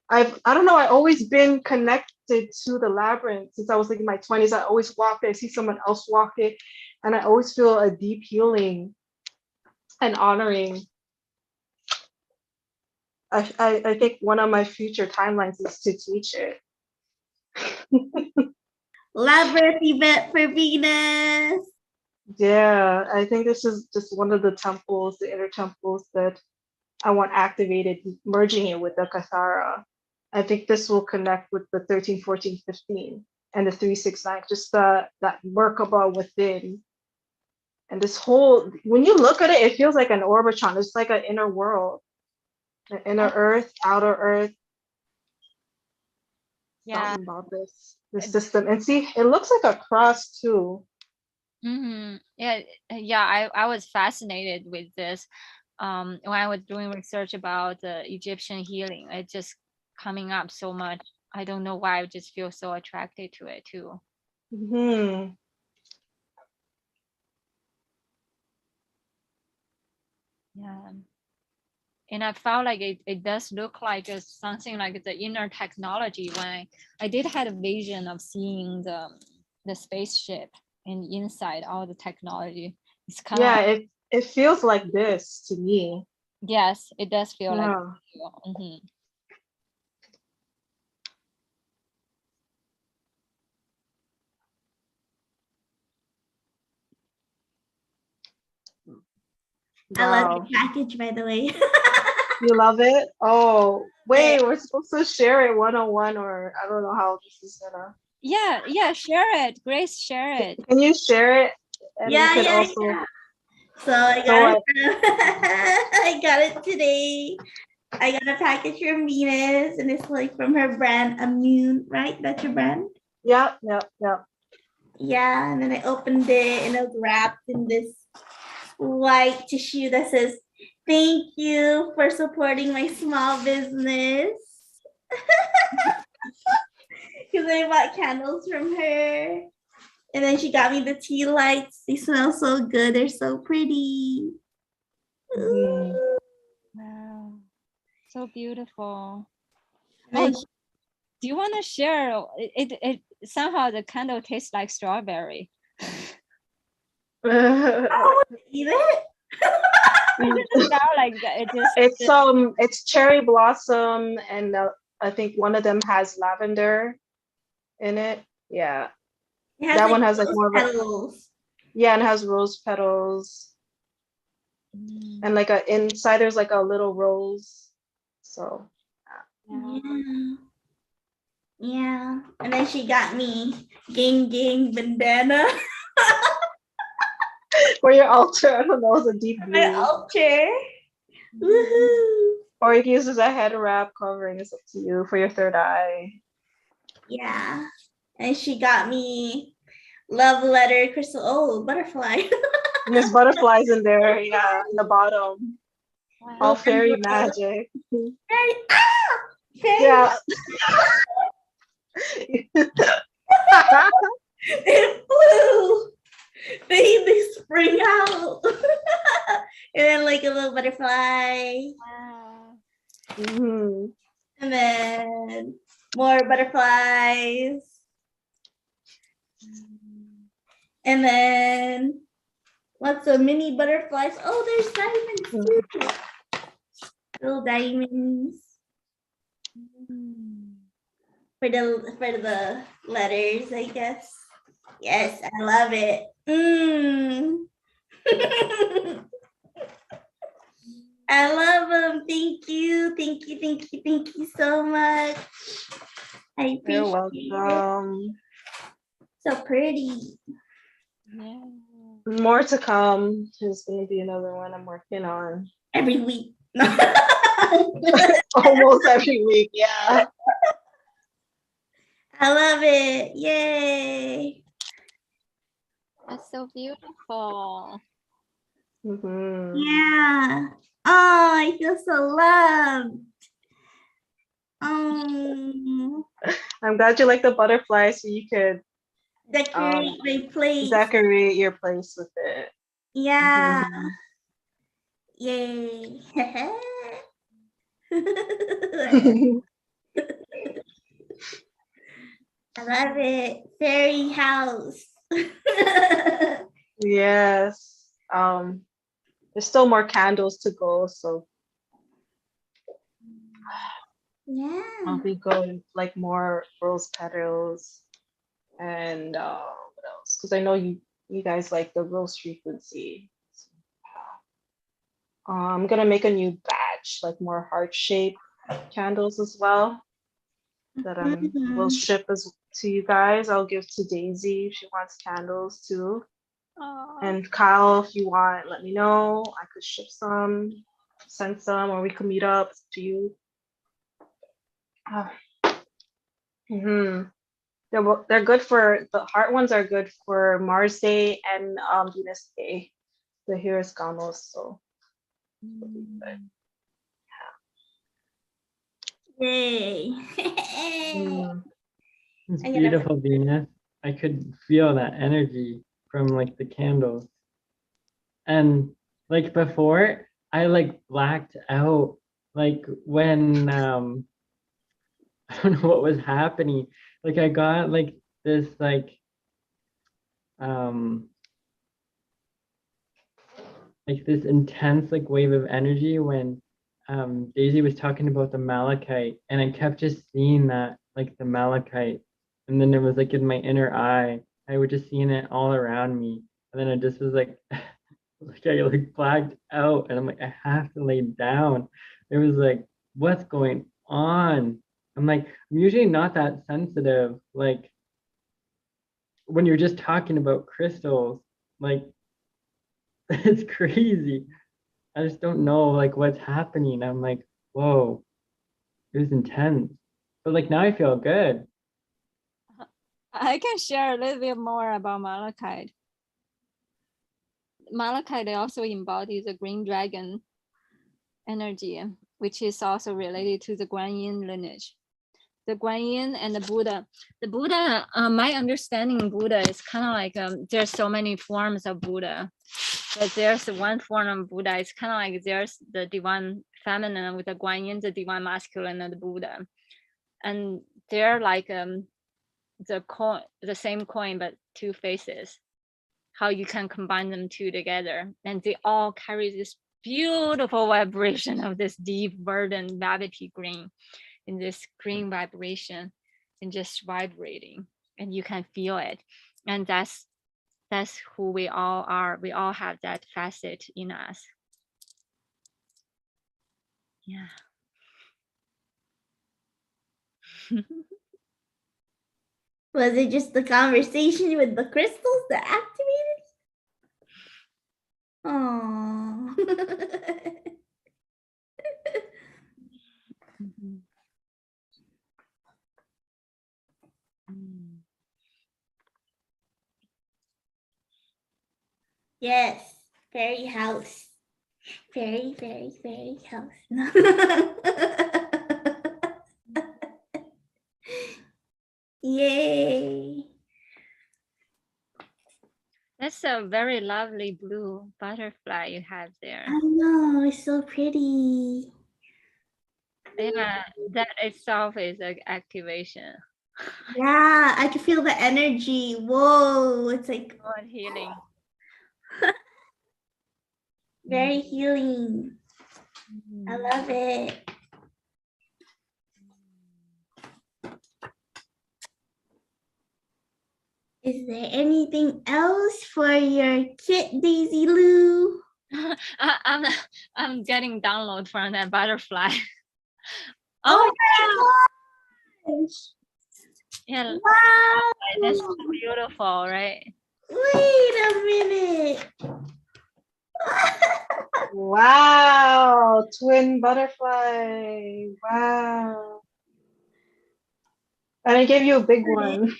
I don't know, I've always been connected to the labyrinth since I was like in my 20s. I always walk it, I see someone else walk it, and I always feel a deep healing and honoring. I think one of my future timelines is to teach it. Labyrinth event for Venus. Yeah, I think this is just one of the temples, the inner temples that I want activated, merging it with the Kathara. I think this will connect with the 13, 14, 15, and the 3, 6, 9, just that Merkaba within. And this whole, when you look at it, it feels like an orbitron. It's like an inner world, an inner earth, outer earth. Yeah. Something about this system. And see, it looks like a cross too. Yeah, I was fascinated with this when I was doing research about the Egyptian healing. It just coming up so much. I don't know why, I just feel so attracted to it too. Yeah, And I felt like it does look like something like the inner technology when I did had a vision of seeing the spaceship and inside all the technology. It's kind of Yeah, it feels like this to me. yes, it does feel like Yeah. mhm. I love Wow. your package, by the way. You love it? Oh, wait, we're supposed to share it one-on-one, or I don't know how this is gonna. Yeah, share it. Grace, share it. Can you share it? And Yeah, we could yeah, also. yeah. So I So got it. I got it today. I got a package from Venus, and it's like from her brand Immune, right? That's your brand. Yeah. Yeah, and then I opened it, and it was wrapped in this white tissue that says, "Thank you for supporting my small business." Because I bought candles from her. And then she got me the tea lights. They smell so good. They're so pretty. Mhm. Wow, so beautiful. And Oh, do you want to share? It somehow the candle tastes like strawberry. I want to eat it. It doesn't sound like that. It just It's cherry blossom, and I think one of them has lavender in it. Yeah, It has that like one has like rose more of a, petals. yeah, and it has rose petals, and like inside there's like a little rose. So Yeah. Yeah. And then she got me gang bandana for your altar, I don't know, it's a deep for my blue. altar. Woohoo. Or you can use it as a head wrap covering. It's up to you for your third eye. Yeah. And she got me love letter crystal. Oh, butterfly. There's butterflies in there, yeah, in the bottom. All fairy magic. Fairy. Ah! Fairy. Yeah. It flew. They spring out. And then like a little butterfly. wow. Mhm. And then more butterflies. And then lots of mini butterflies. Oh, there's diamonds too. Little diamonds for the letters, I guess. Yes, I love it. I love them. Thank you. Thank you. Thank you. Thank you so much. I You're appreciate it. welcome. So pretty. Yeah. More to come. There's gonna be another one I'm working on. Every week. Almost every week, yeah. I love it. Yay. That's so beautiful. Mhm. Yeah. Oh, I feel so loved. I'm glad you like the butterfly, so you could Decorate my place. decorate your place with it. Yeah. Mhm. Yay. I love it. Fairy house. Yes. There's still more candles to go, so Yeah. I'll be going like more rose petals and what else? Because I know you guys like the rose frequency. I'm gonna make a new batch, like more heart-shaped candles as well that will ship as to you guys. I'll give to Daisy if she wants candles too. And Kyle, if you want, let me know. I could ship some, send some, or we could meet up. It's up to you. They're good for the heart ones are good for Mars Day and Venus Day, the Hiroscamos. So Yay. It's I'm gonna- beautiful, Venus. I could feel that energy from like the candles. And like before, I like blacked out like when I don't know what was happening. Like I got like this like this intense like wave of energy when Daisy was talking about the malachite, and I kept just seeing that like the malachite, and then it was like in my inner eye. I was just seeing it all around me, and then I just was like, like I like blacked out, and I'm like, I have to lay down. It was like, what's going on? I'm like, I'm usually not that sensitive. Like when you're just talking about crystals, like it's crazy. I just don't know like what's happening. I'm like, whoa, it was intense. But like now I feel good. I can share a little bit more about malachite. Malachite also embodies the green dragon energy, which is also related to the Guanyin lineage. The Guanyin and the Buddha, my understanding Buddha is kind of like there's so many forms of Buddha, but there's one form of Buddha. It's kind of like there's the divine feminine with the Guanyin, the divine masculine, and the Buddha, and they're like the same coin but two faces. How you can combine them two together, and they all carry this beautiful vibration of this deep verdant velvety green, in this green vibration, and just vibrating, and you can feel it. And that's who we all are. We all have that facet in us. Yeah. Was it just the conversation with the crystals that activated? Oh. Yes, fairy house. Fairy, fairy, fairy house. Yay. That's a very lovely blue butterfly you have there. I know, it's so pretty. Yeah, that itself is an activation. Yeah, I can feel the energy. Whoa, it's like God healing. very healing. I love it. Is there anything else for your kit, Daisy Lou? I'm getting download from that butterfly. Oh my gosh! Yeah, Wow! that's so beautiful, right? Wait a minute. Wow, twin butterfly. Wow. And I gave you a big one.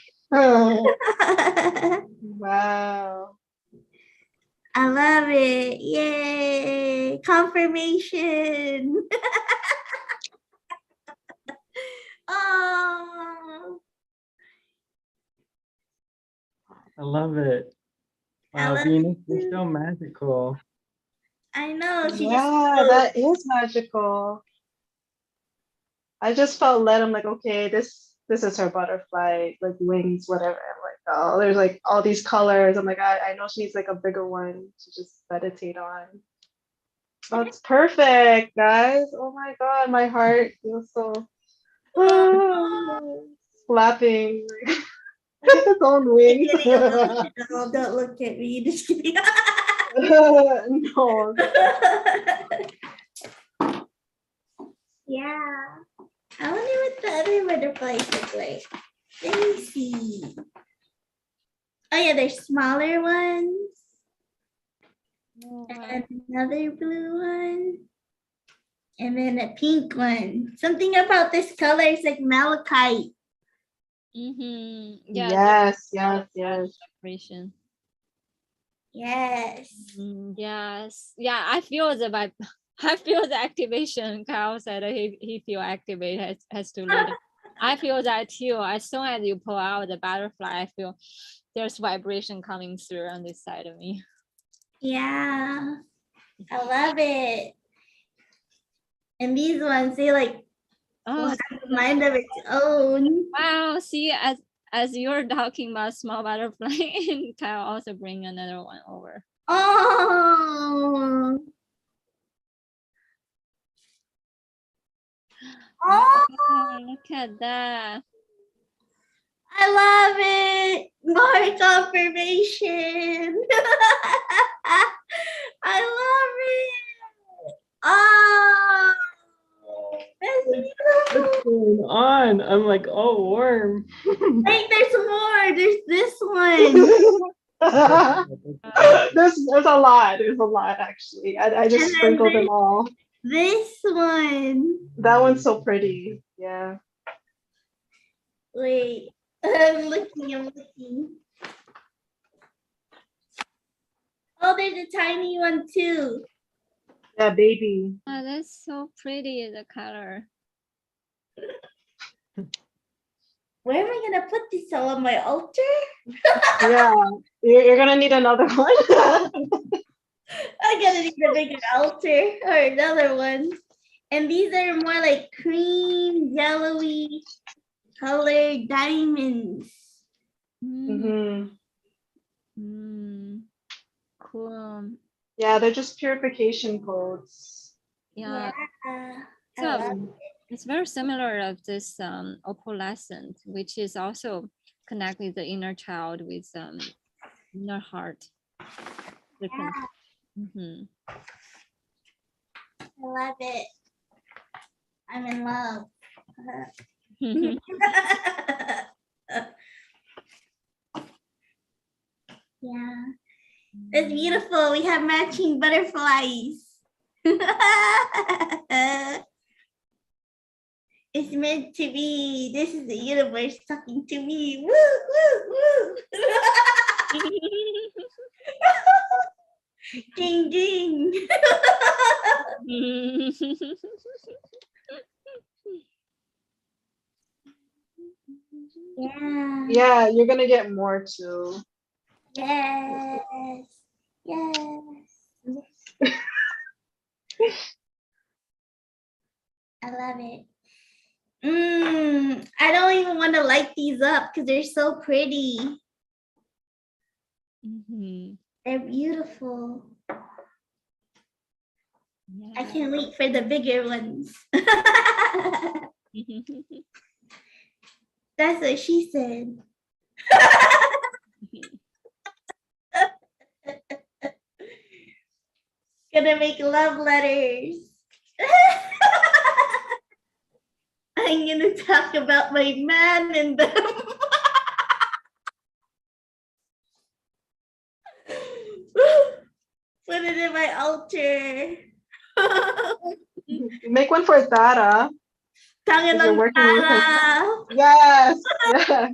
Wow. I love it. Yay. Confirmation. Oh, I love it. I Wow, love Venus it is too. so magical. I know. She just Yeah, that is magical. I just felt led. I'm like, okay, this is her butterfly, like wings, whatever. I'm like, oh, there's like all these colors. I'm like, I know she needs like a bigger one to just meditate on. That's perfect, guys. Oh my God, my heart feels so slapping its own wings. don't look at me. Just kidding. No. Yeah. I wonder what the other butterflies look like. Let me see. Oh yeah, there's smaller ones. And another blue one. And then a pink one. Something about this color is like malachite. Yeah. Yes, yes, yes. Vibration. Yes. Yes. Yeah, I feel the vibe. I feel the activation. Kyle said he feel activated, has to lead. I feel that too. As soon as you pull out the butterfly, I feel there's vibration coming through on this side of me. Yeah. I love it. And these ones, they like Oh, have a mind of its own. wow. See, as you're talking about small butterfly, and Kyle also bring another one over. Oh. Oh, Oh, look at that. I love it. More confirmation. I love it. Oh, that's What's beautiful. going on? I'm like, oh, worm. Wait, there's more. There's this one. There's a lot. There's a lot actually. I just And then sprinkled them all. This one. That one's so pretty. Yeah. Wait, I'm looking. Oh, there's a tiny one too. Yeah, baby. Oh, that's so pretty, the color. Where am I gonna put this all on my altar? Yeah. You're gonna need another one. I'm gonna need a bigger altar or another one. And these are more like cream, yellowy colored diamonds. Hmm. Cool. Yeah, they're just purification codes. Yeah. I So love it. it's very similar of this opalescent, which is also connect with the inner child with inner heart. Mm-hmm. I love it. I'm in love. Yeah, it's beautiful. We have matching butterflies. It's meant to be. This is the universe talking to me. Woo, woo, woo. Ding, ding. Yeah. Yeah, you're gonna get more too. Yes. Yes. I love it. I don't even want to light these up because they're so pretty. Mm-hmm. They're beautiful. Yeah. I can't wait for the bigger ones. That's what she said. Gonna make love letters. I'm gonna talk about my man and them. Put it in my altar. Make one for Tara. You're working with her. Yes, yes.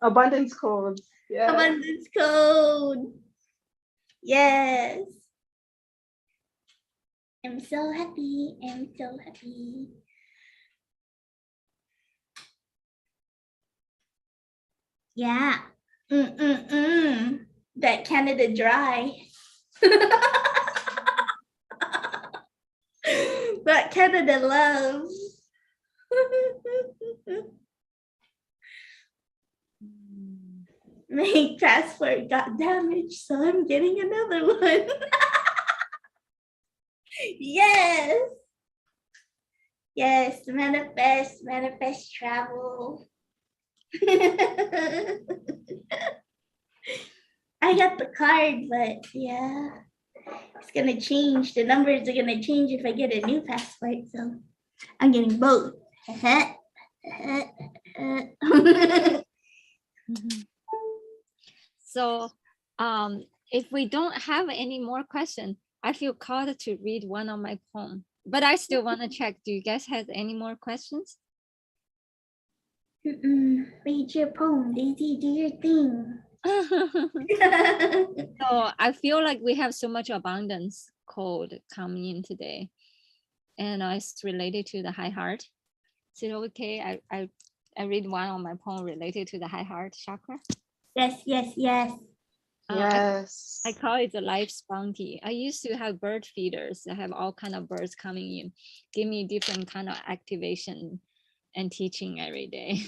Abundance codes. Yeah. Abundance code. Yes. I'm so happy. I'm so happy. Yeah. That Canada Dry. That Canada Love. My passport got damaged, so I'm getting another one. Yes. Yes, manifest travel. I got the card, but yeah, it's gonna change. The numbers are gonna change if I get a new passport, so I'm getting both. So if we don't have any more questions, I feel called to read one of my poems, but I still want to check. Do you guys have any more questions? Read your poem, Daisy. Do your thing. So I feel like we have so much abundance code coming in today, and it's related to the high heart. Is it okay? I read one of my poem related to the high heart chakra. Yes, yes, yes. Yes. I call it the life bounty. I used to have bird feeders. I have all kind of birds coming in, give me different kind of activation and teaching every day.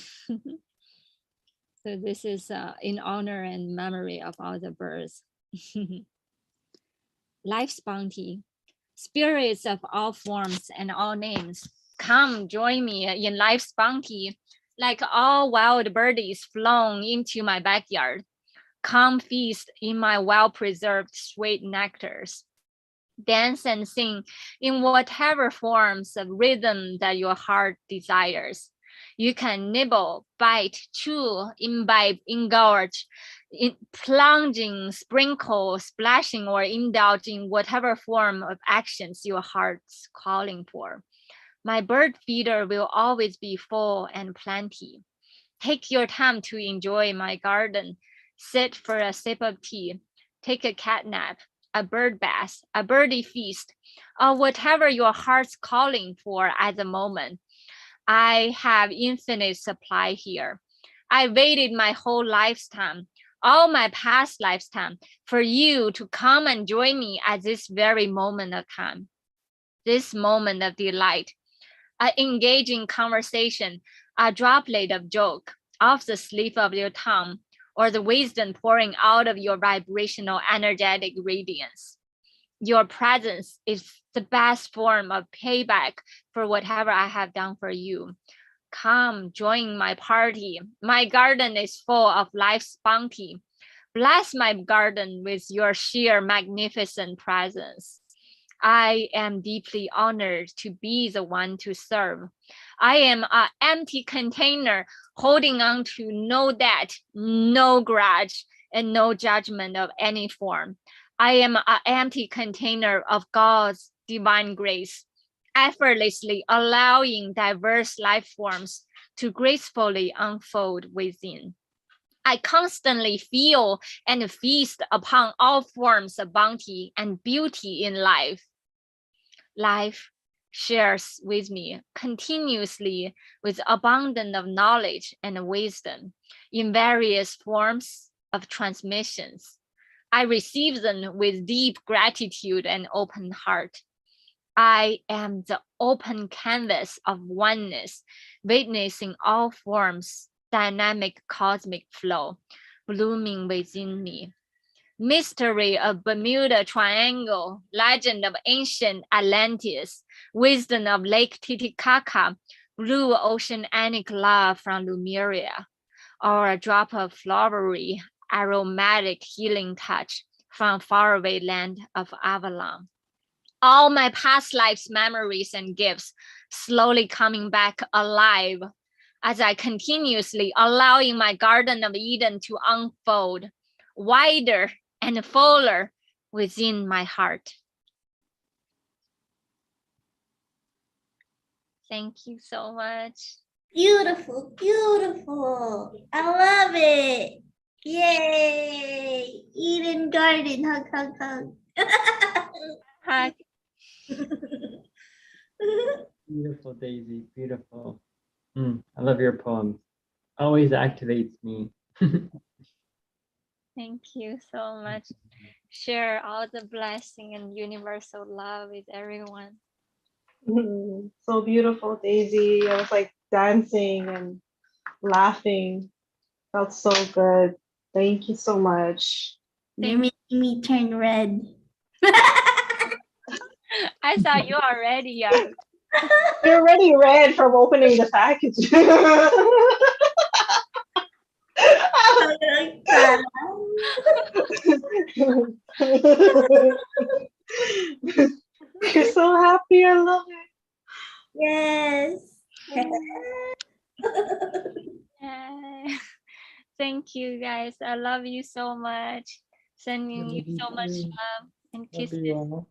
So this is in honor and memory of all the birds. Life's bounty. Spirits of all forms and all names, come join me in life's bounty. Like all wild birdies flown into my backyard, come feast in my well-preserved sweet nectars. Dance and sing in whatever forms of rhythm that your heart desires. You can nibble, bite, chew, imbibe, engorge, plunging, sprinkle, splashing, or indulge in whatever form of actions your heart's calling for. My bird feeder will always be full and plenty. Take your time to enjoy my garden. Sit for a sip of tea. Take a cat nap, a bird bath, a birdie feast, or whatever your heart's calling for at the moment. I have infinite supply here. I waited my whole lifetime, all my past lifetime, for you to come and join me at this very moment of time, this moment of delight, an engaging conversation, a droplet of joke off the sleeve of your tongue, or the wisdom pouring out of your vibrational energetic radiance. Your presence is the best form of payback for whatever I have done for you. Come, join my party. My garden is full of life's bounty. Bless my garden with your sheer magnificent presence. I am deeply honored to be the one to serve. I am an empty container holding on to no debt, no grudge, and no judgment of any form. I am an empty container of God's divine grace, effortlessly allowing diverse life forms to gracefully unfold within. I constantly feel and feast upon all forms of bounty and beauty in life. Life shares with me continuously with abundance of knowledge and wisdom in various forms of transmissions. I receive them with deep gratitude and open heart. I am the open canvas of oneness, witnessing all forms dynamic cosmic flow blooming within me. Mystery of Bermuda Triangle, legend of ancient Atlantis, wisdom of Lake Titicaca, blue oceanic love from Lemuria, or a drop of flowery, aromatic healing touch from faraway land of Avalon. All my past lives' memories and gifts slowly coming back alive as I continuously allowing my Garden of Eden to unfold wider and fuller within my heart. Thank you so much. Beautiful, beautiful. I love it. Yay. Eden Garden. Hug, hug, hug. Hug. Beautiful, Daisy. Beautiful. I love your poems. Always activates me. Thank you so much. Share all the blessing and universal love with everyone. So beautiful, Daisy. I was like dancing and laughing. Felt so good. Thank you so much. You're making me turn red. I thought you already are. You're already red from opening the package. You're so happy. I love it. Yes. Yay. Thank you guys. I love you so much. Sending you so much love and kisses. Love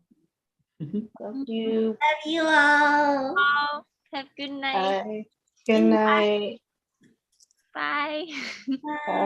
Love you. Love you all. Oh, have a good night. Bye. Good night. Bye. Bye.